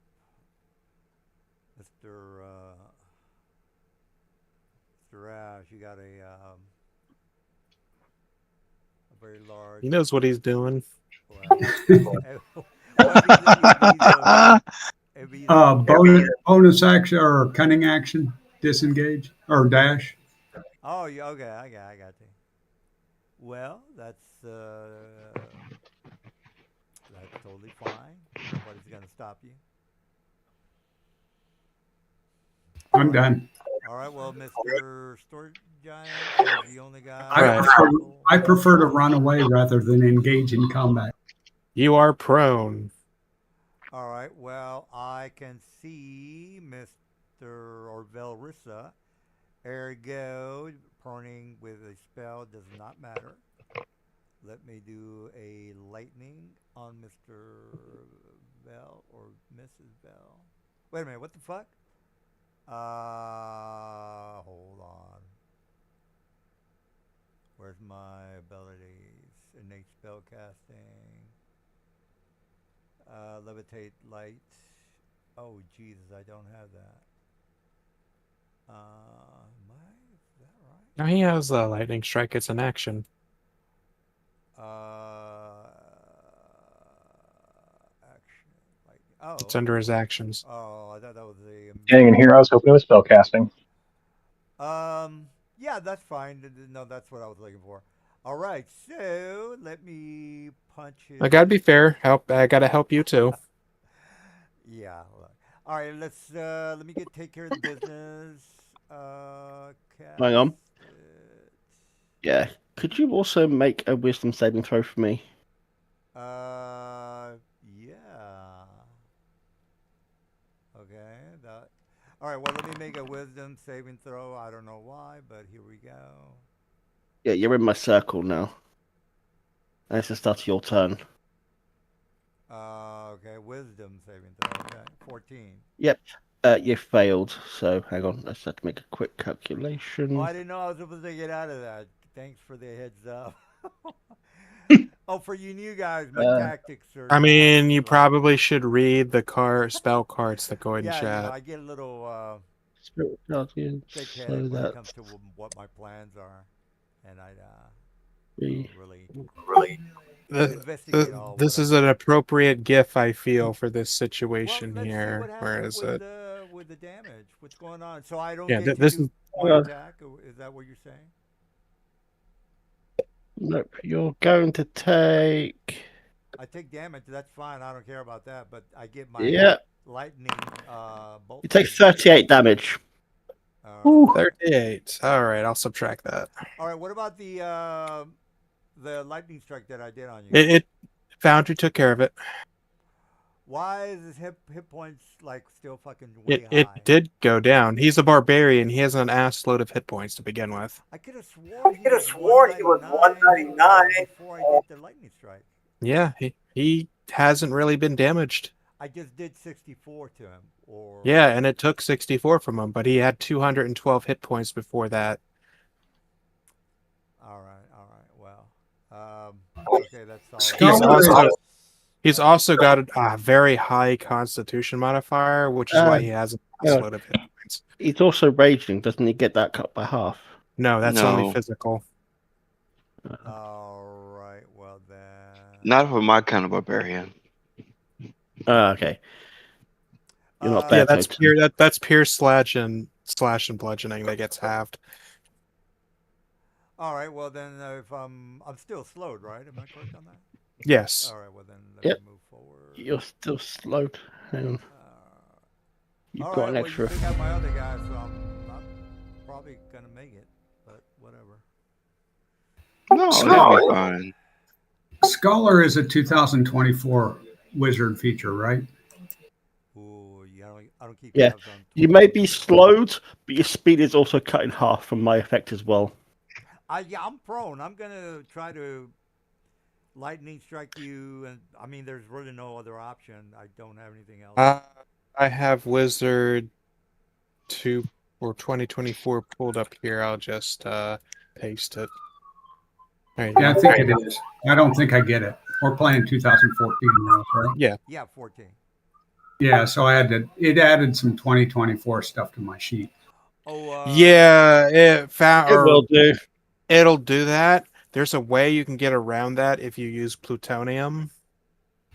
Mr. Ash, you got a very large. He knows what he's doing. Bonus action or cunning action, disengage or dash. Oh, okay, I got you. Well, that's totally fine. Nobody's gonna stop you. I'm done. All right. Well, Mr. Storage Giant is the only guy. I prefer to run away rather than engage in combat. You are prone. All right. Well, I can see Mr. Orvelrissa. Ergo, proning with a spell does not matter. Let me do a lightning on Mr. Bell or Mrs. Bell. Wait a minute. What the fuck? Hold on. Where's my abilities? Innate spell casting. Levitate light. Oh Jesus, I don't have that. Is that right? Now he has a lightning strike. It's an action. Action. Like, oh. It's under his actions. Oh, I thought that was a. Standing in here, I was hoping it was spell casting. Yeah, that's fine. No, that's what I was looking for. All right, so let me punch it. I gotta be fair. I gotta help you too. Yeah. All right, let me take care of the business. Hang on. Yeah. Could you also make a wisdom saving throw for me? Yeah. Okay. All right. Well, let me make a wisdom saving throw. I don't know why, but here we go. Yeah, you're in my circle now. And it's the start of your turn. Okay. Wisdom saving throw. Okay. 14. Yep. You failed. So hang on. Let's have to make a quick calculation. Oh, I didn't know I was supposed to get out of that. Thanks for the heads up. Oh, for you new guys, my tactics are. I mean, you probably should read the spell cards that go in chat. Yeah, I get a little Spirit Guardian. thick-headed when it comes to what my plans are, and I really investigate all. This is an appropriate GIF, I feel, for this situation let's here. See what Where is with it? With the damage, what's going on? So I don't. Yeah, get this to is. one attack. Is that what you're saying? Nope. You're going to take. I take damage. That's fine. I don't care about that. But I get my lightning bolt. You take 38 damage. Ooh, 38. All right, I'll subtract that. All right. What about the lightning strike that I did on you? It Foundry took care of it. Why is his hit points like still fucking way high? It did go down. He's a barbarian. He has an ass load of hit points to begin with. I could have sworn he was 199 before I did the lightning strike. Yeah, he hasn't really been damaged. I just did 64 to him. Yeah, and it took 64 from him, but he had 212 hit points before that. All right. Well, okay, that's all. He's also got a very high Constitution modifier, which is why he has a load of hit points. He's also raging. Doesn't he get that cut by half? No, that's only physical. All right. Well then. Not for my kind of barbarian. Okay. You're not bad. Yeah, that's pure slash and bludgeoning that gets halved. All right. Well then, if I'm still slowed, right? Am I correct on that? Yes. All right. Well then, let me move forward. You're still slowed. Hang on. You've got an extra. Well, you pick out my other guy, so I'm not probably gonna make it, but whatever. No, that'll be fine. Scholar is a 2024 wizard feature, right? Ooh, yeah, I don't keep. Yeah, you may be slowed, but your speed is also cut in half from my effect as well. Yeah, I'm prone. I'm gonna try to lightning strike you, and I mean, there's really no other option. I don't have anything else. I have Wizard 2 or 2024 pulled up here. I'll just paste it. Right, yeah, I think it is. I don't think I get it. We're playing 2014 now, right? Yeah. Yeah, 14. Yeah, so it added some 2024 stuff to my sheet. Oh. Yeah, it will do. It'll do that. There's a way you can get around that if you use plutonium.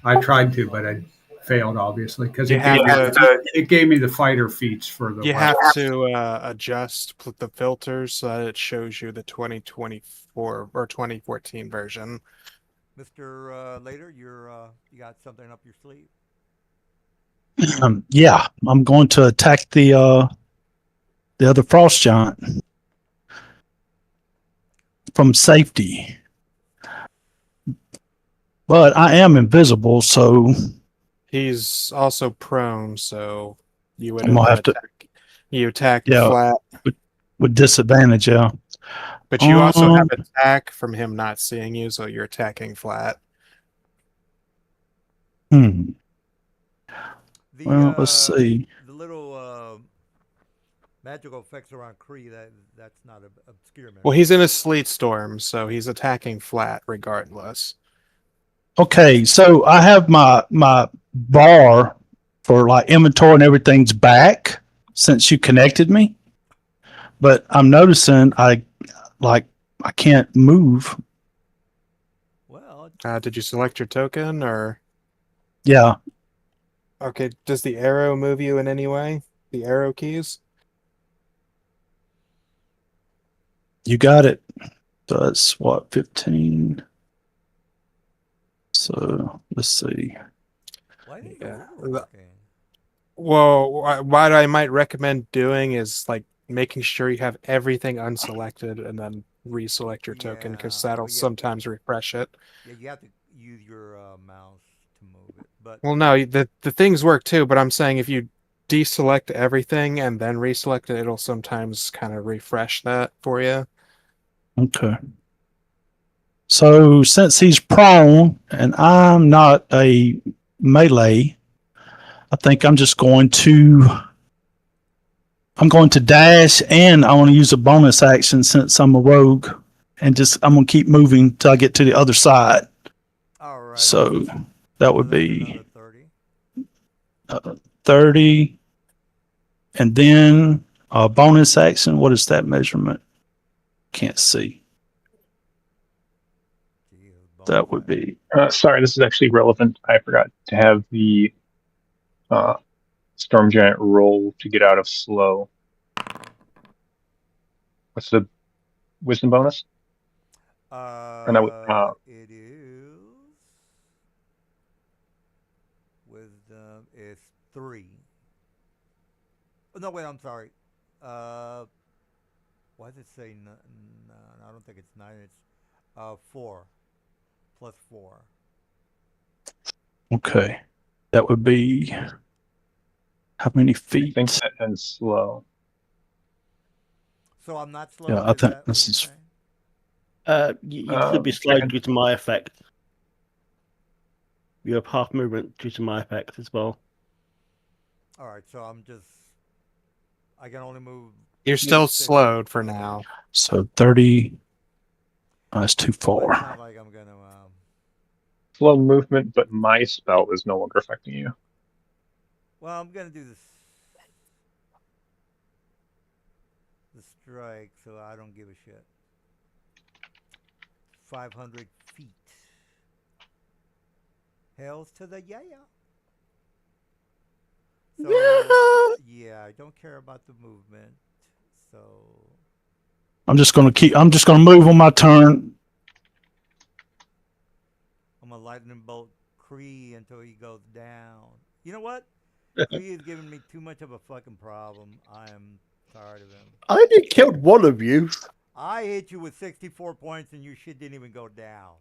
I tried to, but I failed, obviously, because it gave me the fighter feats for the. You have to adjust the filters so that it shows you the 2024 or 2014 version. Mr. Later, you got something up your sleeve? Yeah, I'm going to attack the the other frost giant from safety. But I am invisible, so He's also prone, so you would I'm gonna have to, you attack yeah, flat, with disadvantage. Yeah. but you also Um, have attack from him not seeing you, so you're attacking flat. hmm. The Well, let's see. the little magical effects around Kree, that's not obscure. Well, he's in a sleet storm, so he's attacking flat regardless. Okay, so I have my bar for like inventory and everything's back since you connected me, but I'm noticing I can't move. Well, Did you select your token or? Yeah, Okay, does the arrow move you in any way? The arrow keys? you got it. So that's what, 15. So let's see. why didn't Yeah. you work? Okay. Well, what I might recommend doing is like making sure you have everything unselected and then reselect your token because Yeah, that'll well, yeah. sometimes refresh it. Yeah, you have to use your mouse to move it. But Well, no, the things work too, but I'm saying if you deselect everything and then reselect it, it'll sometimes kind of refresh that for you. Okay. So since he's prone and I'm not a melee, I think I'm going to dash, and I want to use a bonus action since I'm a rogue, and I'm going to keep moving till I get to the other side. all right. So that would that's be another 30. 30, and then a bonus action. What is that measurement? Can't see. Gee, That would be Sorry, this is actually relevant. I forgot to have the Storm Giant roll to get out of slow. What's the wisdom bonus? Or no, it is wisdom is 3. Oh, no, wait, I'm sorry. Why does it say no, I don't think it's 9. It's 4 plus 4. okay. That would be how many I feet? think that ends slow. So I'm not slow. Yeah, I is think that this what is. you're saying? You could be slow due to my effect. You have half movement due to my effect as well. All right, so I can only move. You're still 6 slowed for feet. now. So 30. That's too Well, it's far. not like I'm gonna. Slow movement, but my spell is no longer affecting you. Well, I'm gonna do the strike, so I don't give a shit. 500 feet. Hails to the yeah. So, yeah, I don't care about the movement. So I'm just gonna move on my turn. I'm gonna lightning bolt Kree until he goes down. You know what? Kree is giving me too much of a fucking problem. I am tired of him. I only killed one of you. I hit you with 64 points and your shit didn't even go down.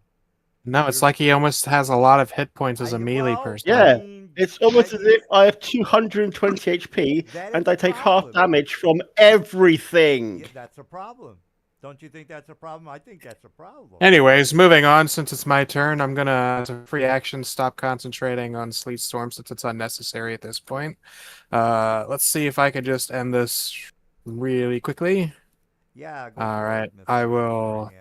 No, it's like he almost has a lot of hit points as a melee person. Yeah, it's almost as if I have 220 HP and I take half damage from everything. Yeah, that's a problem. Don't you think that's a problem? I think that's a problem. Anyways, moving on, since it's my turn, I'm gonna, as a free action, stop concentrating on Sleet Storm since it's unnecessary at this point. Let's see if I could just end this really quickly. Yeah. All right, I will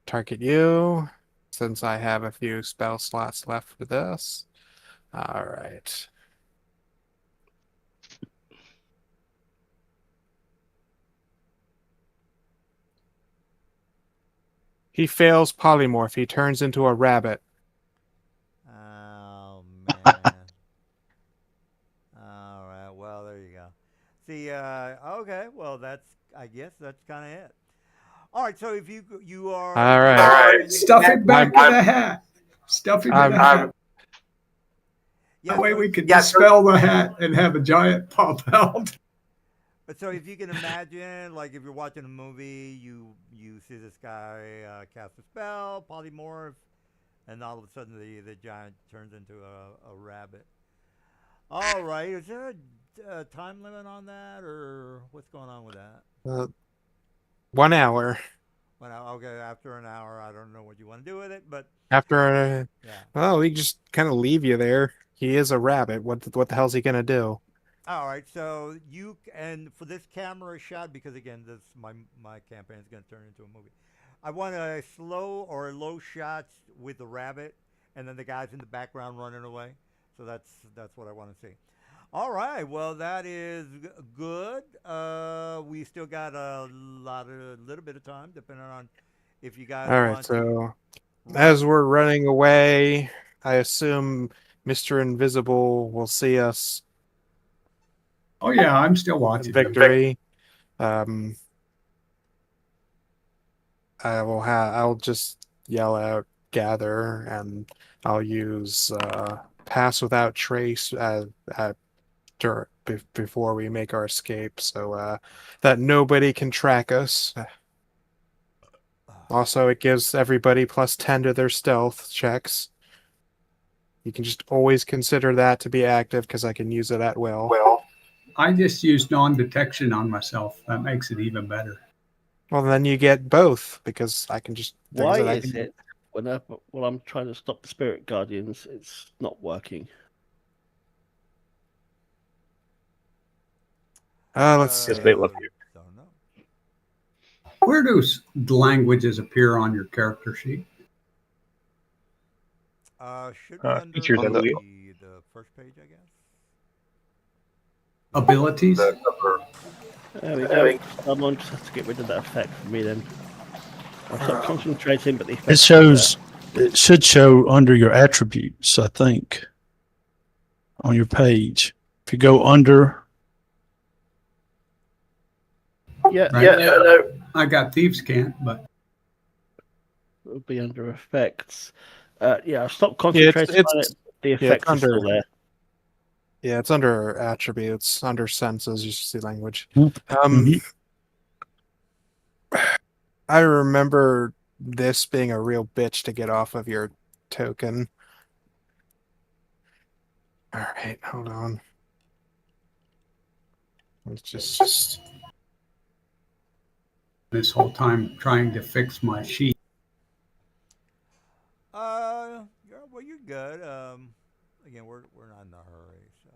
target you since I have a few spell slots left for this. All right. He fails polymorph. He turns into a rabbit. Oh, man. All right. Well, there you go. See, okay. Well, I guess that's kind of it. All right. So if you are. All right. Stuff it back in a hat. Stuff it in a hat. Yeah, that way we could dispel the hat and have a giant pop out. So if you can imagine, like if you're watching a movie, you see this guy cast a spell, polymorph, and all of a sudden the giant turns into a rabbit. All right, is there a time limit on that, or what's going on with that? 1 hour. Okay, after an hour, I don't know what you want to do with it, but After, yeah. well, we just kind of leave you there. He is a rabbit. What the hell's he gonna do? All right, so and for this camera shot, because again, this my campaign is going to turn into a movie. I want a slow or low shots with the rabbit, and then the guys in the background running away. So that's what I want to see. All right, well that is good. We still got a little bit of time, depending on if you guys All right, want to so as run. we're running away, I assume Mr. Invisible will see us Oh yeah, I'm still in watching. victory. Um, I'll just yell out gather, and I'll use pass without trace before we make our escape, so that nobody can track us. Also, it gives everybody +10 to their stealth checks. You can just always consider that to be active because I can use it at will. I just used non-detection on myself. That makes it even better. Well, then you get both because I can just. Why is it whenever I'm trying to stop the spirit guardians, it's not working? Let's see. Because they love you. Don't know. Where do languages appear on your character sheet? Should be under features and the first page, I guess. Abilities? There we go. Someone just has to get rid of that effect for me then. I'll stop concentrating, but the effect it should show under your attributes, I think, on your page. If you go under. Yeah. I got Thieves' Cant, but It'll be under effects. I'll stop concentrating on it. The effects are still there. Yeah, it's under attributes, under senses. You should see language. I remember this being a real bitch to get off of your token. All right, hold on. Let's just this whole time trying to fix my sheet. Well, you're good. Again, we're not in a hurry, so.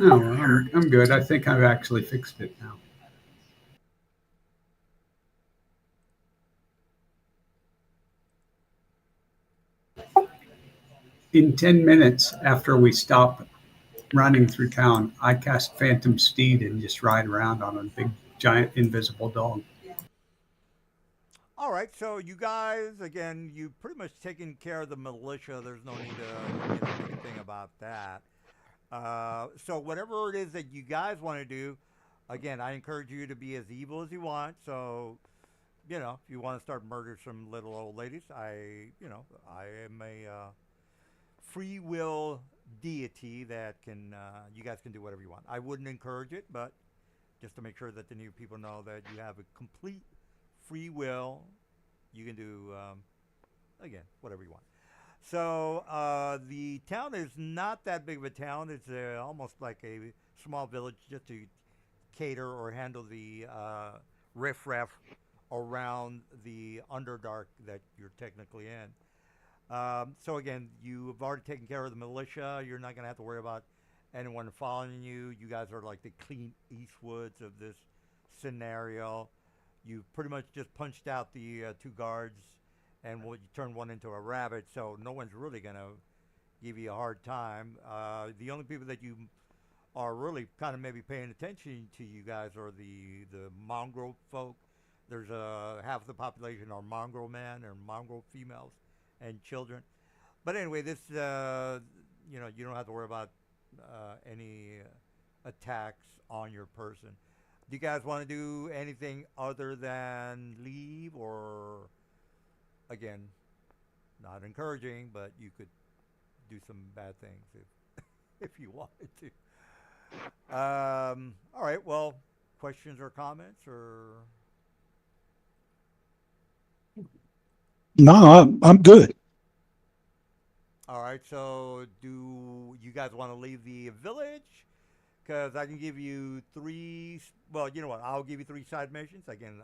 No, I'm good. I think I've actually fixed it now. In 10 minutes after we stop running through town, I cast Phantom Steed and just ride around on a big, giant, invisible dog. All right, so you guys, again, you pretty much taken care of the militia. There's no need to make a thing about that. So whatever it is that you guys want to do, again, I encourage you to be as evil as you want. So, if you want to start murdering some little old ladies, I am a free will deity that can, you guys can do whatever you want. I wouldn't encourage it, but just to make sure that the new people know that you have a complete free will, you can do, again, whatever you want. So the town is not that big of a town. It's almost like a small village just to cater or handle the riffraff around the Underdark that you're technically in. So again, you've already taken care of the militia. You're not going to have to worry about anyone following you. You guys are like the Clint Eastwoods of this scenario. You pretty much just punched out the 2 guards, and you turned one into a rabbit, so no one's really going to give you a hard time. The only people that you are really kind of maybe paying attention to you guys are the mongrel folk. There's half the population are mongrel men and mongrel females and children. But anyway, this, you don't have to worry about any attacks on your person. Do you guys want to do anything other than leave, or, again, not encouraging, but you could do some bad things if you wanted to. All All right. Well, questions or comments or. No, I'm good. All right. So, do you guys want to leave the village? Because I can give you three. Well, you know what? I'll give you three side missions. Again,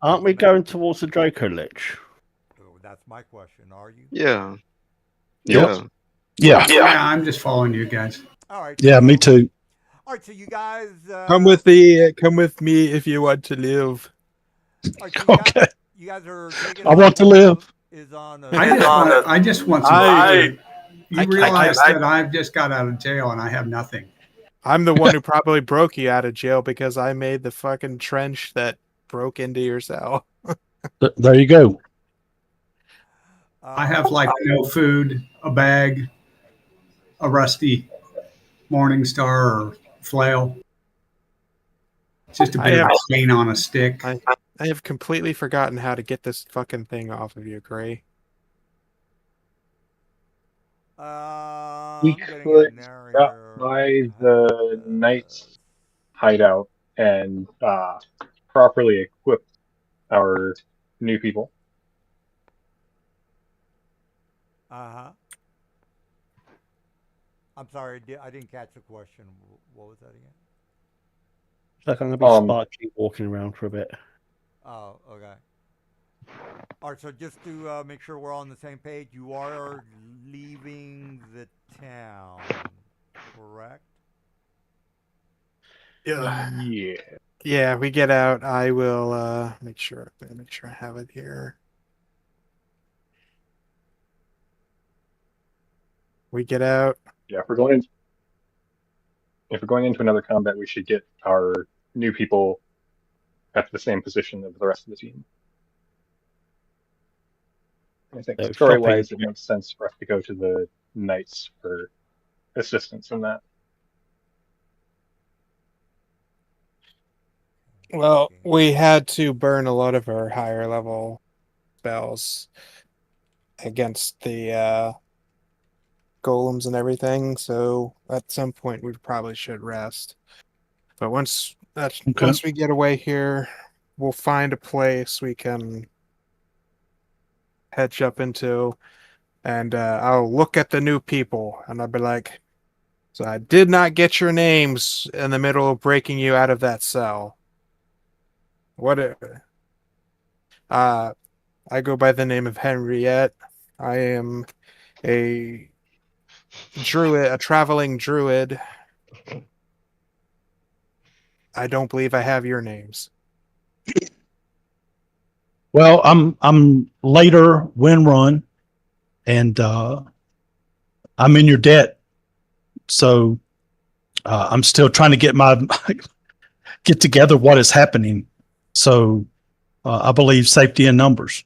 Aren't we going towards the Draco Lich? Oh, that's my question. Are you? Yeah. Yep. Yeah. Yeah. Yeah, I'm just following you guys. All right. Yeah, me too. All right. So you guys. Come with me if you want to live. All right. So you Okay. you guys are taking. I want to live. Is on. I just want some food. You I realize that I've just got out of jail and I have nothing. I'm the one who probably broke you out of jail because I made the fucking trench that broke into your cell. There you go. I have like no food, a bag, a rusty Morning Star or flail. It's just a bit of a stain on a stick. I have completely forgotten how to get this fucking thing off of you, Gray. We could stop by the knight's hideout and properly equip our new people. Uh-huh. I'm sorry, I didn't catch the question. What was that again? It's like I'm going to be Sparky walking around for a bit. Oh, okay. All right, so just to make sure we're all on the same page, you are leaving the town, correct? Yeah. Yeah. Yeah, we get out. I will make sure I have it here. We get out. Yeah, if we're going into another combat, we should get our new people at the same position as the rest of the team. I think story-wise, it makes sense for us to go to the knights for assistance in that. Well, we had to burn a lot of our higher level spells against the golems and everything, so at some point we probably should rest. But once we get away here, we'll find a place we can hedge up into, and I'll look at the new people and I'll be like, so I did not get your names in the middle of breaking you out of that cell. I go by the name of Henriette. I am a druid, a traveling druid. I don't believe I have your names. Well, I'm later Windrun, and I'm in your debt, so I'm still trying to get together what is happening. So I believe safety in numbers.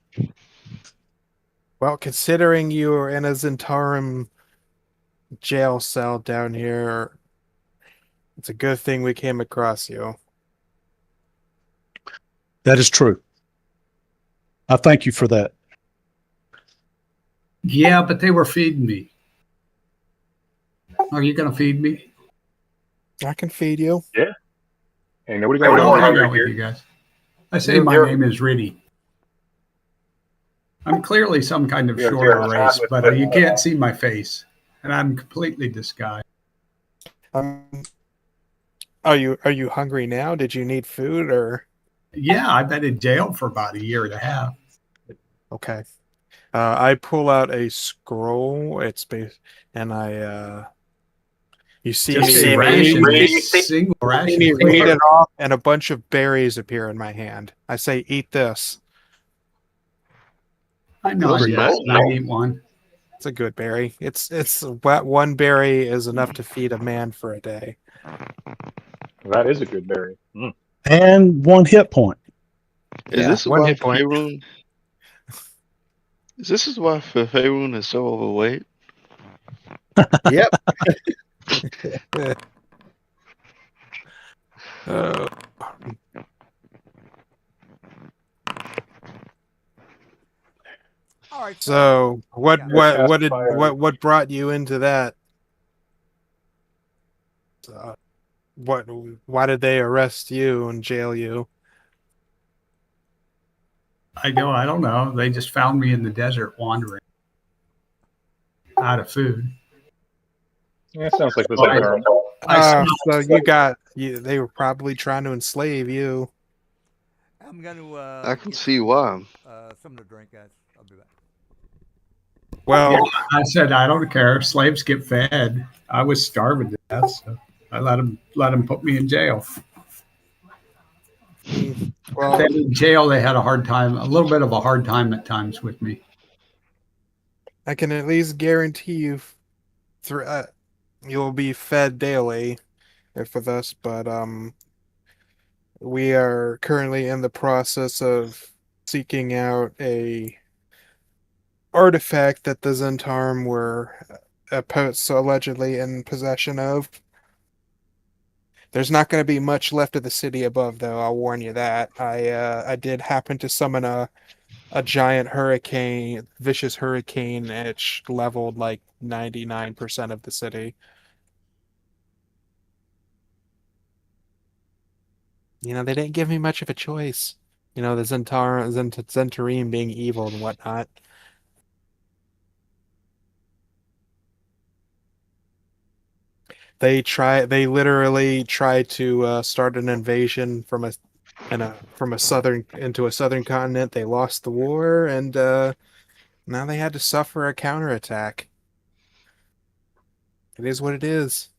Well, considering you are in a Zentarum jail cell down here, it's a good thing we came across you. That is true. I thank you for that. Yeah, but they were feeding me. Are you going to feed me? I can feed you. Yeah. Hey, nobody going to hang out with you guys. I say my name is Riddy. I'm clearly some kind of shorter race, but you can't see my face, and I'm completely disguised. Are you hungry now? Did you need food or? Yeah, I've been in jail for about a year and a half. Okay. I pull out a scroll. It's based, and you see me read it off, and a bunch of berries appear in my hand. I say, "Eat this." I know. I eat one. It's a good berry. It's one berry is enough to feed a man for a day. That is a good berry. Mm. And 1 hit point. Is this why Faerun? Is this why Faerun is so overweight? Yep. All right. So what brought you into that? What? Why did they arrest you and jail you? I go, I don't know. They just found me in the desert wandering out of food. Yeah, sounds like I, Zentaro. I So you got you. They were probably trying to enslave you. I'm going to I can get see why. something to drink, guys. I'll be back. Well, I said, I don't care. Slaves get fed. I was starving to death, so I let them put me in jail. well, Then in jail, they had a little bit of a hard time at times with me. I can at least guarantee you, you'll be fed daily if with us. But we are currently in the process of seeking out a artifact that the Zentarum were allegedly in possession of. There's not going to be much left of the city above, though. I'll warn you that. I did happen to summon a giant hurricane, vicious hurricane, which leveled like 99% of the city. They didn't give me much of a choice. The Zentarim being evil and whatnot. They literally tried to start an invasion from a southern into a southern continent. They lost the war, and now they had to suffer a counterattack. It is what it is.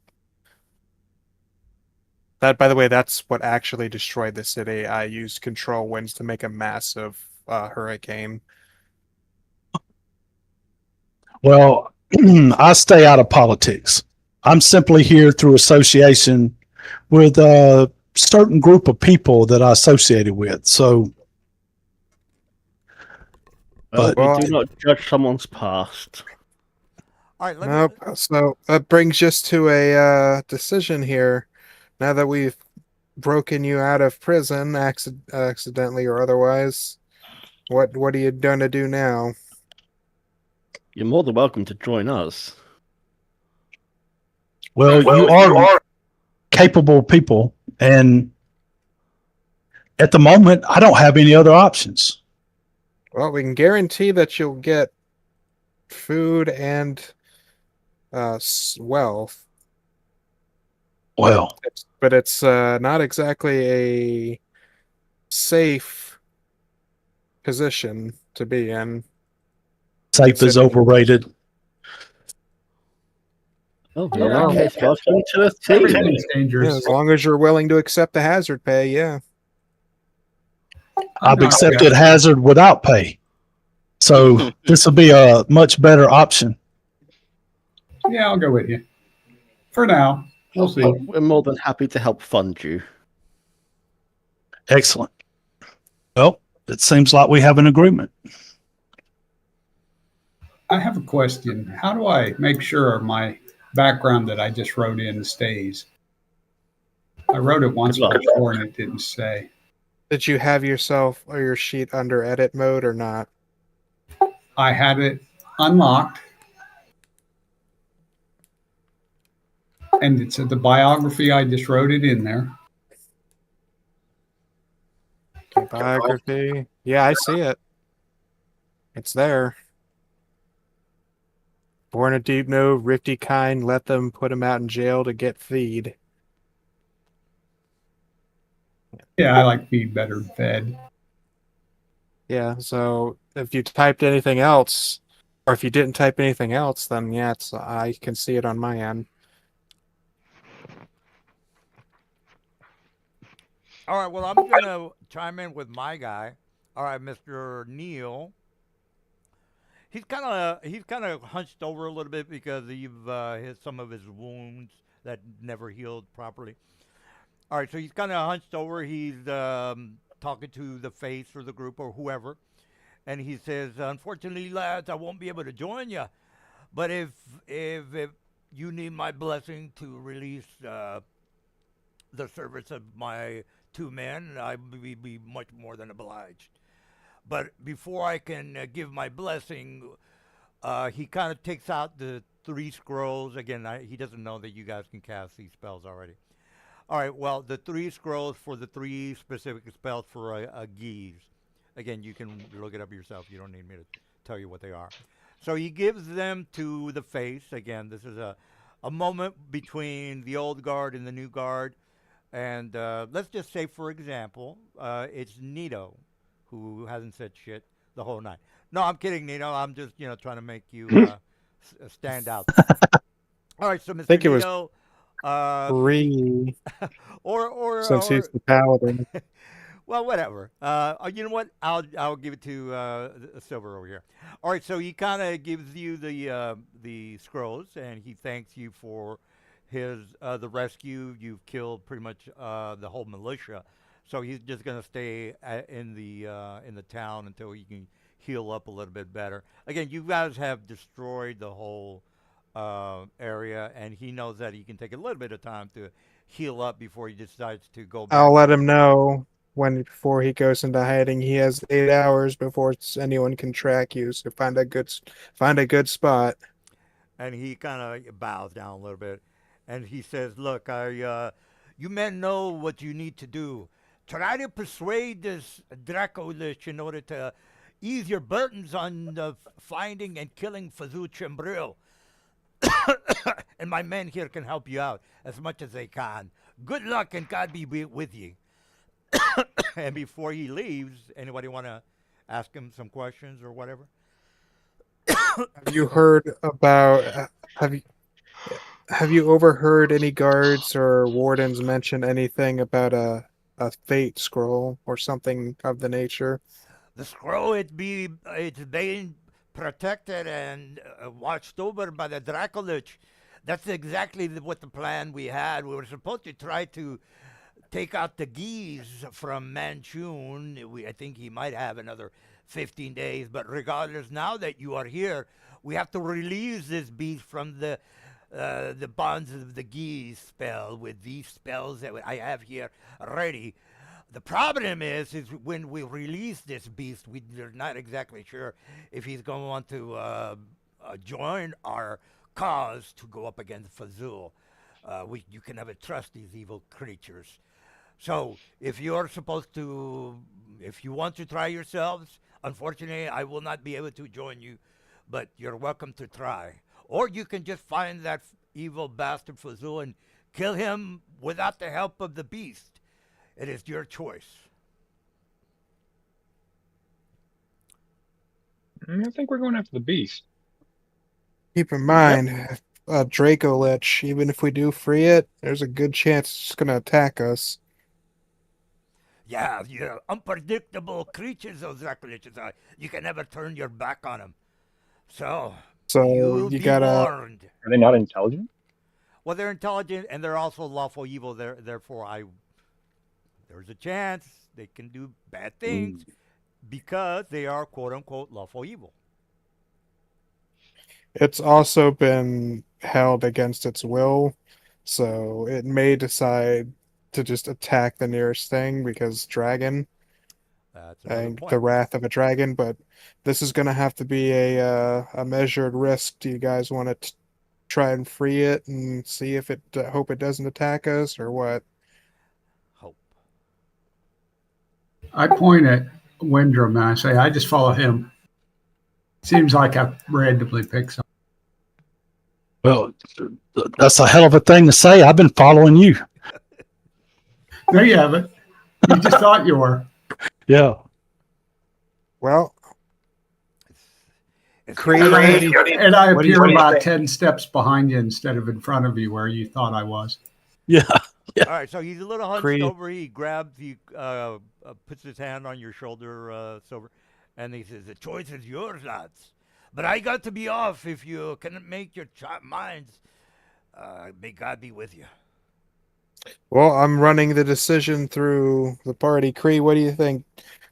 That, by the way, that's what actually destroyed the city. I used control winds to make a massive hurricane. Well, I stay out of politics. I'm simply here through association with a certain group of people that I associated with. So, Well, but we do not judge someone's past. All right, Nope. So that brings us to a decision here. Now that we've broken you out of prison, accidentally or otherwise, what are you gonna do now? You're more than welcome to join us. well, you are capable people, and at the moment, I don't have any other options. Well, we can guarantee that you'll get food and wealth. Well, But it's not exactly a safe position to be in. safe is overrated. Oh, in Oh, that well. case, welcome to the team. Everything's Yeah, dangerous. as long as you're willing to accept the hazard pay, yeah. I've accepted hazard without pay. So this will be a much better option. Yeah, I'll go with you. For now, we'll see. We're more than happy to help fund you. Excellent. Well, it seems like we have an agreement. I have a question. How do I make sure my background that I just wrote in stays? I wrote it once before and it didn't say. Did you have yourself or your sheet under edit mode or not? I had it unlocked. And it said the biography, I just wrote it in there. Okay, biography. Yeah, I see it. It's there. Born a deep no, rifty kind, let them put him out in jail to get feed. Yeah, I like feed better than fed. Yeah, so if you typed anything else, or if you didn't type anything else, then yeah, I can see it on my end. All right, well, I'm going to chime in with my guy. All right, Mr. Neil. He's kind of hunched over a little bit because he's his some of his wounds that never healed properly. All right, so he's kind of hunched over. He's talking to the face or the group or whoever, and he says, "Unfortunately, lads, I won't be able to join you. But if you need my blessing to release the service of my two men, I will be much more than obliged. But before I can give my blessing, he kind of takes out the 3 scrolls. Again, he doesn't know that you guys can cast these spells already. All right. Well, the 3 scrolls for the 3 specific spells for a geese. Again, you can look it up yourself. You don't need me to tell you what they are. So he gives them to the face. Again, this is a moment between the old guard and the new guard. And let's just say, for example, it's Nito, who hasn't said shit the whole night. No, I'm kidding, Nito. I'm just, trying to make you stand out. All right, so I Mr. think it was Nito, uh, 3 since he's or the paladin. well, whatever. You know what? I'll give it to Silver over here. All right, so he kind of gives you the scrolls, and he thanks you for his the rescue. You've killed pretty much the whole militia, so he's just gonna stay in the town until he can heal up a little bit better. Again, you guys have destroyed the whole area, and he knows that he can take a little bit of time to heal up before he decides to go back. I'll let him know before he goes into hiding. He has 8 hours before anyone can track you. So find a good spot. And he kind of bows down a little bit, and he says, "Look, you men know what you need to do. Try to persuade this Draco Lich in order to ease your burdens on finding and killing Fazul Chimbril. And my men here can help you out as much as they can. Good luck, and God be with you." And before he leaves, anybody want to ask him some questions or whatever? Have you heard about? Have you overheard any guards or wardens mention anything about a fate scroll or something of the nature? The scroll, it's being protected and watched over by the Dracolich. That's exactly what the plan we had. We were supposed to try to take out the geese from Manchun. I think he might have another 15 days, but regardless, now that you are here, we have to release this beast from the bonds of the geese spell with these spells that I have here ready. The problem is when we release this beast, we're not exactly sure if he's going to want to join our cause to go up against Fazul. You can never trust these evil creatures. So if you want to try yourselves, unfortunately, I will not be able to join you, but you're welcome to try. Or you can just find that evil bastard Fazul and kill him without the help of the beast. It is your choice. I think we're going after the beast. Keep in mind, Draco Lich, even if we do free it, there's a good chance it's going to attack us. Yeah, you're unpredictable creatures, those Dracoliches are. You can never turn your back on them. So you'll be warned. Are they not intelligent? Well, they're intelligent, and they're also lawful evil. Therefore, there's a chance they can do bad things because they are quote-unquote lawful evil. It's also been held against its will, so it may decide to just attack the nearest thing because dragon. That's And point. the wrath of a dragon, but this is going to have to be a measured risk. Do you guys want to try and free it and see if hope it doesn't attack us or what? Hope. I point at Windrum and I say, I just follow him. Seems like I randomly pick something. Well, that's a hell of a thing to say. I've been following you. No, you haven't. You just thought you were. Yeah. Well, And I appear about 10 steps behind you instead of in front of you where you thought I was. Yeah. All right, so he's a little hunched over. He grabs, puts his hand on your shoulder, Silver, and he says, "The choice is yours, lads. But I got to be off. If you cannot make your minds, may God be with you." Well, I'm running the decision through the party. Cree, what do you think?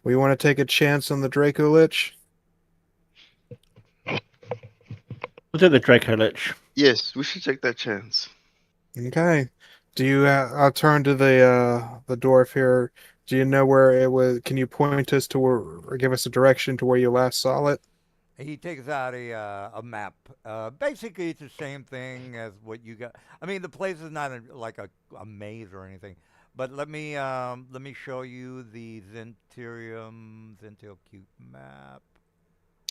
We want to take a chance on the Draco Lich? We'll do the Draco Lich. Yes, we should take that chance. Okay. Do you? I'll turn to the dwarf here. Do you know where it was? Can you point us to where, or give us a direction to where you last saw it? He takes out a map. Basically, it's the same thing as what you got. I mean, the place is not like a maze or anything. But let me show you the Zential Cube map.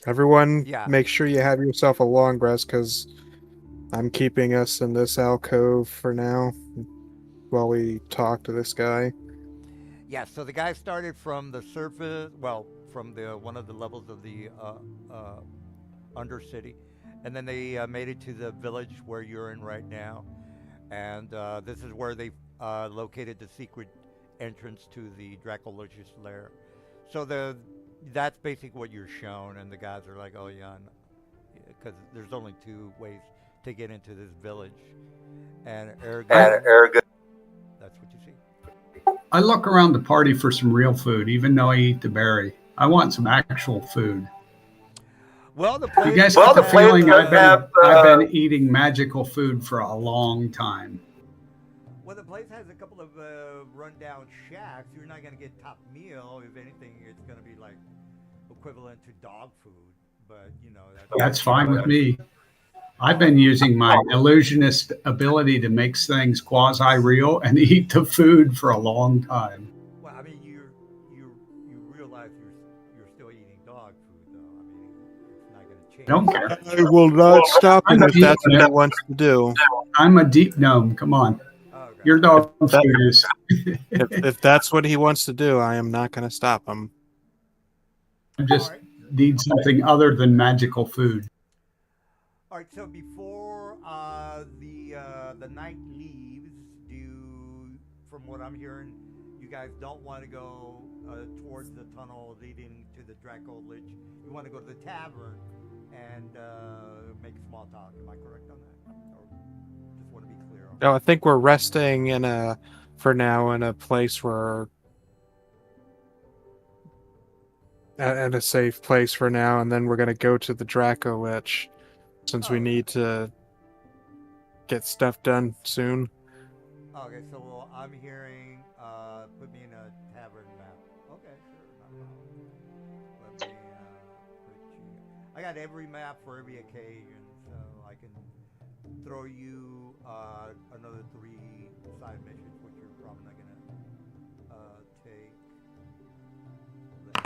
Everyone, Yeah. make sure you have yourself a long rest because I'm keeping us in this alcove for now while we talk to this guy. Yeah. So the guy started from the surface. Well, from the one of the levels of the Undercity, and then they made it to the village where you're in right now, and this is where they located the secret entrance to the Dracolich's lair. So that's basically what you're shown, and the guys are like, "Oh yeah," because there's only two ways to get into this village, and ergo, that's what you see. I look around the party for some real food, even though I eat the berry. I want some actual food. Well, the place, You guys get the feeling I've been eating magical food for a long time. Well, the place has a couple of rundown shacks. You're not going to get top meal. If anything, it's going to be like equivalent to dog food. But, you know. That's fine with me. I've been using my illusionist ability to make things quasi-real and eat the food for a long time. Well, I mean, you realize you're still eating dog food, though. I mean, it's not going to change. Don't care. I will not stop him if that's what he wants to do. I'm a deep gnome. Come on. Okay. Your dog food is. If that's what he wants to do, I am not going to stop him. I just need something other than magical food. All right, so before the night leaves, from what I'm hearing, you guys don't want to go towards the tunnel leading to the Draco Lich. You want to go to the tavern and make small talk. Am I correct on that? Or just want to be clear on No, I think we're resting for now in a place where at a safe place for now, and then we're going to go to the Draco Lich since we need to get stuff done soon. Okay, so I'm hearing, put me in a tavern map. Okay, sure, not a problem. Let me put you. I got every map for every occasion, so I can throw you another 3 side missions, which you're probably not gonna take. Let me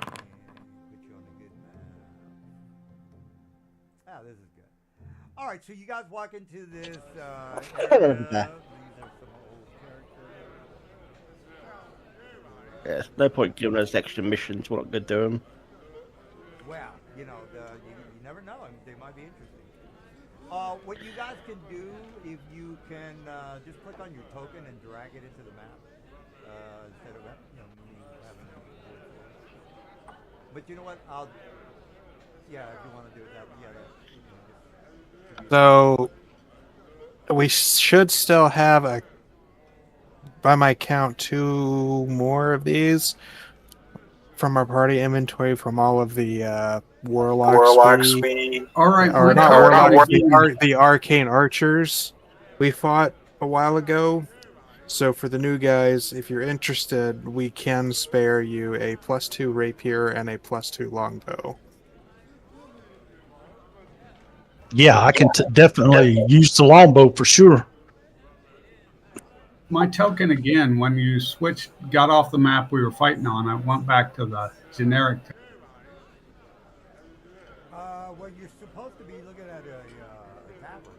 put you on a good map. Ah, this is good. All right, so you guys walk into this area. These are some old characters. Yeah, there's no point giving us extra missions. We're not going to do them. Well, you know, you never know. I mean, they might be interesting. What you guys can do, if you can just click on your token and drag it into the map instead of me having it. But you know what? If you want to do it that way, So we should still have by my count, 2 more of these from our party inventory from all of the warlocks. All right. Or not warlocks, the arcane archers we fought a while ago. So for the new guys, if you're interested, we can spare you a +2 rapier and a +2 longbow. Yeah, I can definitely use the longbow for sure. My token again, when you got off the map we were fighting on, I went back to the generic. Well, you're supposed to be looking at a tavern.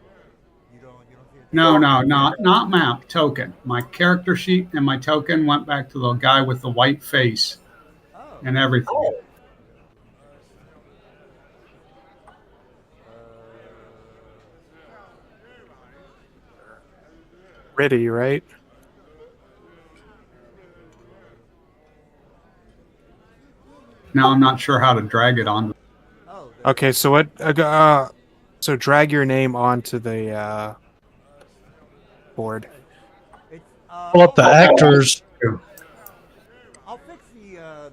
You don't see a No, not map, token. My character sheet and my token went back to the guy with the white face and everything. Ready, right? Now I'm not sure how to drag it on. Okay, so what? So drag your name onto the board. Pull up the actors. I'll fix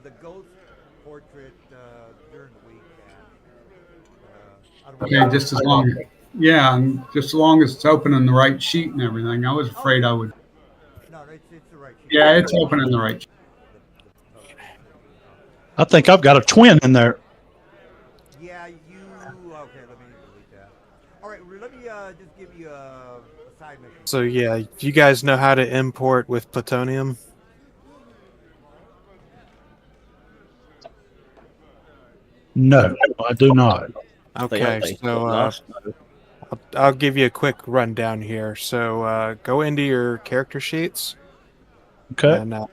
the ghost portrait during the week. Okay, just as long. Yeah, and just as long as it's open in the right sheet and everything. I was afraid I would. No, it's the right sheet. Yeah, it's open in the right sheet. I think I've got a twin in there. Yeah, So yeah, you guys know how to import with plutonium? No, I do not. Okay, so I'll give you a quick rundown here. So go into your character sheets, Okay. and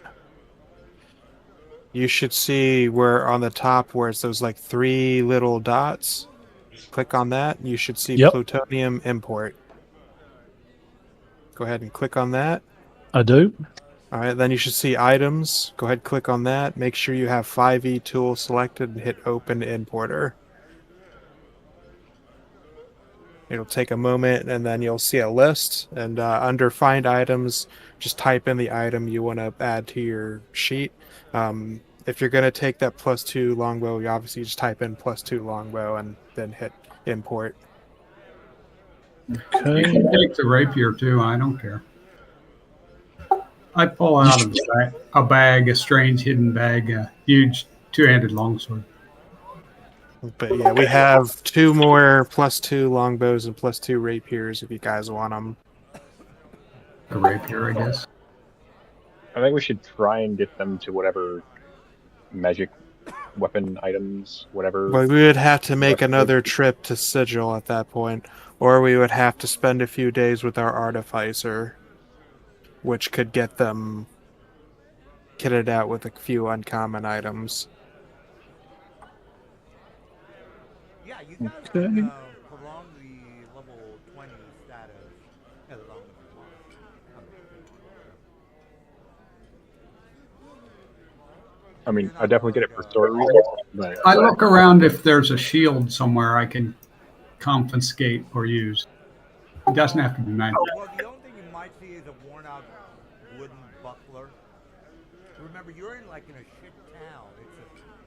you should see where on the top where it's those like 3 little dots. Click on that. You should see Yep. plutonium import. Go ahead and click on that. I do. All right, then you should see items. Go ahead, click on that. Make sure you have 5e tool selected and hit open importer. It'll take a moment, and then you'll see a list. And under find items, just type in the item you want to add to your sheet. If you're going to take that +2 longbow, you obviously just type in +2 longbow and then hit import. You can take the rapier too. I don't care. I pull out of a bag, a strange hidden bag, a huge 2-handed longsword. But yeah, we have 2 more +2 longbows and +2 rapiers if you guys want them. A rapier, I guess. I think we should try and get them to whatever magic weapon items, whatever. But we would have to make another trip to Sigil at that point, or we would have to spend a few days with our artificer, which could get them kitted out with a few uncommon items. Yeah, you guys can prolong the level 20 status as long as you want. I mean, I definitely get it for story reasons. But I look around if there's a shield somewhere I can confiscate or use. It doesn't have to be magic. Well, the only thing you might see is a worn-out wooden buckler. Remember, you're in like in a shit town.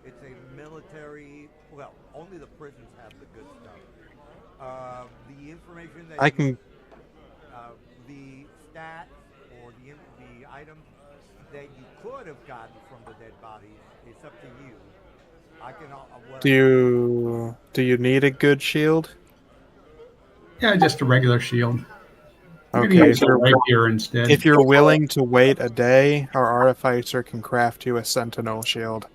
It's a military. Well, only the prisons have the good stuff. The information that the stats or the items that you could have gotten from the dead bodies, it's up to you. I can. Do you need a good shield? Yeah, just a regular shield. Okay, use a rapier instead. if you're willing to wait a day, our artificer can craft you a sentinel shield.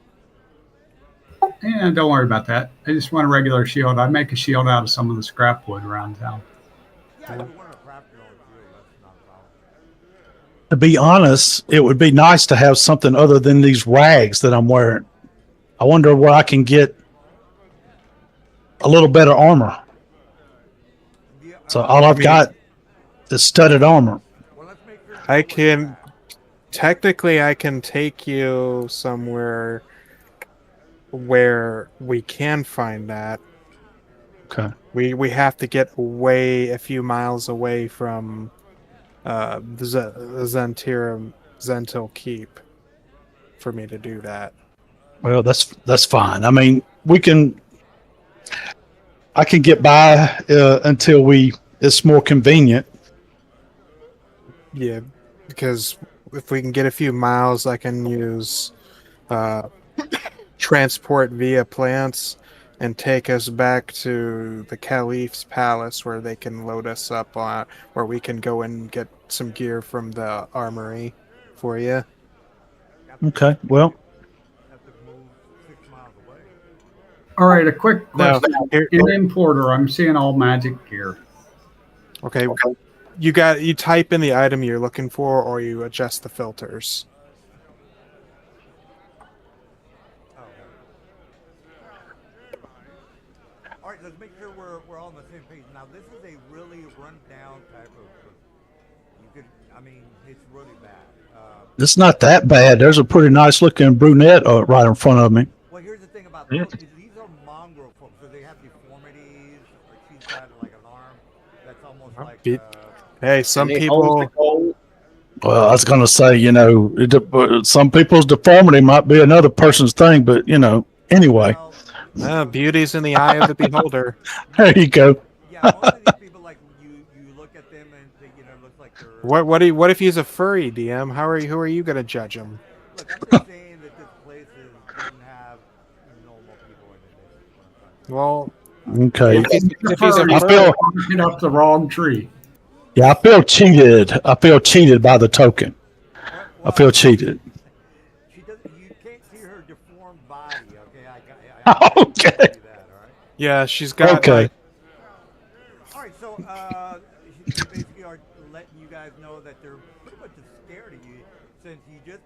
Yeah, don't worry about that. I just want a regular shield. I make a shield out of some of the scrap wood around town. Yeah, if you want to craft your own shield, that's not a problem. To be honest, it would be nice to have something other than these rags that I'm wearing. I wonder where I can get a little better armor. So all I've got is studded armor. I can take you somewhere where we can find that. Okay. We have to get a few miles away from the Zentil Keep for me to do that. Well, that's fine. I mean, I can get by until it's more convenient. Yeah, because if we can get a few miles, I can use transport via plants and take us back to the Caliph's palace where they can load us up on, where we can go and get some gear from the armory for you. Okay, well. All right, a quick question. No, In importer, I'm seeing all magic gear. Okay, you type in the item you're looking for, or you adjust the filters. All right, let's make sure we're all on the same page. Now, this is a really run-down type of. It's really bad. It's not that bad. There's a pretty nice looking brunette right in front of me. Well, here's the thing about these. These are mongrel folks, so they have deformities, or she's got like an arm that's almost like. Hey, some people. Well, I was going to say, some people's deformity might be another person's thing, but anyway. Beauty's in the eye of the beholder. There you go. Yeah, most of these people, like you look at them and they, look like they're. What if he's a furry, DM? Who are you going to judge him? Look, I'm just saying that this place doesn't have normal people in it. Well, okay. If he's a furry, up the wrong tree. Yeah, I feel cheated. I feel cheated by the token. I feel cheated. She does. You can't see her deformed body. Okay, I understand Okay. that. All right. Yeah, she's got Okay. like All right. So they basically are letting you guys know that they're pretty much scared of you since you just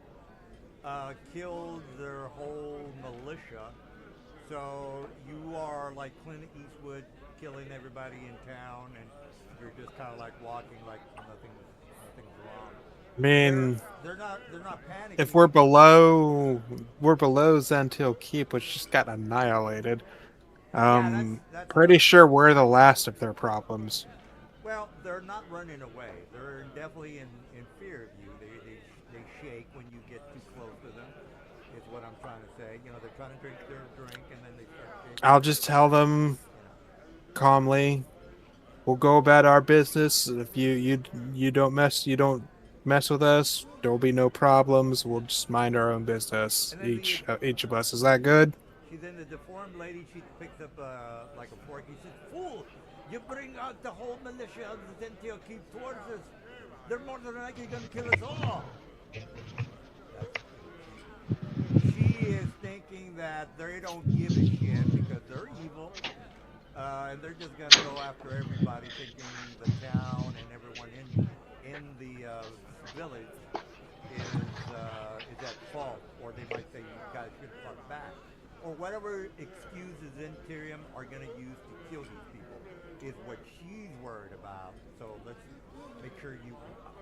killed their whole militia. So you are like Clint Eastwood killing everybody in town, and you're just kind of like walking like nothing's wrong. I mean, They're not panicking. if we're below Zentil Keep, which just got annihilated. That's Pretty sure we're the last of their problems. Well, they're not running away. They're definitely in fear of you. They shake when you get too close to them. Is what I'm trying to say. You know, they're trying to drink their drink and then they start shaking. I'll just tell them calmly, we'll go about our business. If you don't mess with us, there'll be no problems. We'll just mind our own business. Each of us. Is that good? She's in the deformed lady. She picks up like a fork. He says, "Fool! You bring out the whole militia of the Zentio Keep towards us. They're more than likely going to kill us all." She is thinking that they don't give a shit because they're evil. And they're just going to go after everybody, thinking the town and everyone in the village is at fault. Or they might say, you guys should fuck back. Or whatever excuses Interium are going to use to kill these people is what she's worried about. So let's make sure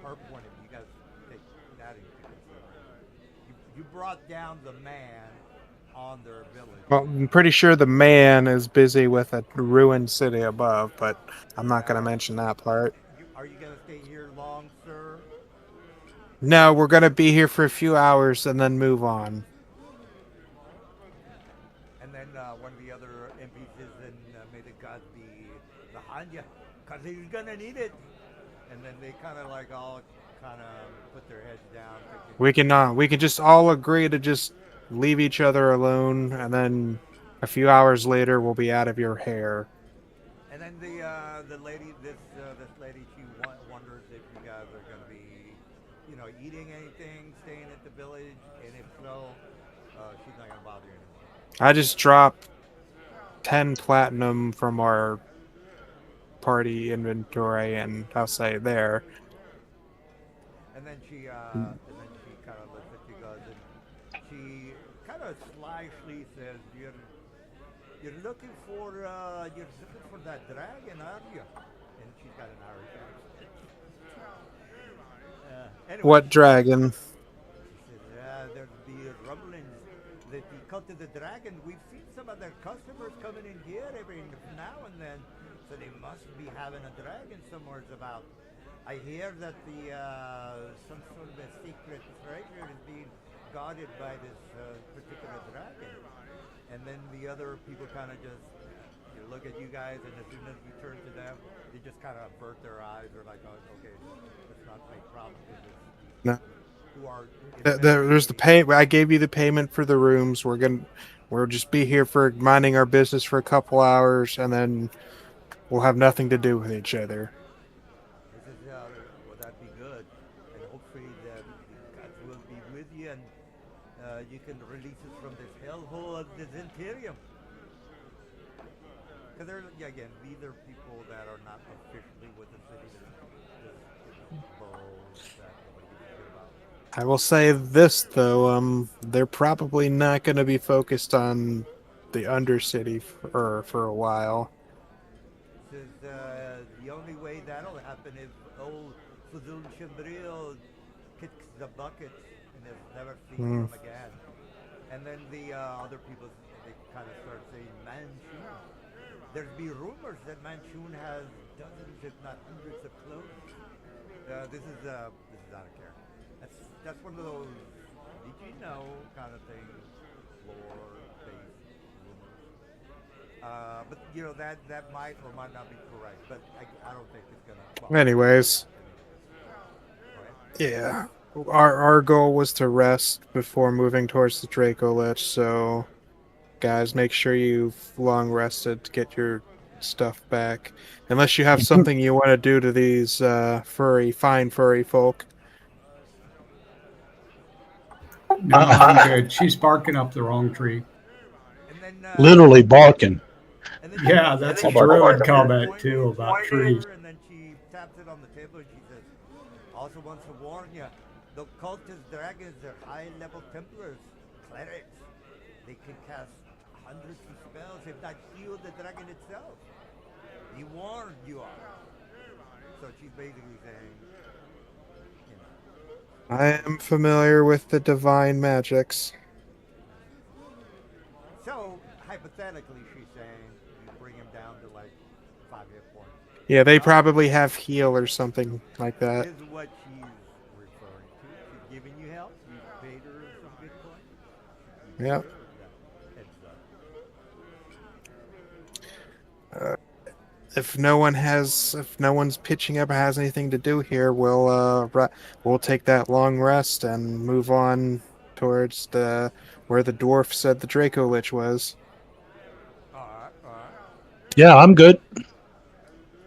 her point of view, you guys take that into consideration. You brought down the man on their village. Well, I'm pretty sure the man is busy with a ruined city above, but I'm not going to mention that part. Are you going to stay here long, sir? No, we're going to be here for a few hours and then move on. And then one of the other MPs says, may the gods be behind you, because he's going to need it. And then they kind of like all kind of put their heads down. Thinking, we can just all agree to just leave each other alone, and then a few hours later we'll be out of your hair. And then the lady, this lady, she wonders if you guys are going to be, eating anything, staying at the village, and if so, she's not going to bother you anymore. I just dropped 10 platinum from our party inventory, and I'll say there. And then she kind of looks at you guys, and she kind of slyly says, "You're looking for that dragon, aren't you?" And she's got an Irish accent. Anyway, What dragon? she says, "There's the rumblings that the cult of the dragon. We've seen some of their customers coming in here every now and then, so they must be having a dragon somewhere about. I hear that some sort of a secret treasure is being guarded by this particular dragon." And then the other people kind of just look at you guys, and as soon as you turn to them, they just kind of avert their eyes. They're like, "Oh, okay, let's not make problems with this." No. Who are There's the pay. I gave you the payment for the rooms. We'll just be here for minding our business for a couple hours, and then we'll have nothing to do with each other. Well, that'd be good, and hopefully the gods will be with you, and you can release us from this hellhole of the Zentirium. Because again, these are people that are not officially with the city. There's boroughs that nobody gives a shit about. I will say this though, they're probably not going to be focused on the Undercity for a while. Says the only way that'll happen is old Fazul Chambril kicks the bucket and is never seen from again. And then the other people, they kind of start saying Manchun. There's be rumors that Manchun has dozens, if not hundreds, of clones. This is out of care. That's one of those did you know kind of things, lore-based rumors. But that might or might not be correct. But I don't think it's gonna. Well, Anyways, yeah, our goal was to rest before moving towards the Draco Lich. So, guys, make sure you've long rested to get your stuff back. Unless you have something you want to do to these fine furry folk. No, I'm good. She's barking up the wrong tree. And then, Literally barking. and then Yeah, that's a she- druid she- comment she- too about she- trees. And then she taps it on the table and she says, also wants to warn you, the cultist dragons are high-level Templars, clerics. They can cast hundreds of spells, if not heal the dragon itself. Be warned, you are. So she's basically saying, you know. I am familiar with the divine magics. So, hypothetically, she's saying, you bring him down to like 5 hit points. Yeah, they probably have heal or something like that. Is what she's referring to. She's giving you help. You paid her some Bitcoin. You Yeah. gave her that heads up. If no one's pitching up or has anything to do here, we'll take that long rest and move on towards where the dwarf said the Draco Lich was. Alright. Yeah, I'm good.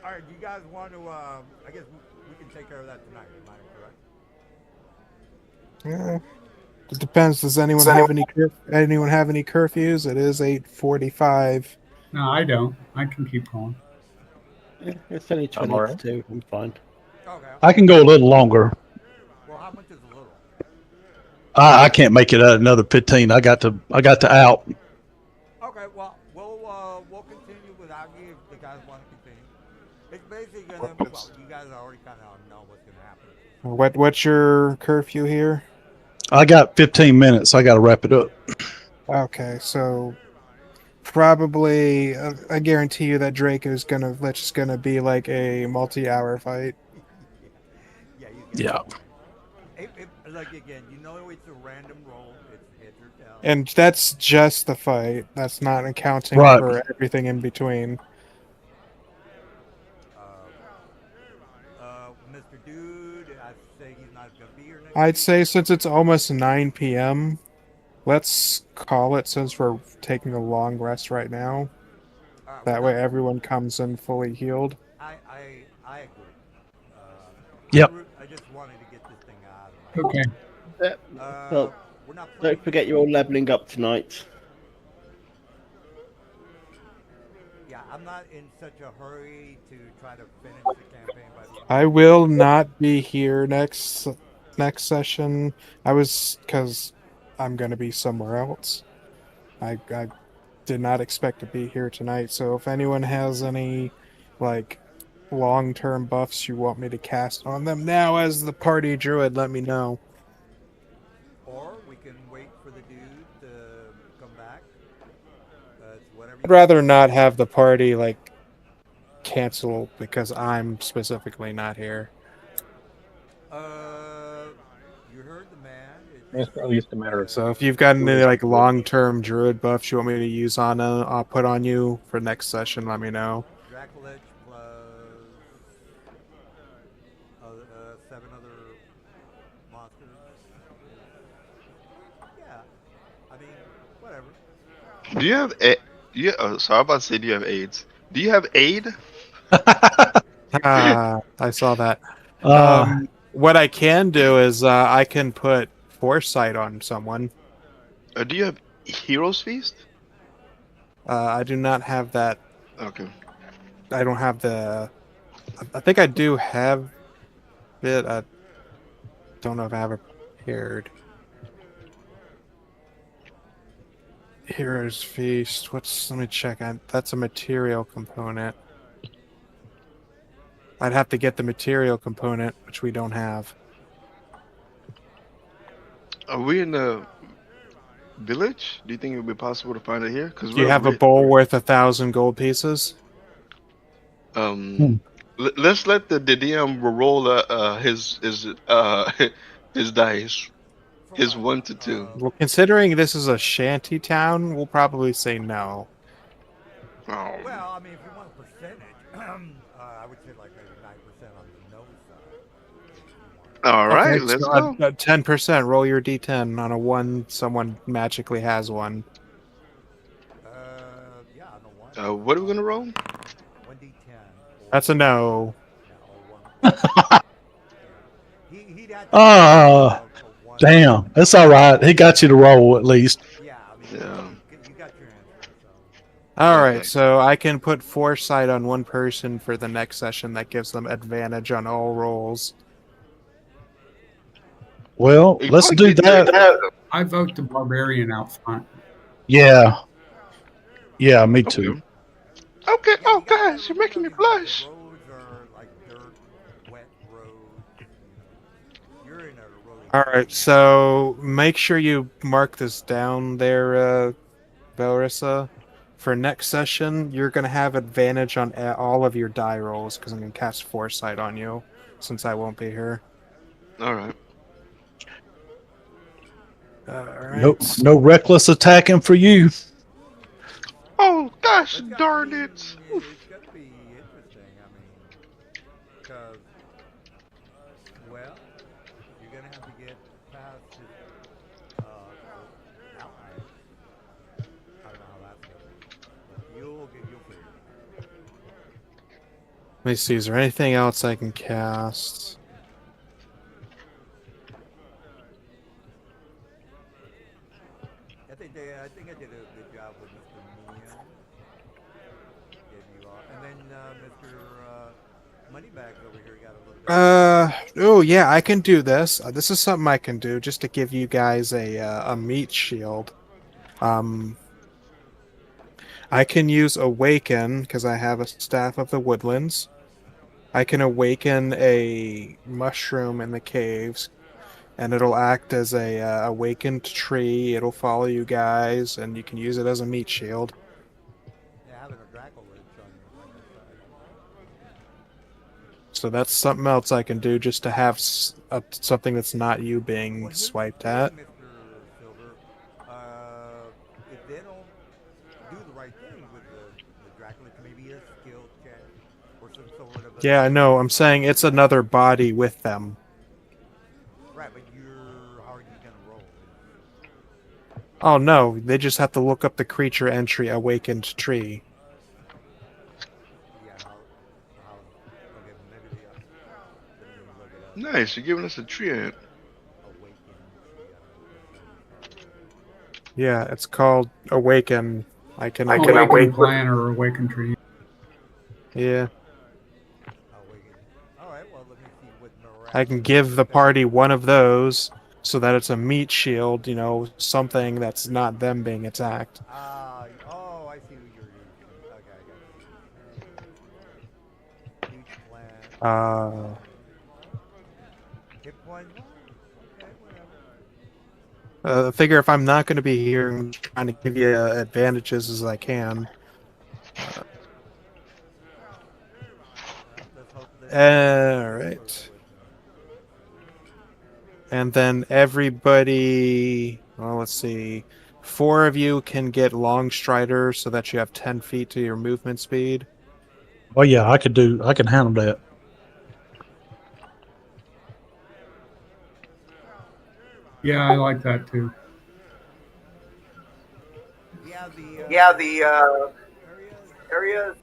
Alright, do you guys want to, I guess we can take care of that tonight, am I correct? Yeah. It depends. Does anyone have any curfews? It is 8:45. No, I don't. I can keep going. Yeah, it's only I'm 20 alright. to 2. I'm fine. Okay. I can go a little longer. Well, how much is a little? I can't make it another 15. I got to out. Okay, well, we'll continue without you if the guys want to continue. It's basically gonna, well, you guys already kind of know what's gonna happen. What's your curfew here? I got 15 minutes. I got to wrap it up. Okay, so probably I guarantee you that Draco's gonna be like a multi-hour fight. Yeah, Yeah. Like again, you know it's a random roll. It's hit or tail. And that's just the fight. That's not accounting Right. for everything in between. Mr. Dude, I say he's not gonna be here next I'd week. say since it's almost 9 p.m., let's call it since we're taking a long rest right now. Alright, That well, way everyone comes in fully healed. I agree. Yep. I just wanted to get this thing out of my Okay. Well, we're not playing Don't forget you're all leveling up tonight. Yeah, I'm not in such a hurry to try to finish the campaign by the end. I will not be here next session. Because I'm gonna be somewhere else. I did not expect to be here tonight. So if anyone has any like long-term buffs you want me to cast on them now as the party druid, let me know. Or we can wait for the dude to come back. It's whatever. I'd rather not have the party like cancel because I'm specifically not here. You heard the man. It's at least a matter of So if you've got any like long-term druid buffs you want me to use on, I'll put on you for next session. Let me know. Dracolich plus 7 other monsters. Yeah, I mean, whatever. Do you have sorry, I'm about to say, do you have AIDS? Do you have aid? I saw that. What I can do is I can put foresight on someone. Do you have Heroes Feast? I do not have that. Okay. I don't have the. I think I do have it. I don't know if I have it prepared. Heroes Feast. Let me check. That's a material component. I'd have to get the material component, which we don't have. Are we in the village? Do you think it would be possible to find it here? Because Do you have a bowl worth 1,000 gold pieces? Let's let the DM roll his his dice, his 1 to 2. Well, considering this is a shanty town, we'll probably say no. Oh. Well, I mean, if you want a percentage, I would say like maybe 9% on the no side. All right, Okay, let's so go. 10%. Roll your d10 on a 1. Someone magically has one. Yeah, on the one. What are we gonna roll? That's a no. He'd have to Ah, for one. damn. It's all right. He got you to roll at least. Yeah, I mean, Yeah. you got your answer. So. All right, Okay. so I can put foresight on one person for the next session. That gives them advantage on all rolls. Well, You let's probably do could that. I vote the barbarian out front. Yeah. Yeah, me too. Okay. Okay. Yeah, Oh, you gotta guys, you're making me remember blush. the roads are like dirt, wet roads. You're in a road. All right, so make sure you mark this down there, Valrissa. For next session, you're going to have advantage on all of your die rolls because I'm going to cast foresight on you since I won't be here. All right. All right. No reckless attacking for you. Oh, gosh, It's darn gonna it. be, it's gonna be interesting. I mean, because well, you're gonna have to get past this outline. I don't know how that's gonna be, but you'll figure it out. Let me see. Is there anything else I can cast? I think I did a good job with Mr. Mia. Gave you all, and then Mr. Moneybags over here got a little bit. Oh yeah, I can do this. This is something I can do just to give you guys a meat shield. I can use awaken because I have a staff of the woodlands. I can awaken a mushroom in the caves, and it'll act as a awakened tree. It'll follow you guys, and you can use it as a meat shield. Yeah, having a Draco Lich on you, like I said. So that's something else I can do just to have something that's not you being Well, here's the swiped thing, at. Mr. Silver. If they don't do the right thing with the Draco Lich, maybe a skill check or some sort of. Yeah, I know. I'm saying it's another body with them. Right, but how are you gonna roll? Oh no, they just have to look up the creature entry awakened tree. Yeah, okay, maybe they didn't even look it up. Nice, you're giving us a tree ant. Awaken. Yeah, it's called awaken. I can Awaken plant or awaken tree. Yeah, Awaken. All right, well, let me see what I can give the party one of those so that it's a meat shield, you know, something that's not them being attacked. Oh, I see what you're using. Okay, I got you. Each plant. Hit point. Okay, whatever. I figure if I'm not going to be here, I'm trying to give you advantages as I can. Alright. And then everybody, well, let's see. 4 of you can get long strider so that you have 10 feet to your movement speed. Oh yeah, I can handle that. Yeah, I like that too. Yeah, the areas.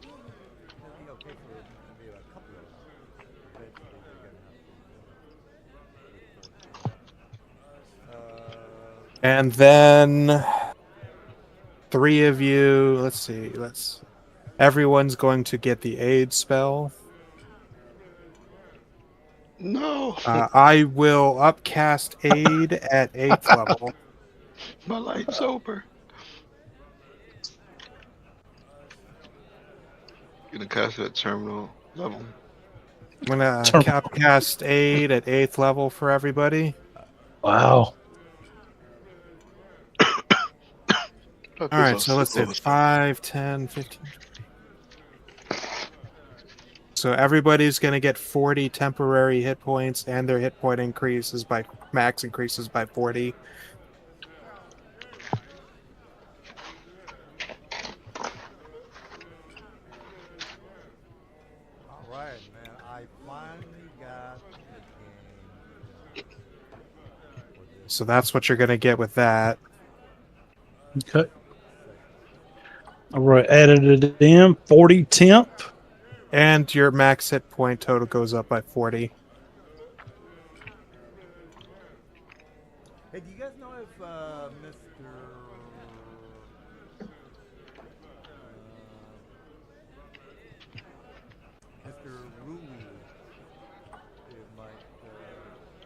Be okay for maybe a couple of eventually they're gonna have And then 3 of you, let's see, everyone's going to get the aid spell. No. I will upcast aid at 8th level. My light's over. Gonna cast it at terminal level. I'm gonna upcast aid at 8th level for everybody. Wow. Alright, so let's see. 5, 10, 15. So everybody's going to get 40 temporary hit points, and their hit point max increases by 40. All right, man. I finally got the game. So that's what you're going to get with that. Okay. All right, added it in. 40 temp. And your max hit point total goes up by 40. Hey, do you guys know if Mr. Rui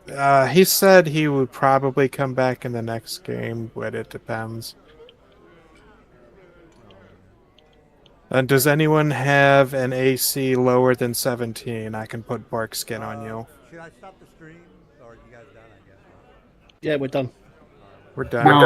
might? He said he would probably come back in the next game, but it depends. And does anyone have an AC lower than 17? I can put bark skin on you. Should I stop the stream, or are you guys done? I guess. Yeah, we're done. We're done. No,